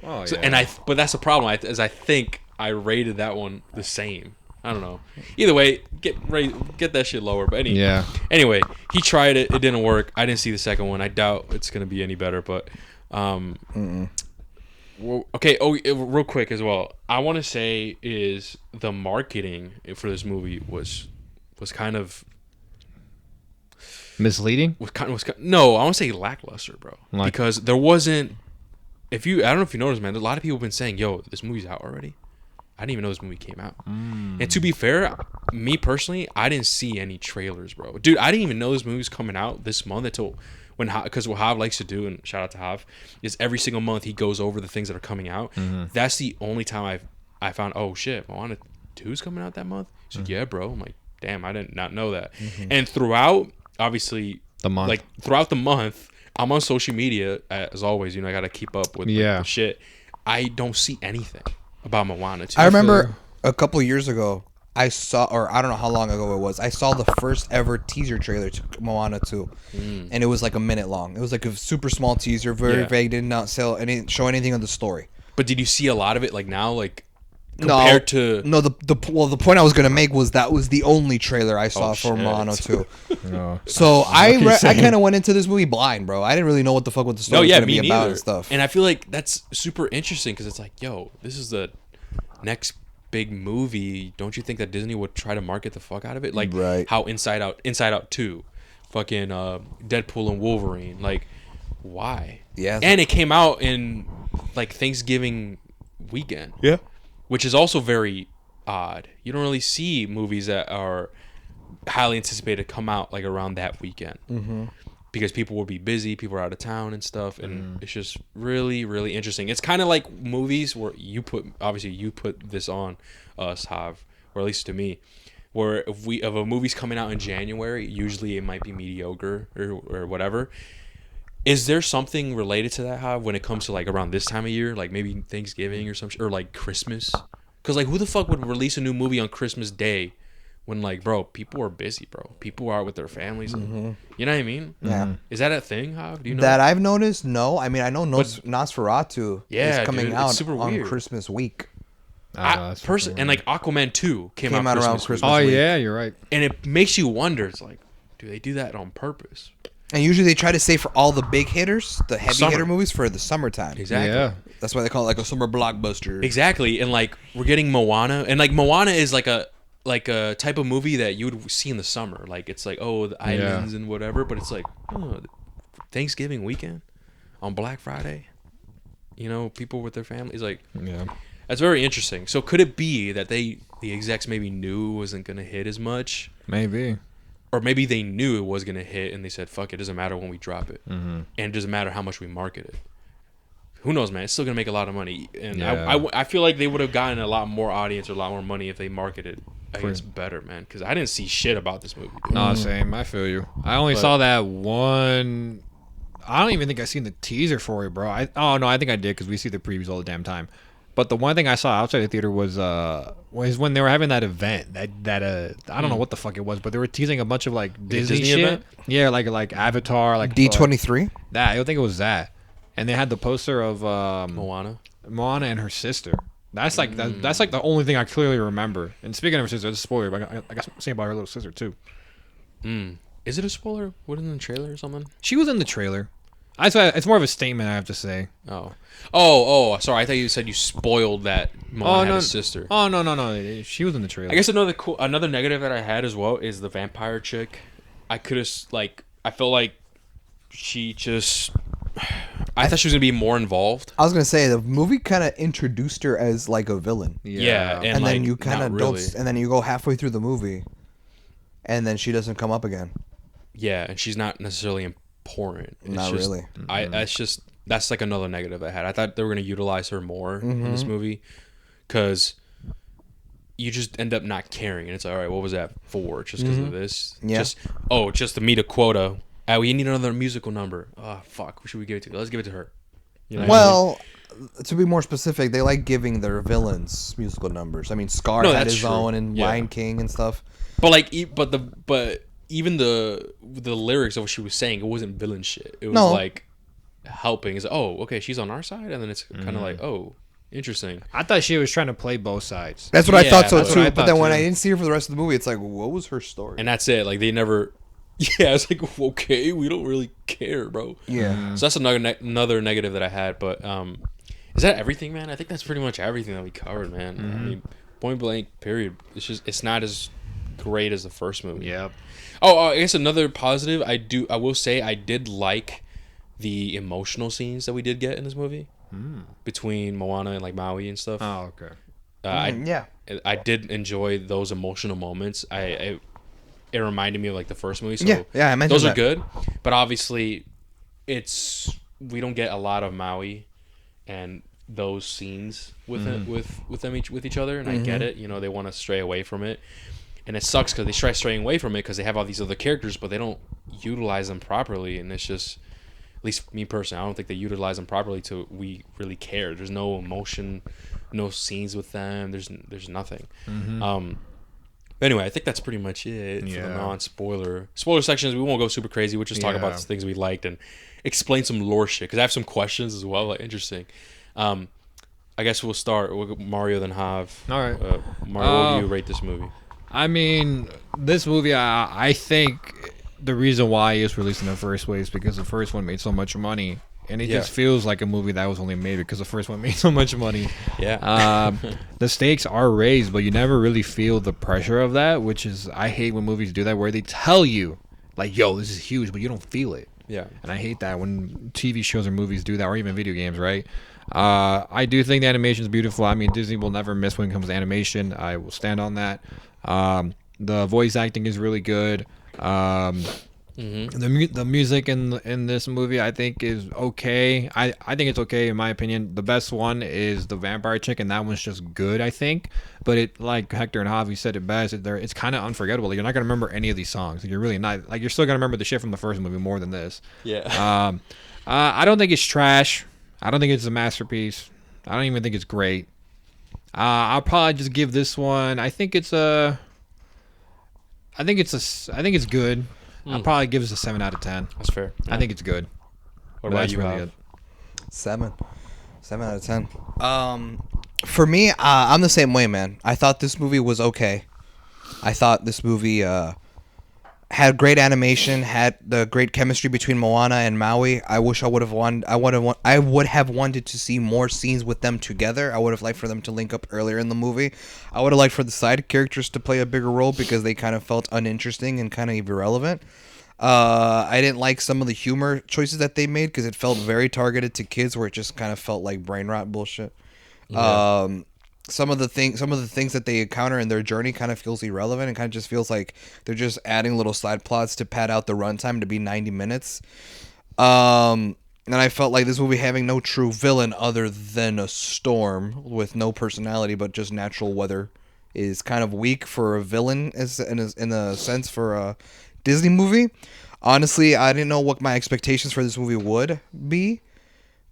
Oh, So, yeah. but that's the problem. I think I rated that one the same. I don't know. Either way, get that shit lower. But Yeah. Anyway, he tried it. It didn't work. I didn't see the second one. I doubt it's gonna be any better. But, well, okay. Oh, real quick as well. I want to say is the marketing for this movie was kind of Misleading. no. I want to say lackluster, bro. Like- Because there wasn't. I don't know if you noticed, man. A lot of people have been saying, "Yo, this movie's out already." I didn't even know this movie came out. And to be fair, me personally, I didn't see any trailers, bro. Dude, I didn't even know this movie was coming out this month until because what Hav likes to do, and shout out to Hav, is every single month he goes over the things that are coming out. That's the only time I found, oh shit, Moana 2's coming out that month. He's like, yeah, bro. I'm like, damn, I did not know that. And throughout, obviously, The month. like throughout the month, I'm on social media as always. You know, I gotta keep up with the shit. I don't see anything about Moana 2. I remember a couple years ago, I saw, or I don't know how long ago it was, I saw the first ever teaser trailer to Moana 2. And it was like a minute long. It was like a super small teaser, very vague, did not show anything of the story. But did you see a lot of it, like now, like compared to? No, the point I was gonna make was that was the only trailer I saw for Moana 2. So I kind of went into this movie blind, bro. I didn't really know what the fuck what the story was gonna be about and stuff. And I feel like that's super interesting because it's like, yo, this is the next big movie. Don't you think that Disney would try to market the fuck out of it? Like how Inside Out 2, fucking Deadpool and Wolverine. Like, why? Yeah. And it came out in like Thanksgiving weekend. Yeah. Which is also very odd. You don't really see movies that are highly anticipated come out like around that weekend. Because people will be busy, people are out of town and stuff, and it's just really, really interesting. It's kind of like movies where you put this on us, Hav, or at least to me, where if a movie's coming out in January, usually it might be mediocre or whatever. Is there something related to that, Hav, when it comes to like around this time of year, like maybe Thanksgiving or some or like Christmas? Because like who the fuck would release a new movie on Christmas Day? When like, bro, people are busy, bro. People are out with their families. And, you know what I mean? Yeah. Is that a thing, Hav? Do you know that I've noticed? No. I mean, I know Nosferatu is coming out super on weird. Christmas week. And like Aquaman 2 came out around Christmas Christmas week. week. Yeah, you're right. And it makes you wonder. It's like, do they do that on purpose? And usually they try to save for all the big hitters, the heavy Summer. hitter movies for the summertime. Exactly. Yeah. That's why they call it like a summer blockbuster. Exactly. And like we're getting Moana, and like Moana is like a type of movie that you would see in the summer. Like it's like, oh, the islands and whatever, but it's like, oh, Thanksgiving weekend on Black Friday. You know, people with their families, like, that's very interesting. So could it be that the execs maybe knew it wasn't gonna hit as much? Maybe. Or maybe they knew it was gonna hit and they said, fuck, it doesn't matter when we drop it, and it doesn't matter how much we market it. Who knows, man? It's still gonna make a lot of money, and I feel like they would have gotten a lot more audience or a lot more money if they marketed, I guess, better, man. Because I didn't see shit about this movie. Dude. No, same. I feel you. I only saw that one. I don't even think I seen the teaser for it, bro. I think I did because we see the previews all the damn time. But the one thing I saw outside the theater was when they were having that event that I don't know what the fuck it was, but they were teasing a bunch of like Disney shit. Event? Yeah, like Avatar, like D23. That I think it was that, and they had the poster of Moana and her sister. That's like that's like the only thing I clearly remember. And speaking of her sister, it's a spoiler, but I guess I'm saying about her little sister too. Is it a spoiler? What in the trailer or something? She was in the trailer. It's more of a statement, I have to say. Oh, sorry. I thought you said you spoiled that Moana had a sister. Oh, no. She was in the trailer. I guess another negative that I had as well is the vampire chick. I felt like she just... I thought she was going to be more involved. I was going to say, the movie kind of introduced her as like a villain. Yeah. And like, then you kind of really. and then you go halfway through the movie, and then she doesn't come up again. Yeah, and she's not necessarily important. Not really. That's like another negative I had. I thought they were going to utilize her more in this movie, because you just end up not caring, and it's like, all right, what was that for? Just because of this? Yeah. Just to meet a quota. We need another musical number. Oh, fuck. Who should we give it to? Let's give it to her. You know well, to be more specific, they like giving their villains musical numbers. I mean, Scar had his own in Lion King and stuff. But even the lyrics of what she was saying, it wasn't villain shit. It was like helping. It's like, oh, okay, she's on our side, and then it's kind of like, oh, interesting. I thought she was trying to play both sides. That's what I thought so that's too. what I But then when too. I didn't see her for the rest of the movie, it's like, what was her story? And that's it. Like they never. Yeah, it's like, okay, we don't really care, bro. Yeah. So that's another negative that I had. But is that everything, man? I think that's pretty much everything that we covered, man. I mean, point blank, period. It's not as great as the first movie. Yep. Oh, I guess another positive. I will say I did like the emotional scenes that we did get in this movie between Moana and like Maui and stuff. Oh, okay. I did enjoy those emotional moments. It reminded me of like the first movie. So I mentioned those that. are good, but obviously we don't get a lot of Maui and those scenes with with each other, and I get it. You know, they want to stray away from it, and it sucks because they try straying away from it because they have all these other characters, but they don't utilize them properly, and it's just least me personally, I don't think they utilize them properly to we really care. There's no emotion, no scenes with them. There's nothing. But anyway, I think that's pretty much it for the non-spoiler sections. We won't go super crazy. We'll just talk about the things we liked and explain some lore shit, because I have some questions as well. Like, interesting. I guess we'll start with Mario, then Hav. All right. Mario, what do you rate this movie? I mean, this movie, I think the reason why it was released in the first place is because the first one made so much money. And it just feels like a movie that was only made because the first one made so much money. Yeah. The stakes are raised, but you never really feel the pressure of that, which is, I hate when movies do that, where they tell you, like, yo, this is huge, but you don't feel it. Yeah. And I hate that when TV shows or movies do that, or even video games, right? I do think the animation is beautiful. I mean, Disney will never miss when it comes to animation. I will stand on that. The voice acting is really good. The music in this movie, I think, is okay. I think it's okay in my opinion. The best one is the vampire chick, and that one's just good, I think. But it, like Hector and Javi said it best, it's kind of unforgettable. Like, you're not gonna remember any of these songs. Like, you're really not. Like, you're still gonna remember the shit from the first movie more than this. Yeah. I don't think it's trash. I don't think it's a masterpiece. I don't even think it's great. I'll probably just give this one. I think it's good. I'll probably give this a 7 out of 10. That's fair. Yeah. I think it's good. What about you, really Hav? 7 out of 10. For me, I'm the same way, man. I thought this movie was okay. I thought this movie had great animation, had the great chemistry between Moana and Maui. I wish I would have wanted to see more scenes with them together. I would have liked for them to link up earlier in the movie. I would have liked for the side characters to play a bigger role because they kind of felt uninteresting and kind of irrelevant. I didn't like some of the humor choices that they made because it felt very targeted to kids, where it just kind of felt like brain rot bullshit. Yeah. Some of the things that they encounter in their journey kind of feels irrelevant, and kind of just feels like they're just adding little side plots to pad out the runtime to be 90 minutes. And I felt like this movie having no true villain other than a storm with no personality but just natural weather is kind of weak for a villain, in a sense, for a Disney movie. Honestly, I didn't know what my expectations for this movie would be,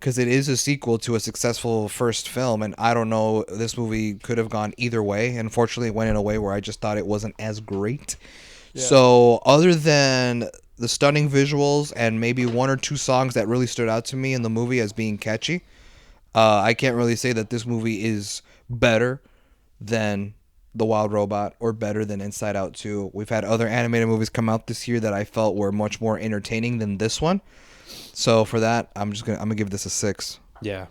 because it is a sequel to a successful first film, and I don't know, this movie could have gone either way. Unfortunately, it went in a way where I just thought it wasn't as great. Yeah. So other than the stunning visuals and maybe one or two songs that really stood out to me in the movie as being catchy, I can't really say that this movie is better than The Wild Robot or better than Inside Out 2. We've had other animated movies come out this year that I felt were much more entertaining than this one. So for that, I'm gonna give this a 6. Yeah,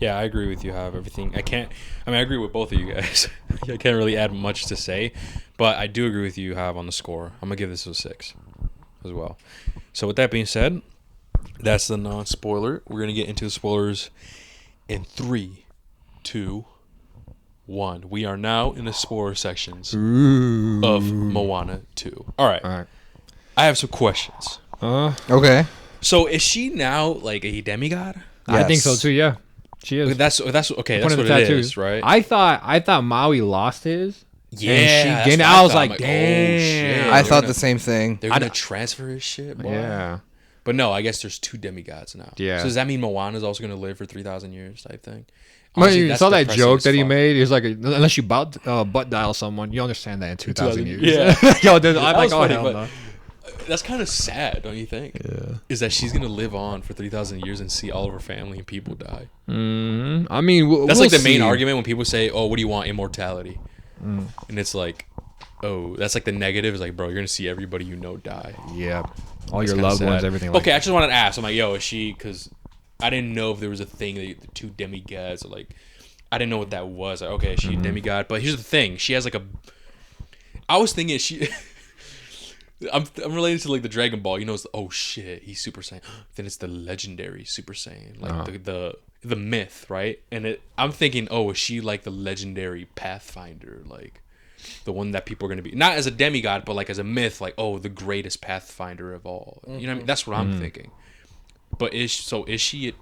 I agree with you. Have everything. I agree with both of you guys. I can't really add much to say, but I do agree with you, Have, on the score. I'm gonna give this a 6 as well. So with that being said, that's the non-spoiler. We're gonna get into the spoilers in 3, 2, 1. We are now in the spoiler sections of Moana 2. All right. I have some questions. Okay. So is she now like a demigod? Yes. I think so too. Yeah, she is. That's okay. That's what it is, right? I thought Maui lost his. Yeah, and she gained. I was like, damn. Oh, shit. I thought the same thing. They're gonna transfer his shit. Boy. Yeah. But no, I guess there's 2 demigods now. Yeah. So does that mean Moana's also gonna live for 3,000 years, type thing? Honestly, you saw that joke that he made. He was like, unless you butt dial someone, you understand that in 2,000 years. Yeah. Yo, I'm like, oh hell no. That's kind of sad, don't you think? Yeah. Is that she's gonna live on for 3,000 years and see all of her family and people die? Mm-hmm. I mean, that's like the main argument when people say, "Oh, what do you want? Immortality?" And it's like, oh, that's like the negative. Is like, bro, you're gonna see everybody you know die. Yeah, all your loved ones, everything. Okay, I just wanted to ask. I'm like, yo, is she? Because I didn't know if there was a thing that the 2 demigods. Or like, I didn't know what that was. Like, okay, is she a demigod? But here's the thing: she has like a. I was thinking she. I'm related to like the Dragon Ball. You know, it's oh shit, he's Super Saiyan. Then it's the legendary Super Saiyan, like the myth, right? And I'm thinking, oh, is she like the legendary Pathfinder, like the one that people are gonna be not as a demigod, but like as a myth, like oh, the greatest Pathfinder of all. You know what I mean? That's what I'm thinking. But is she?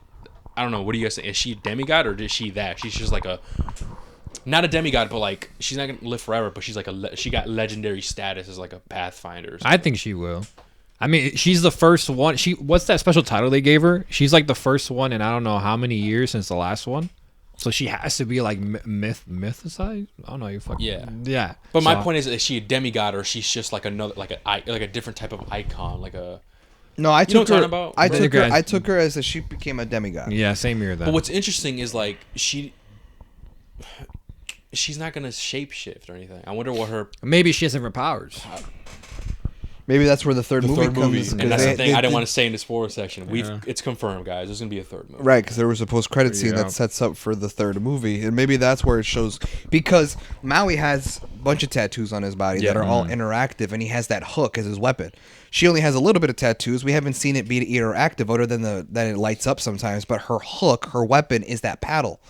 I don't know. What do you guys think? Is she a demigod or is she that? She's just like not a demigod, but like she's not gonna live forever. But she's like she got legendary status as like a Pathfinder. I think she will. I mean, she's the first one. What's that special title they gave her? She's like the first one in I don't know how many years since the last one. So she has to be like mythicized. I don't know. You fucking yeah. But my point is she a demigod or she's just like another like a different type of icon, like a. No, I took her. About? I took her as she became a demigod. Yeah, same here then. But what's interesting is like she's not gonna shapeshift or anything. I wonder what her. Maybe she has different powers. Maybe that's where the third movie comes. And that's the thing I didn't want to say in the spoiler section. It's confirmed, guys. There's gonna be a third movie. Right, because there was a post-credit scene that sets up for the third movie, and maybe that's where it shows. Because Maui has a bunch of tattoos on his body that are all interactive, and he has that hook as his weapon. She only has a little bit of tattoos. We haven't seen it be interactive, other than that it lights up sometimes. But her hook, her weapon, is that paddle.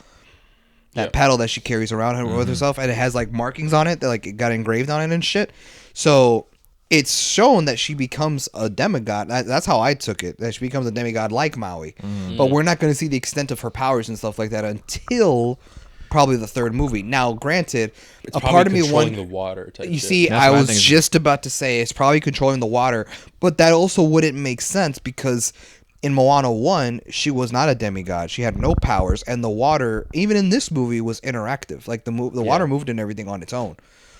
That paddle that she carries around with herself, and it has like markings on it that like it got engraved on it and shit. So it's shown that she becomes a demigod. That's how I took it. That she becomes a demigod like Maui. But we're not going to see the extent of her powers and stuff like that until probably the third movie. Now, granted, it's a part of me controlling the water. You see, I was just about to say it's probably controlling the water, but that also wouldn't make sense because in Moana 1, she was not a demigod. She had no powers, and the water, even in this movie, was interactive. Like the water moved and everything on its own.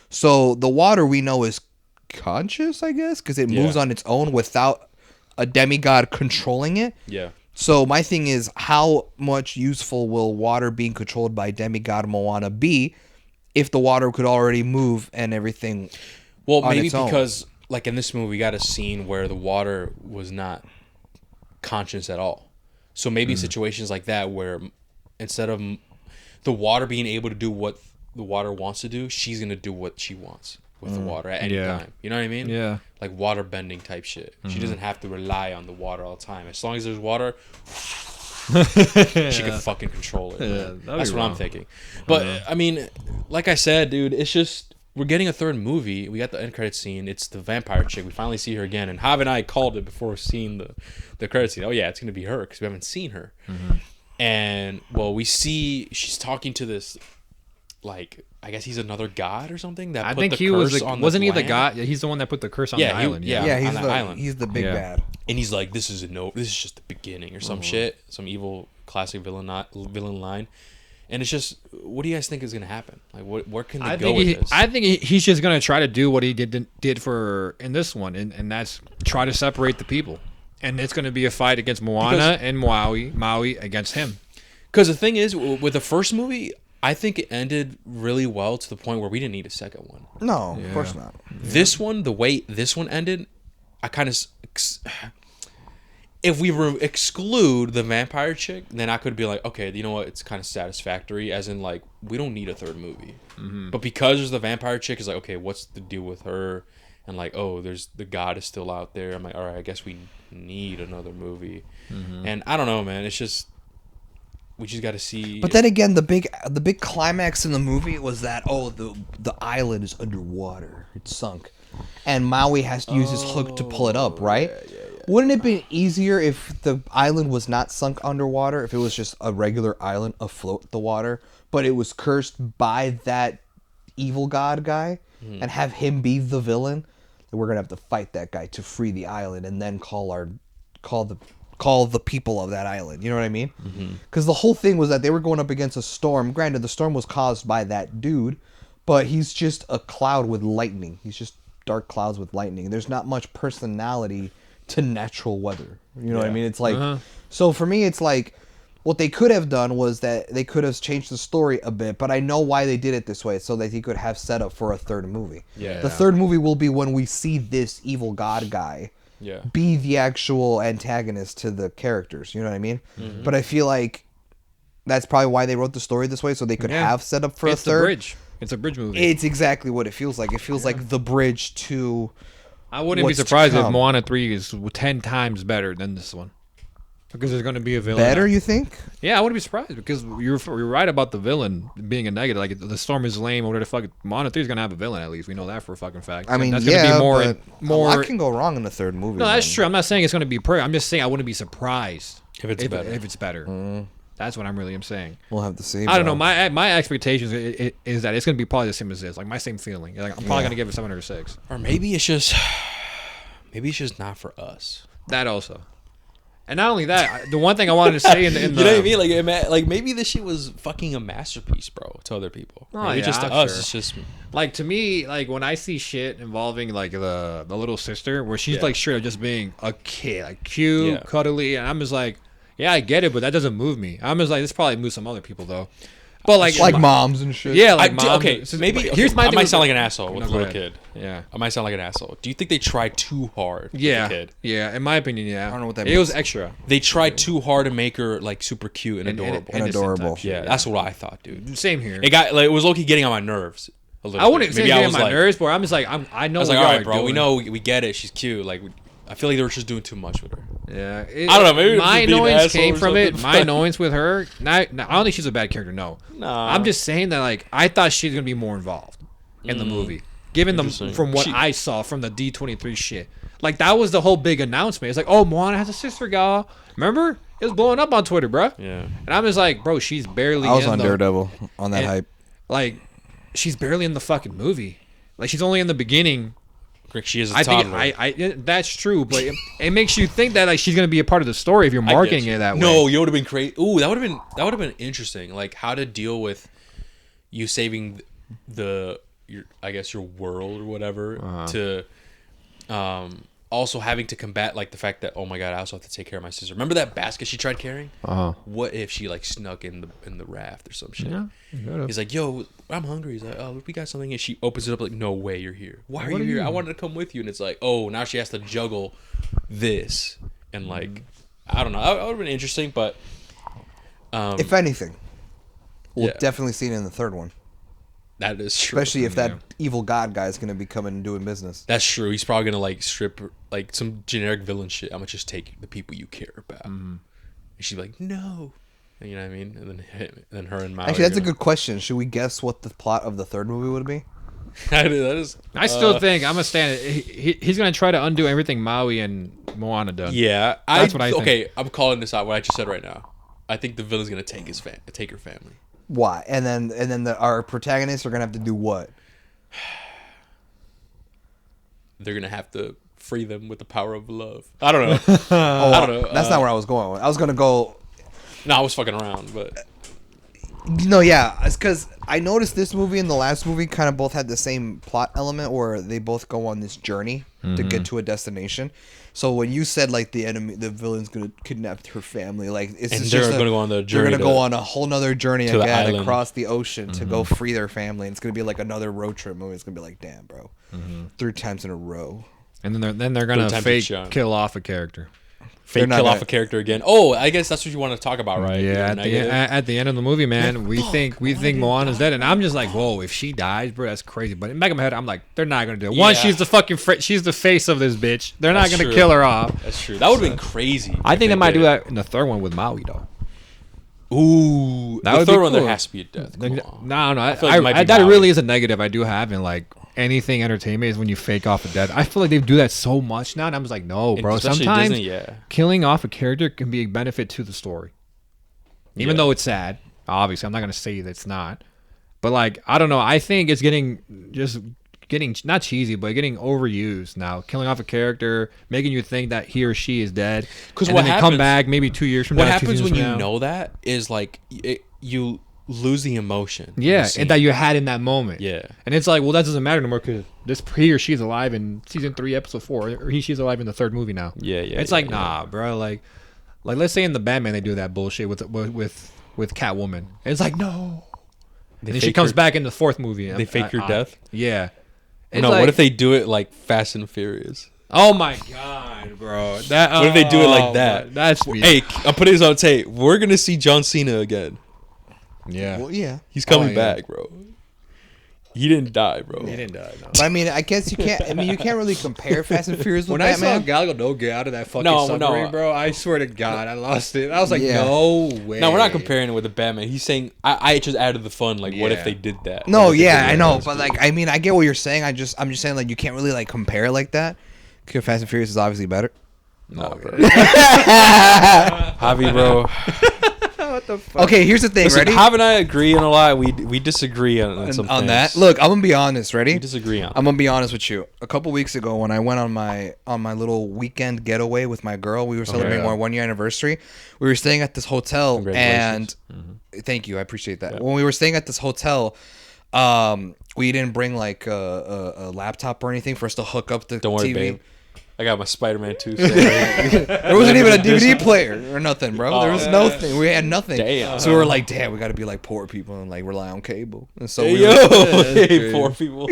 So the water we know is conscious, I guess, because it moves on its own without a demigod controlling it. Yeah. So my thing is, how much useful will water being controlled by demigod Moana be if the water could already move and everything? Well, maybe because like in this movie, we got a scene where the water was not conscious at all. So maybe in situations like that where instead of the water being able to do what the water wants to do, she's gonna do what she wants with the water at any time. You know what I mean? Yeah. Like water bending type shit. She doesn't have to rely on the water all the time. As long as there's water, she can fucking control it. Yeah, that's what I'm thinking. But I mean, like I said, dude, it's just we're getting a third movie. We got the end credit scene. It's the vampire chick. We finally see her again. And Jav and I called it before seeing the credit scene. Oh yeah, it's gonna be her because we haven't seen her. And well, we see she's talking to this. Like, I guess he's another god or something that I put think the he curse was. on Wasn't the he the land. god? He's the one that put the curse on the island. Yeah, he's the island. He's the big bad. And he's like, "This is just the beginning," or some shit, some evil classic villain line. And it's just, what do you guys think is gonna happen? Like, where can they go with this? I think he's just gonna try to do what he did for in this one, and that's try to separate the people. And it's gonna be a fight against Moana and Maui against him. Because the thing is, with the first movie, I think it ended really well to the point where we didn't need a second one. No, of course not. This one, the way this one ended, I kind of... If we exclude the vampire chick, then I could be like, okay, you know what? It's kind of satisfactory, as in, like, we don't need a third movie. But because there's the vampire chick, it's like, okay, what's the deal with her? And like, oh, there's the god is still out there. I'm like, all right, I guess we need another movie. And I don't know, man. It's just... We just got to see. But then again, the big climax in the movie was that the island is underwater, it's sunk, and Maui has to use his hook to pull it up, right? Yeah. Wouldn't it be easier if the island was not sunk underwater, if it was just a regular island afloat in the water, but it was cursed by that evil god guy, and have him be the villain? Then we're gonna have to fight that guy to free the island, and then call the people of that island. You know what I mean? Because the whole thing was that they were going up against a storm. Granted, the storm was caused by that dude, but he's just a cloud with lightning. He's just dark clouds with lightning. There's not much personality to natural weather. You know what I mean? It's like, so for me, it's like, what they could have done was that they could have changed the story a bit, but I know why they did it this way, so that he could have set up for a third movie. Yeah. The third movie will be when we see this evil god guy be the actual antagonist to the characters. You know what I mean? But I feel like that's probably why they wrote the story this way, so they could have set up for a third. Bridge. It's a bridge movie. It's exactly what it feels like. It feels like the bridge to. I wouldn't be surprised if Moana 3 is 10 times better than this one. Because there's going to be a villain. Better, you think? Yeah, I wouldn't be surprised because you're right about the villain being a negative. Like, the storm is lame or whatever the fuck. Moana 3 is going to have a villain at least. We know that for a fucking fact. I mean, that's yeah, gonna be more. I can go wrong in the third movie. No, that's true. I'm not saying it's going to be perfect. I'm just saying I wouldn't be surprised if it's better. If it's better. That's what I'm really saying. We'll have to see. I don't know. My expectations is that it's going to be probably the same as this. Like, my same feeling. Like, I'm probably going to give it 7 or 6. Or maybe it's just... maybe it's just not for us. That also. And not only that, the one thing I wanted to say in the You know what I mean? Like maybe this shit was fucking a masterpiece, bro, to other people. Oh, Maybe yeah, just to I'm us, sure. it's just like to me, like when I see shit involving like the little sister, where she's Yeah. like straight up just being a kid, like cute, Yeah. cuddly, and I'm just like, yeah, I get it, but that doesn't move me. I'm just like, this probably moves some other people though. But like moms and shit. yeah, like I, mom, okay, so- maybe but here's my I thing might with- sound like an asshole with No, a go little ahead. kid. Yeah. I might sound like an asshole. Do you think they tried too hard Yeah, with the kid? yeah. In my opinion, yeah. I don't know what that It was means. extra. They tried too hard to make her like super cute and adorable. and adorable. Yeah, that's what I thought, dude. Same here. It got like it was low-key getting on my nerves a little I wouldn't bit. say Maybe it's I getting was my like, nerves, but I'm just like, I know. I was what like, all y'all right, are bro, we doing. know, we get it. She's cute. Like, I feel like they were just doing too much with her. Yeah, I don't know, maybe my it's just being an annoyance asshole came or from it. something. My annoyance with her. I don't think she's a bad character. No, Nah. I'm just saying that like I thought she's gonna be more involved in the movie, given the Interesting. from what She- I saw from the D23 shit. Like that was the whole big announcement. It's like, oh, Moana has a sister, y'all. Remember? It was blowing up on Twitter, bro. Yeah. And I'm just like, bro, she's barely. I was in on the, Daredevil on that and- hype. Like, she's barely in the fucking movie. Like she's only in the beginning. Rick, she is a I toddler. think that's true, but it makes you think that like she's gonna be a part of the story if you're I get marketing you. it that way. No, you would have been crazy. Ooh, that would have been interesting. Like how to deal with you saving your I guess your world or whatever to also having to combat like the fact that, oh my god, I also have to take care of my sister. Remember that basket she tried carrying? What if she like snuck in the raft or some shit? Yeah, He's like, yo, I'm hungry. He's like, oh, we got something. And she opens it up like, no way, you're here. Why are you here? I wanted to come with you. And it's like, oh, now she has to juggle this and like, I don't know. That would have been interesting, but If anything, we'll yeah. definitely see it in the third one. that is true. Especially if that evil god guy is going to be coming and doing business. That's true. He's probably gonna like strip like some generic villain shit. I'm gonna just take the people you care about. And she's like, no. And you know what I mean? And then her and Maui. Actually, that's a good question. Should we guess what the plot of the third movie would be? that is. I still think I'm gonna stand. He's gonna try to undo everything Maui and Moana done. Yeah, That's what I think. Okay, I'm calling this out. What I just said right now. I think the villain's gonna take take her family. Why? And then our protagonists are going to have to do what? They're gonna have to free them with the power of love. I don't know. I don't know. That's not where I was going with. I was going to go... No, I was fucking around, but No, yeah, it's because I noticed this movie and the last movie kind of both had the same plot element where they both go on this journey to get to a destination. So when you said like the villain's gonna kidnap her family, like it's And just they're gonna go on the They're journey gonna go to- on a whole nother journey to the again island. across the ocean to go free their family. And it's gonna be like another road trip movie. It's gonna be like, damn, bro, 3 times in a row. And then they're gonna times fake each shot. kill off a character. fake not kill off gonna- a character again. Oh, I guess that's what you want to talk about, right? Yeah, Being at the, negative? at the end of the movie, man, we think Moana's dead, and I'm just like, whoa, if she dies, bro, that's crazy. But in the back of my head, I'm like, they're not gonna do it. One, Yeah. she's the fucking she's the face of this bitch. They're not That's gonna true. kill her off. That's true. That would have been crazy. I if think they might did do it. that in the third one with Maui though. Ooh, That the would be third one there cool. has to be a death. Come on. No, I feel like it might be that Maui. really is a negative I do have in like anything entertainment is when you fake off a death. I feel like they do that so much now, and I'm just like, no, And bro. especially Sometimes Disney, yeah. killing off a character can be a benefit to the story, even Yeah. though it's sad. Obviously, I'm not gonna say that it's not, but like I don't know. I think it's getting not cheesy, but getting overused now. Killing off a character, making you think that he or she is dead, 'Cause and what then they come happens- back maybe 2 years from What now. 2 happens seasons when you from now. know that is like you lose the emotion. in Yeah, the scene. and that you had in that moment. Yeah. And it's like, well, that doesn't matter anymore because he or she's alive in season 3, episode 4, or she's alive in the third movie now. Yeah, yeah, It's yeah, like, yeah. nah, bro. Like let's say in the Batman they do that bullshit with Catwoman. It's like no. And then she fake comes her- back in the 4th movie. They fake her death? Yeah. It's No, like- what if they do it like Fast and Furious? Oh my god, bro. That. What if they do it like oh, that? That's Hey, I'm putting this on tape. We're gonna see John Cena again. yeah. Well, yeah. He's coming yeah. back, bro. He didn't die, bro. He didn't die. No. But I mean, I guess you can't. I mean, you can't really compare Fast and Furious with When I saw Batman. Gal Gadot get out of that fucking No, submarine, no. bro, I swear to God, I lost it. I was like, Yeah. no way. No, we're not comparing it with the Batman. He's saying I just added the fun. Like, what if Yeah. they did that? No, What if they yeah, did I that? know, but like, I mean, I get what you're saying. I'm just saying like you can't really like compare it like that. Because Fast and Furious is obviously better. No, bro. Javi, bro. What the fuck? Okay, here's the thing. Listen, Ready? Hav and I agree on a lot. We disagree on some On things. that, look, I'm gonna be honest. Ready? We disagree on. I'm gonna be honest with you. A couple weeks ago, when I went on my little weekend getaway with my girl, we were celebrating our 1 year anniversary. We were staying at this hotel, and thank you, I appreciate that. When we were staying at this hotel, we didn't bring like a laptop or anything for us to hook up the Don't worry, TV. babe. I got my Spider-Man 2. There wasn't even a DVD player or nothing, bro. There was nothing. We had nothing. Damn. So we were like, damn, we got to be like poor people and like rely on cable. And so Hey, we were, hey, poor people.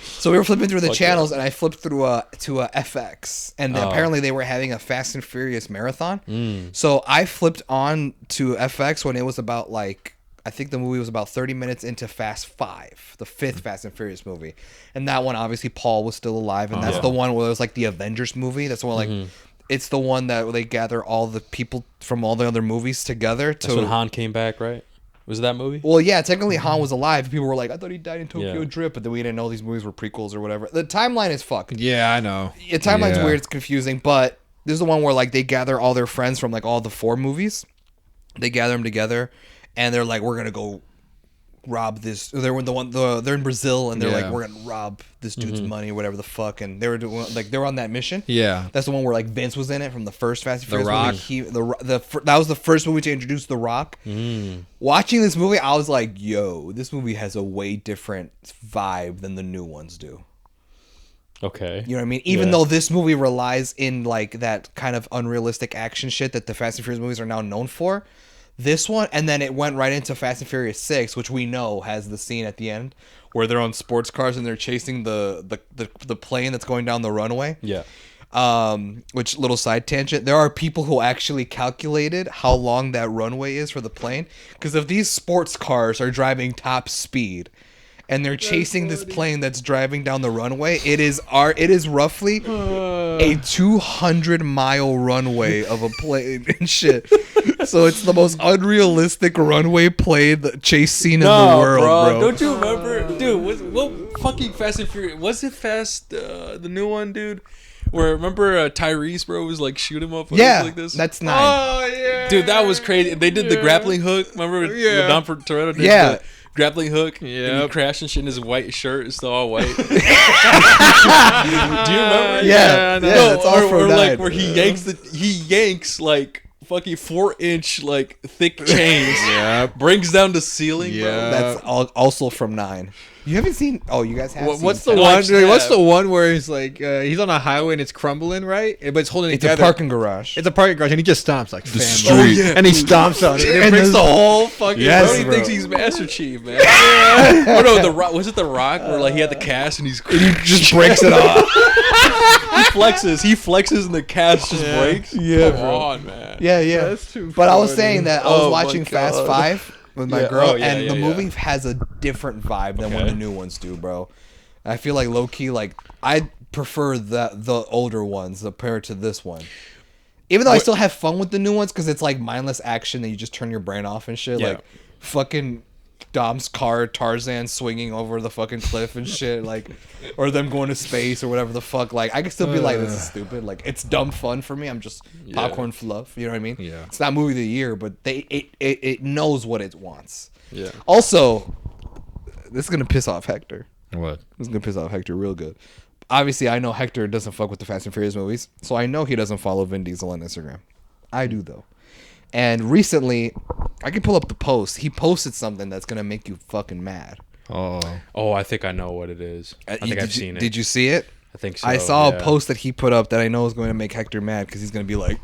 so we were flipping through the Fuck channels, and I flipped through to a FX, and apparently they were having a Fast and Furious marathon. So I flipped on to FX when it was about like, I think the movie was about 30 minutes into Fast 5, the 5th Fast and Furious movie. And that one, obviously, Paul was still alive. And that's the one where it was like the Avengers movie. That's the one, like, it's the one that they gather all the people from all the other movies together. That's when Han came back, right? Was it that movie? Well, yeah, technically Han was alive. People were like, I thought he died in Tokyo Drift, but then we didn't know these movies were prequels or whatever. The timeline is fucked. Yeah, I know. The timeline's weird. It's confusing. But this is the one where, like, they gather all their friends from, like, all the 4 movies. They gather them together, and they're like, we're going to go rob this. They're in Brazil, and they're like, we're gonna rob this dude's money or whatever the fuck. And they were doing, like, they were on that mission. Yeah, that's the one where like Vince was in it from the first Fast and Furious The Rock. movie. That was the first movie to introduce The Rock. Watching this movie, I was like, yo, this movie has a way different vibe than the new ones do. Okay. You know what I mean? Even though this movie relies in like that kind of unrealistic action shit that the Fast and Furious movies are now known for. This one, and then it went right into Fast and Furious 6, which we know has the scene at the end where they're on sports cars and they're chasing the plane that's going down the runway. Yeah. Which, little side tangent, there are people who actually calculated how long that runway is for the plane, because if these sports cars are driving top speed and they're chasing this plane that's driving down the runway, it is roughly a 200-mile runway of a plane and shit. So it's the most unrealistic runway plane chase scene in the world, bro. Don't you remember, dude? What fucking Fast and Furious was it? Fast, the new one, dude. Where remember Tyrese, bro, was like shoot him up like this. That's 9. Oh yeah, dude, that was crazy. They did the grappling hook. Remember when Don Toretto did the grappling hook? Yeah, and he crashed and shit in his white shirt. It's still all white. Do you remember? Yeah, that's all from or 9. like where he yanks like fucking 4-inch like thick chains. Brings down the ceiling. Yeah, bro. That's also from 9. You haven't seen? Oh, you guys have. What's seen the one? Snap. What's the one where he's like he's on a highway and it's crumbling, right? But it's holding It's together. a parking garage. It's a parking garage, and he just stomps like family. street. And he stomps on it. And it And breaks the there's- whole fucking. Yes, Bro, he bro. thinks he's Master Chief, man. Oh no, the Rock was it the Rock where like he had the cast and he just breaks it off. He flexes and the cast just breaks. Yeah, Come bro. on, man. Yeah. That's too But I was funny. saying that I was Oh, my watching Fast God. 5 with my Yeah. girl, Oh, yeah, and the yeah, movie has a different vibe than what Okay. the new ones do, bro. I feel like low key, like I prefer the older ones compared to this one. Even though I still have fun with the new ones because it's like mindless action that you just turn your brain off and shit. Yeah. Like fucking Dom's car, Tarzan swinging over the fucking cliff and shit, like, or them going to space or whatever the fuck. Like, I can still be like, this is stupid. Like, it's dumb fun for me. I'm just popcorn fluff. You know what I mean? Yeah. It's not movie of the year, but it knows what it wants. Yeah. Also, this is gonna piss off Hector. What? This is gonna piss off Hector real good. Obviously, I know Hector doesn't fuck with the Fast and Furious movies, so I know he doesn't follow Vin Diesel on Instagram. I do though. And recently, I can pull up the post. He posted something that's gonna make you fucking mad. Oh, I think I know what it is. I think I've seen it. Did you see it? I think so. I saw yeah. a post that he put up that I know is going to make Hector mad because he's gonna be like,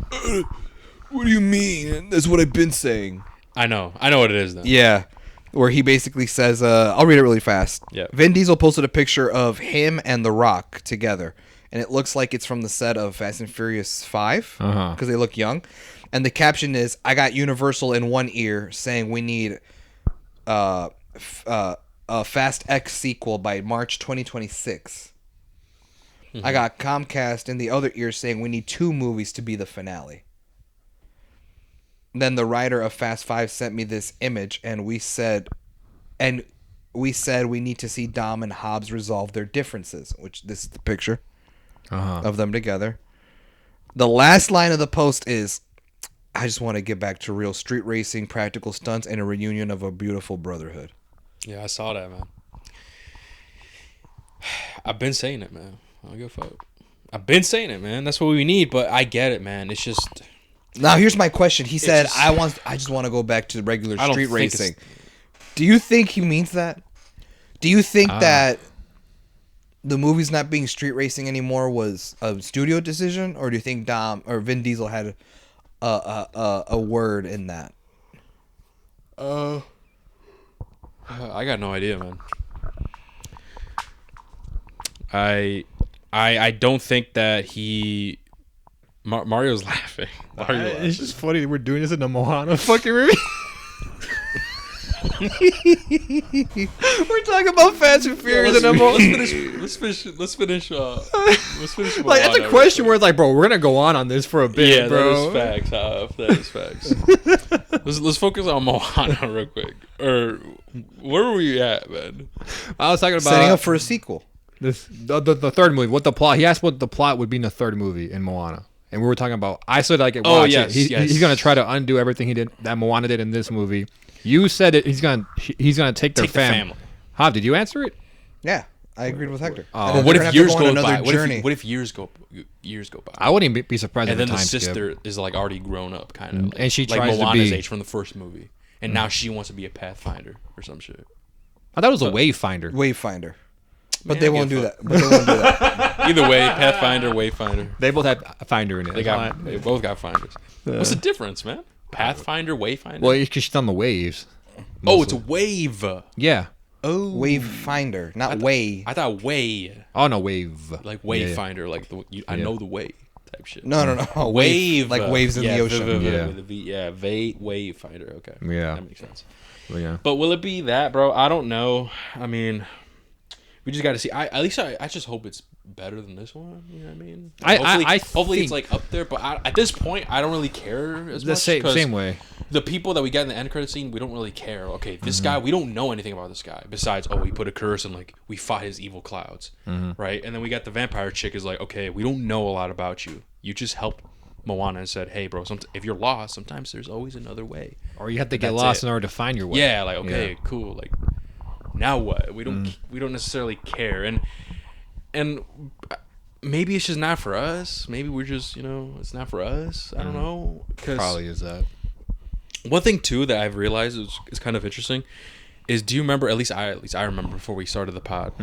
"What do you mean? That's what I've been saying." I know what it is then. Yeah. Where he basically says, I'll read it really fast. Yeah. Vin Diesel posted a picture of him and The Rock together. And it looks like it's from the set of Fast and Furious 5. Because they look young. And the caption is, I got Universal in one ear saying we need a Fast X sequel by March 2026. I got Comcast in the other ear saying we need 2 movies to be the finale. Then the writer of Fast 5 sent me this image, and we said we need to see Dom and Hobbs resolve their differences, which this is the picture of them together. The last line of the post is, I just want to get back to real street racing, practical stunts, and a reunion of a beautiful brotherhood. Yeah, I saw that, man. I've been saying it, man. I don't give a fuck. I've been saying it, man. That's what we need, but I get it, man. It's just... Now, here's my question. He said, just- I just want to go back to regular I don't street think racing. Do you think he means that? Do you think that the movie's not being street racing anymore was a studio decision, or do you think Dom or Vin Diesel had a word in that? I got no idea, man. I don't think that he... Mario's laughing. Why are you laughing? It's just funny that we're doing this in the Moana fucking movie. We're talking about Fast and Furious and Let's finish. Like, that's a question where it's like, bro, we're gonna go on this for a bit, Yeah, bro. that is facts. let's focus on Moana real quick. Or where were we at, man? I was talking about setting up for a sequel. the third movie. What the plot? He asked what the plot would be in the third movie in Moana, and we were talking about. I said like, watch yes, it. yes. He's gonna try to undo everything he did that Moana did in this movie. You said it. He's gonna take their family. How did you answer it? Yeah, I agreed with Hector. Oh. What if years go by? Journey. What if years go by? I wouldn't even be surprised. And if then the time sister skip. is like already grown up, kind of, and she like tries to Moana's be- age from the first movie, and now she wants to be a pathfinder or some shit. I thought it was a Wayfinder. Wayfinder. But Man, they I won't give do a fuck. that. But they won't do that. Either way, Pathfinder, Wayfinder. They both have a finder in it. They both got finders. What's the difference, man? Pathfinder, Wayfinder. Well, because she's on the waves. Oh, it's wave. Yeah. Oh, Wayfinder, not way. I thought way, Oh no, wave. like Yeah. Wayfinder, like I Yeah. know the way type shit. No. Wave, Like waves in the ocean. Yeah. with a V, yeah, Wayfinder. Okay, Yeah. that makes sense. Well, yeah. But will it be that, bro? I don't know. I mean, we just got to see. At least I just hope it's better than this one. You know what I mean? Hopefully it's like up there. But at this point, I don't really care as The much. same way. The people that we got in the end credit scene, we don't really care. Okay, this guy, we don't know anything about this guy besides, we put a curse and like we fought his evil clouds, right? And then we got the vampire chick is like, okay, we don't know a lot about you. You just helped Moana and said, hey, bro, if you're lost, sometimes there's always another way. Or you have to get That's lost it. in order to find your way. Yeah, like okay, Yeah. cool. Like now what? We don't necessarily care, and maybe it's just not for us. Maybe we're just it's not for us. I don't know. 'Cause Probably is that. one thing too that I've realized is kind of interesting is, do you remember? At least I remember before we started the pod.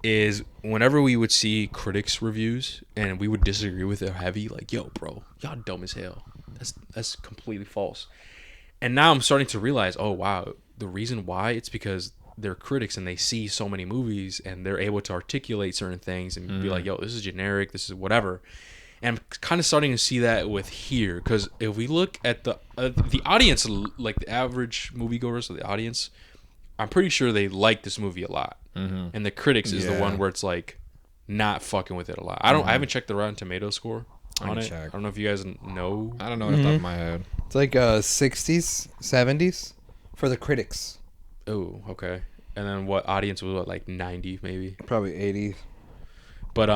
Is whenever we would see critics reviews and we would disagree with it heavy, like, yo, bro, y'all dumb as hell. That's completely false. And now I'm starting to realize, oh wow, the reason why it's because they're critics and they see so many movies and they're able to articulate certain things and be like, yo, this is generic, this is whatever. And I'm kind of starting to see that with here, because if we look at the audience, like the average moviegoers of the audience, I'm pretty sure they like this movie a lot. And the critics is the one where it's like not fucking with it a lot. I haven't checked the Rotten Tomato score on it. check. I don't know if you guys know. I don't know off the top of my head. It's like 60s, 70s for the critics. Oh, okay. And then what audience was what, like 90 maybe? Probably 80s. But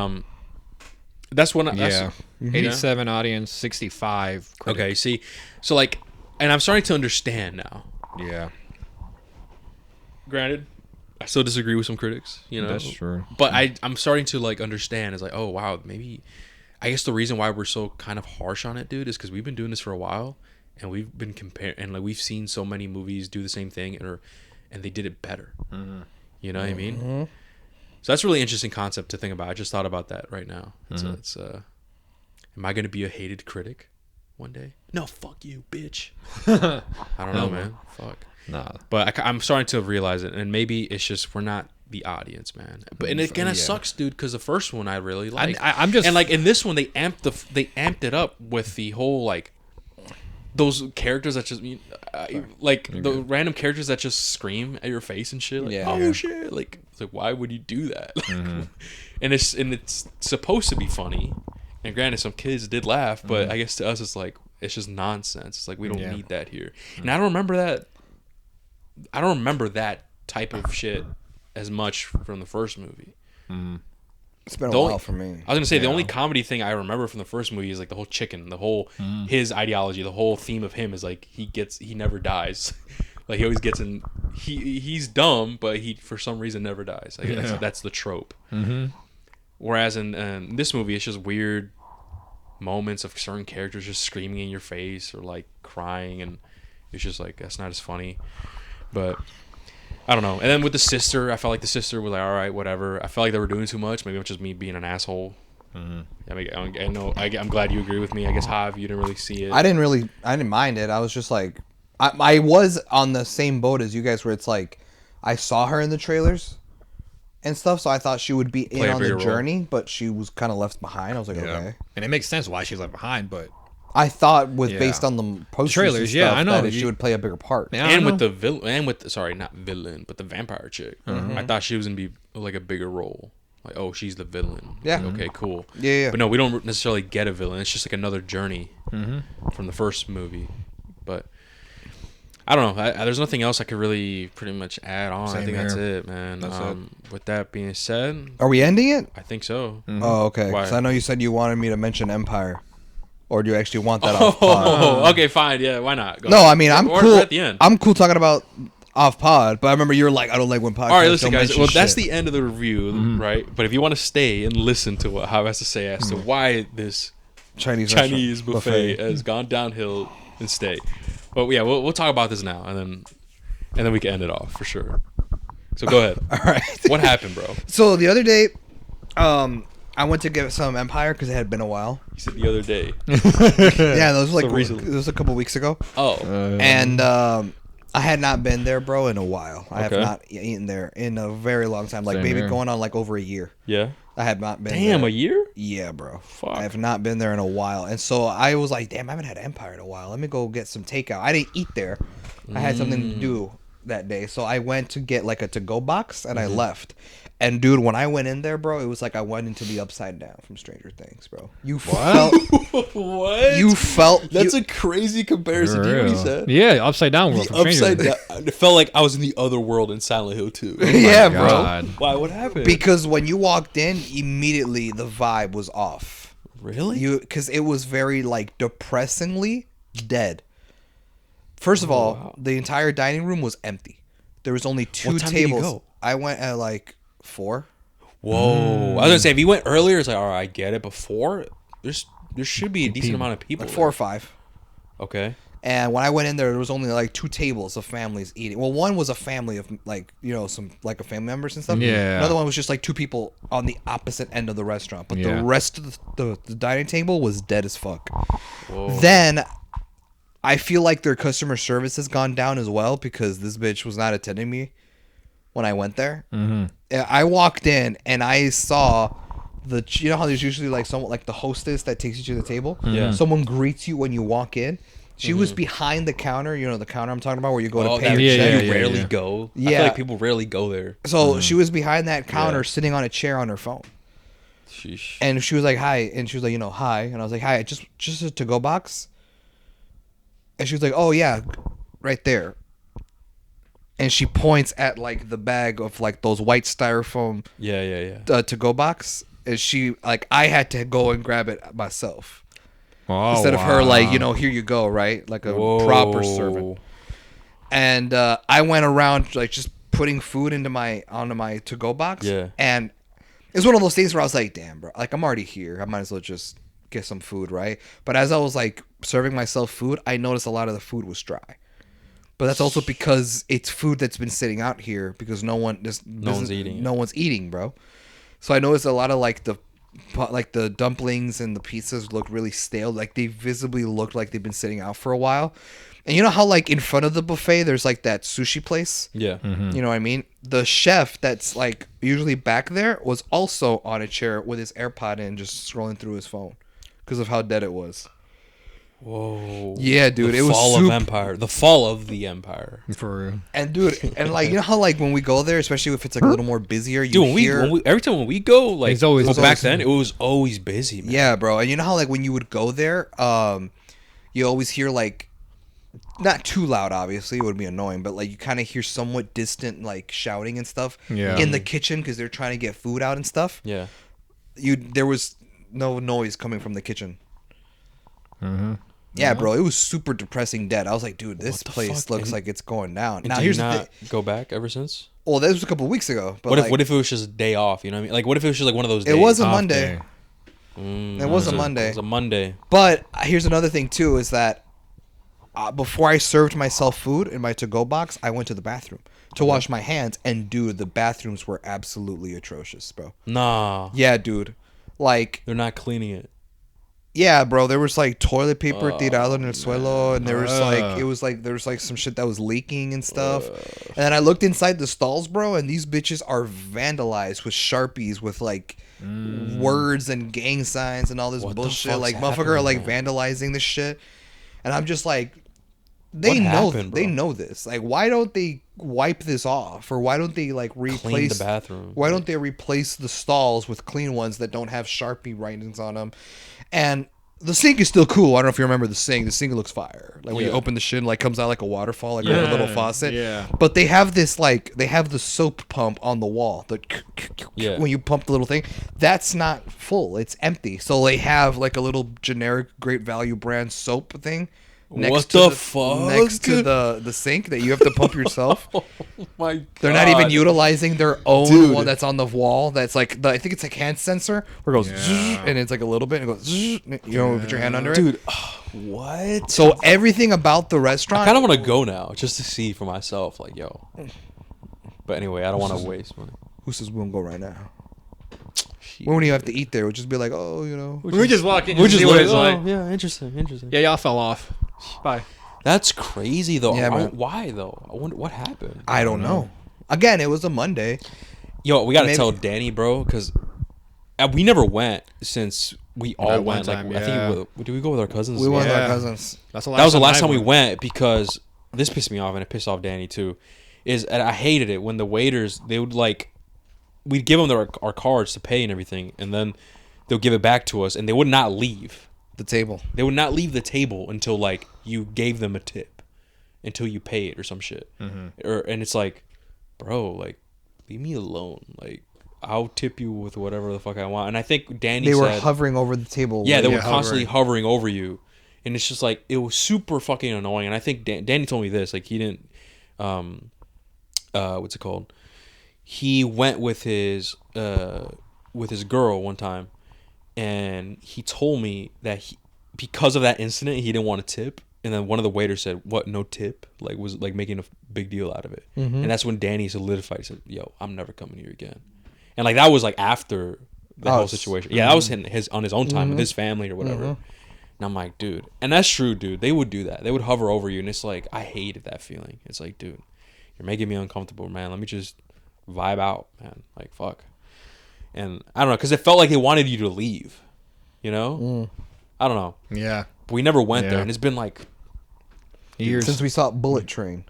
that's when Yeah. 87 audience, 65 critic. Okay, see, so like, and I'm starting to understand now. Yeah. Granted, I still disagree with some critics, That's true. But I'm starting to like understand. It's like, oh wow, maybe. I guess the reason why we're so kind of harsh on it, dude, is because we've been doing this for a while, and we've been comparing, and like we've seen so many movies do the same thing, and they did it better. You know what I mean? So that's a really interesting concept to think about. I just thought about that right now. It's am I gonna be a hated critic one day? No, fuck you, bitch. I don't know, man. Fuck. Nah. But I'm starting to realize it, and maybe it's just we're not the audience, man. But and it kind of sucks, dude, because the first one I really liked. I'm just, and like in this one they amped it up with the whole like those characters that just like the random characters that just scream at your face and shit. Like, shit! Like it's like, why would you do that? and it's supposed to be funny. And granted, some kids did laugh, but I guess to us it's like it's just nonsense. It's like we don't need that here. And I don't remember that. I don't remember that type of shit as much from the first movie. It's been a The only- while for me. I was gonna say the Yeah. only comedy thing I remember from the first movie is like the whole chicken, the whole his ideology, the whole theme of him is like he never dies. Like he always gets in. He's dumb, but he for some reason never dies. Like that's the trope. Mm-hmm. Whereas in this movie, it's just weird moments of certain characters just screaming in your face or like crying, and it's just like that's not as funny. But I don't know. And then with the sister, I felt like the sister was like, all right, whatever. I felt like they were doing too much. Maybe it was just me being an asshole. I mean, I know. I'm glad you agree with me. I guess Hav, you didn't really see it. I didn't mind it. I was just like, I was on the same boat as you guys, where it's like, I saw her in the trailers and stuff, so I thought she would be in Play a on the bigger role. journey, but she was kind of left behind. I was like, Yeah. okay. And it makes sense why she's left behind, but I thought Yeah. based on the posters Trailers, and yeah, stuff, I know. that she would play a bigger part. Yeah, I And don't with know. the villain, and with the, sorry, not villain, but the vampire chick. I thought she was gonna be like a bigger role. Like, oh, she's the villain. Yeah. Like, okay, cool. Yeah. But no, we don't necessarily get a villain. It's just like another journey from the first movie. But I don't know. There's nothing else I could really pretty much add on. I Same think that's here. it, man. That's it. With that being said, Are we ending it? I think so. Oh, okay. Why? Because I know you said you wanted me to mention Empire. Or do you actually want that off pod? Oh, okay, fine. Yeah, why not? Go No, ahead. I mean, I'm Or cool. at the end. I'm cool talking about off pod, but I remember you were like, I don't like when podcasts All right, listen, don't guys. mention Well, that's shit. the end of the review, right? But if you want to stay and listen to what Hav has to say as to why this Chinese Chinese restaurant buffet has gone downhill, and stay. But yeah, we'll talk about this now, and then we can end it off for sure. So go ahead. All right. What happened, bro? So the other day, I went to get some Empire because it had been a while. You said the other day. Yeah, that was like So recently. it was a couple weeks ago, Oh, and I had not been there, bro, in a while. I have Okay. not eaten there in a very long time, like Same maybe here. going on like over a year. yeah. I have not been. Damn, there. a year? Yeah, bro. Fuck. I have not been there in a while, and so I was like, damn, I haven't had Empire in a while. Let me go get some takeout. I didn't eat there. I had something to do that day, so I went to get like a to-go box, and I left. And dude, when I went in there, bro, it was like I went into the Upside Down from Stranger Things, bro. You felt, What? you felt. That's you- a crazy comparison. For Do you hear what he real. said? Yeah, upside down world. The from Stranger upside Things. down. It felt like I was in the other world in Silent Hill too. yeah, bro. God. Why? What happened? Because when you walked in, immediately the vibe was off. Really? Because it was very like depressingly dead. First of all, the entire dining room was empty. There was only two What time did you tables. go? I went at like 4. Whoa! I was gonna say if you went earlier, it's like all right, I get it. Before there should be a decent amount of people. Like 4 or there. 5. Okay. And when I went in there was only like 2 tables of families eating. Well, one was a family of like, some like a family members and stuff. Yeah. Another one was just like 2 people on the opposite end of the restaurant. But Yeah. the rest of the dining table was dead as fuck. Whoa. Then I feel like their customer service has gone down as well because this bitch was not attending me when I went there. Mm-hmm. I walked in and I saw you know how there's usually like someone like the hostess that takes you to the table. Yeah. Someone greets you when you walk in. She was behind the counter. You know the counter I'm talking about where you go Oh, to pay that your yeah, check. you yeah, rarely yeah. go. I Yeah. feel like people rarely go there. So she was behind that counter, Yeah. sitting on a chair on her phone. Sheesh. And she was like, "Hi," and she was like, "Hi," and I was like, "Hi, just a to-go box." And she was like, "Oh yeah, right there." And she points at like the bag of like those white styrofoam Yeah. to-go box, and she like I had to go and grab it myself Oh, instead of her wow. like here you go, right, like a proper servant. And I went around like just putting food onto my to-go box. Yeah. And it's one of those things where I was like, damn, bro, like I'm already here. I might as well just get some food, right? But as I was like serving myself food, I noticed a lot of the food was dry. But that's also because it's food that's been sitting out here because no one's eating it. No one's eating, bro. So I noticed a lot of like the dumplings and the pizzas looked really stale. Like they visibly looked like they've been sitting out for a while. And you know how like in front of the buffet there's like that sushi place? Yeah. You know what I mean? The chef that's like usually back there was also on a chair with his AirPod in just scrolling through his phone because of how dead it was. Whoa. Yeah, dude, The it was fall of super- empire. The fall of the empire. For real. And dude, and like you know how like when we go there, especially if it's like a little more busier, you Dude, hear every time when we go, like It's always- well, it's back always- then, it was always busy, man. Yeah, bro. And you know how like when you would go there, you always hear like not too loud, obviously, it would be annoying, but like you kind of hear somewhat distant like shouting and stuff Yeah. in the kitchen because they're trying to get food out and stuff. Yeah. there was no noise coming from the kitchen. Mm-hmm. Yeah, bro, it was super depressing dead. I was like, dude, this place fuck? looks like it's going down. And Now did here's you the not thing. go back ever since? Well, that was a couple of weeks ago. But What if it was just a day off? You know what I mean? Like, what if it was just like one of those days? it was a Off Monday. day. It was a Monday. It was a Monday. But here's another thing too: is that before I served myself food in my to-go box, I went to the bathroom to wash my hands, and dude, the bathrooms were absolutely atrocious, bro. Nah, Yeah, dude. Like, they're not cleaning it. yeah, bro. There was like toilet paper tirado en el suelo, and there was there was like some shit that was leaking and stuff. And then I looked inside the stalls, bro, and these bitches are vandalized with Sharpies with like words and gang signs and all this What the bullshit. fuck's Like motherfucker are like vandalizing this shit, and I'm just like, they What know happened, they bro? know this. Like, why don't they wipe this off, or why don't they like replace Clean the bathroom. Why don't they replace the stalls with clean ones that don't have Sharpie writings on them? And the sink is still cool. I don't know if you remember the sink. The sink looks fire. Like when you Yeah. open the shit, like comes out like a waterfall, like Yeah. a little faucet. Yeah. But they have this like they have the soap pump on the wall. The Yeah. when you pump the little thing, that's not full. It's empty. So they have like a little generic Great Value brand soap thing. What to the fuck? Next to the sink that you have to pump yourself. Oh my God. They're not even utilizing their own Dude. one that's on the wall. That's like I think it's like hand sensor where it goes Yeah. and it's like a little bit and it goes. You know, put your hand under it. Dude. What? So everything about the I restaurant. kind of want to go now just to see for myself. Like, yo. But anyway, I don't want to waste money. Who says we won't go right now? We won't even have to eat there. We'll just be like, oh, you know. We just walk in. We're just see what like, it's like. oh, yeah, interesting. Yeah, y'all fell off. Bye. That's crazy though. Yeah, man. Why though? I wonder what happened. I don't know. Again, it was a Monday. Yo, we gotta Maybe- tell Danny, bro, because we never went since we all That one went. Like, time, I yeah. think did we go with our cousins? We went with Yeah. our cousins. That's the That was the last I time we went because this pissed me off and it pissed off Danny too. And I hated it when the waiters they would like, we'd give them our cards to pay and everything, and then they'll give it back to us, and they would not leave. The table. They would not leave the table until like you gave them a tip, until you paid or some shit. And it's like, bro, like, leave me alone. Like, I'll tip you with whatever the fuck I want. And I think Danny They said, were hovering over the table. yeah, they like, were constantly hovering over you, and it's just like it was super fucking annoying. And I think Danny told me this, like he didn't, what's it called? He went with his girl one time, and he told me that because of that incident, he didn't want to tip. And then one of the waiters said, "What? No tip?" Like was like making a big deal out of it. And that's when Danny solidified. He said, "Yo, I'm never coming here again." And like that was like after the whole situation. Yeah, that was his on his own time with his family or whatever. And I'm like, dude, and that's true, dude. They would do that. They would hover over you, and it's like I hated that feeling. It's like, dude, you're making me uncomfortable, man. Let me just vibe out, man. Like fuck. And I don't know, because it felt like they wanted you to leave. You know, I don't know. Yeah. But we never went there, Yeah. and it's been like, Years. Since we saw Bullet Train.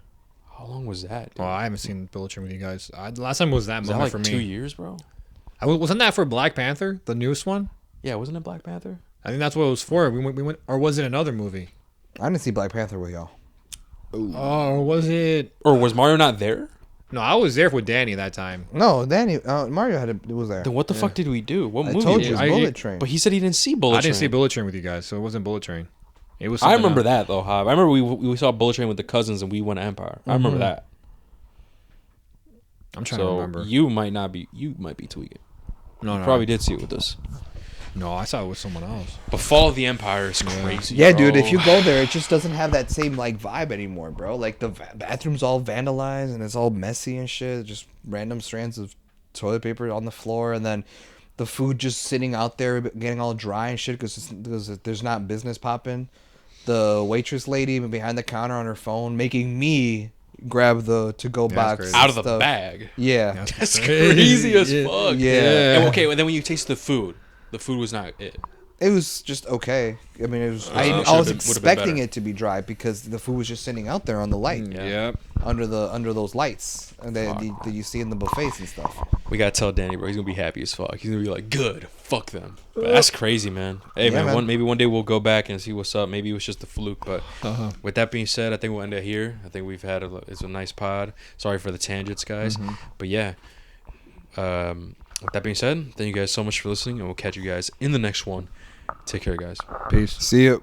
how long was that? Dude? Well, I haven't seen Bullet Train with you guys. The last time was that Was that moment like for me. 2 years, bro? Wasn't that for Black Panther, the newest one? Yeah, wasn't it Black Panther? I think that's what it was for. We went, or was it another movie? I didn't see Black Panther with y'all. Oh, or was it? Or was Mario not there? No, I was there with Danny that time. No, Danny. Mario was there. Then what the fuck did we do? What I movie? told did you, we- it's I- Bullet Train. But he said he didn't see Bullet I didn't see Train. Bullet Train with you guys, so it wasn't Bullet Train. It was. I something remember else. that though, Hob. I remember we saw Bullet Train with the cousins and we went to Empire. I remember that. I'm trying to So remember. you might be tweaking. No, no, Probably did see it with us. No, I saw it with someone else. But Fall of the Empire is crazy. Yeah, bro. dude. If you go there, it just doesn't have that same like vibe anymore, bro. Like the bathroom's all vandalized and it's all messy and shit. Just random strands of toilet paper on the floor, and then the food just sitting out there getting all dry and shit because there's not business popping. The waitress lady behind the counter on her phone making me grab the to-go box crazy. out of the stuff. bag. Yeah. That's crazy as fuck. Yeah. And, okay, well, then when you taste the food was not it. It was just okay. I mean, it was. I should've was been- would've been expecting better. it to be dry because the food was just sitting out there on the light, Yep. under those lights, and that you see in the buffets and stuff. We gotta tell Danny, bro. He's gonna be happy as fuck. He's gonna be like, "Good, fuck them." But that's crazy, man. Hey, Yeah, man. man. Maybe one day we'll go back and see what's up. Maybe it was just a fluke. But with that being said, I think we'll end it here. I think we've had it's a nice pod. Sorry for the tangents, guys. But yeah, With that being said, thank you guys so much for listening, and we'll catch you guys in the next one. Take care, guys. Peace. See you.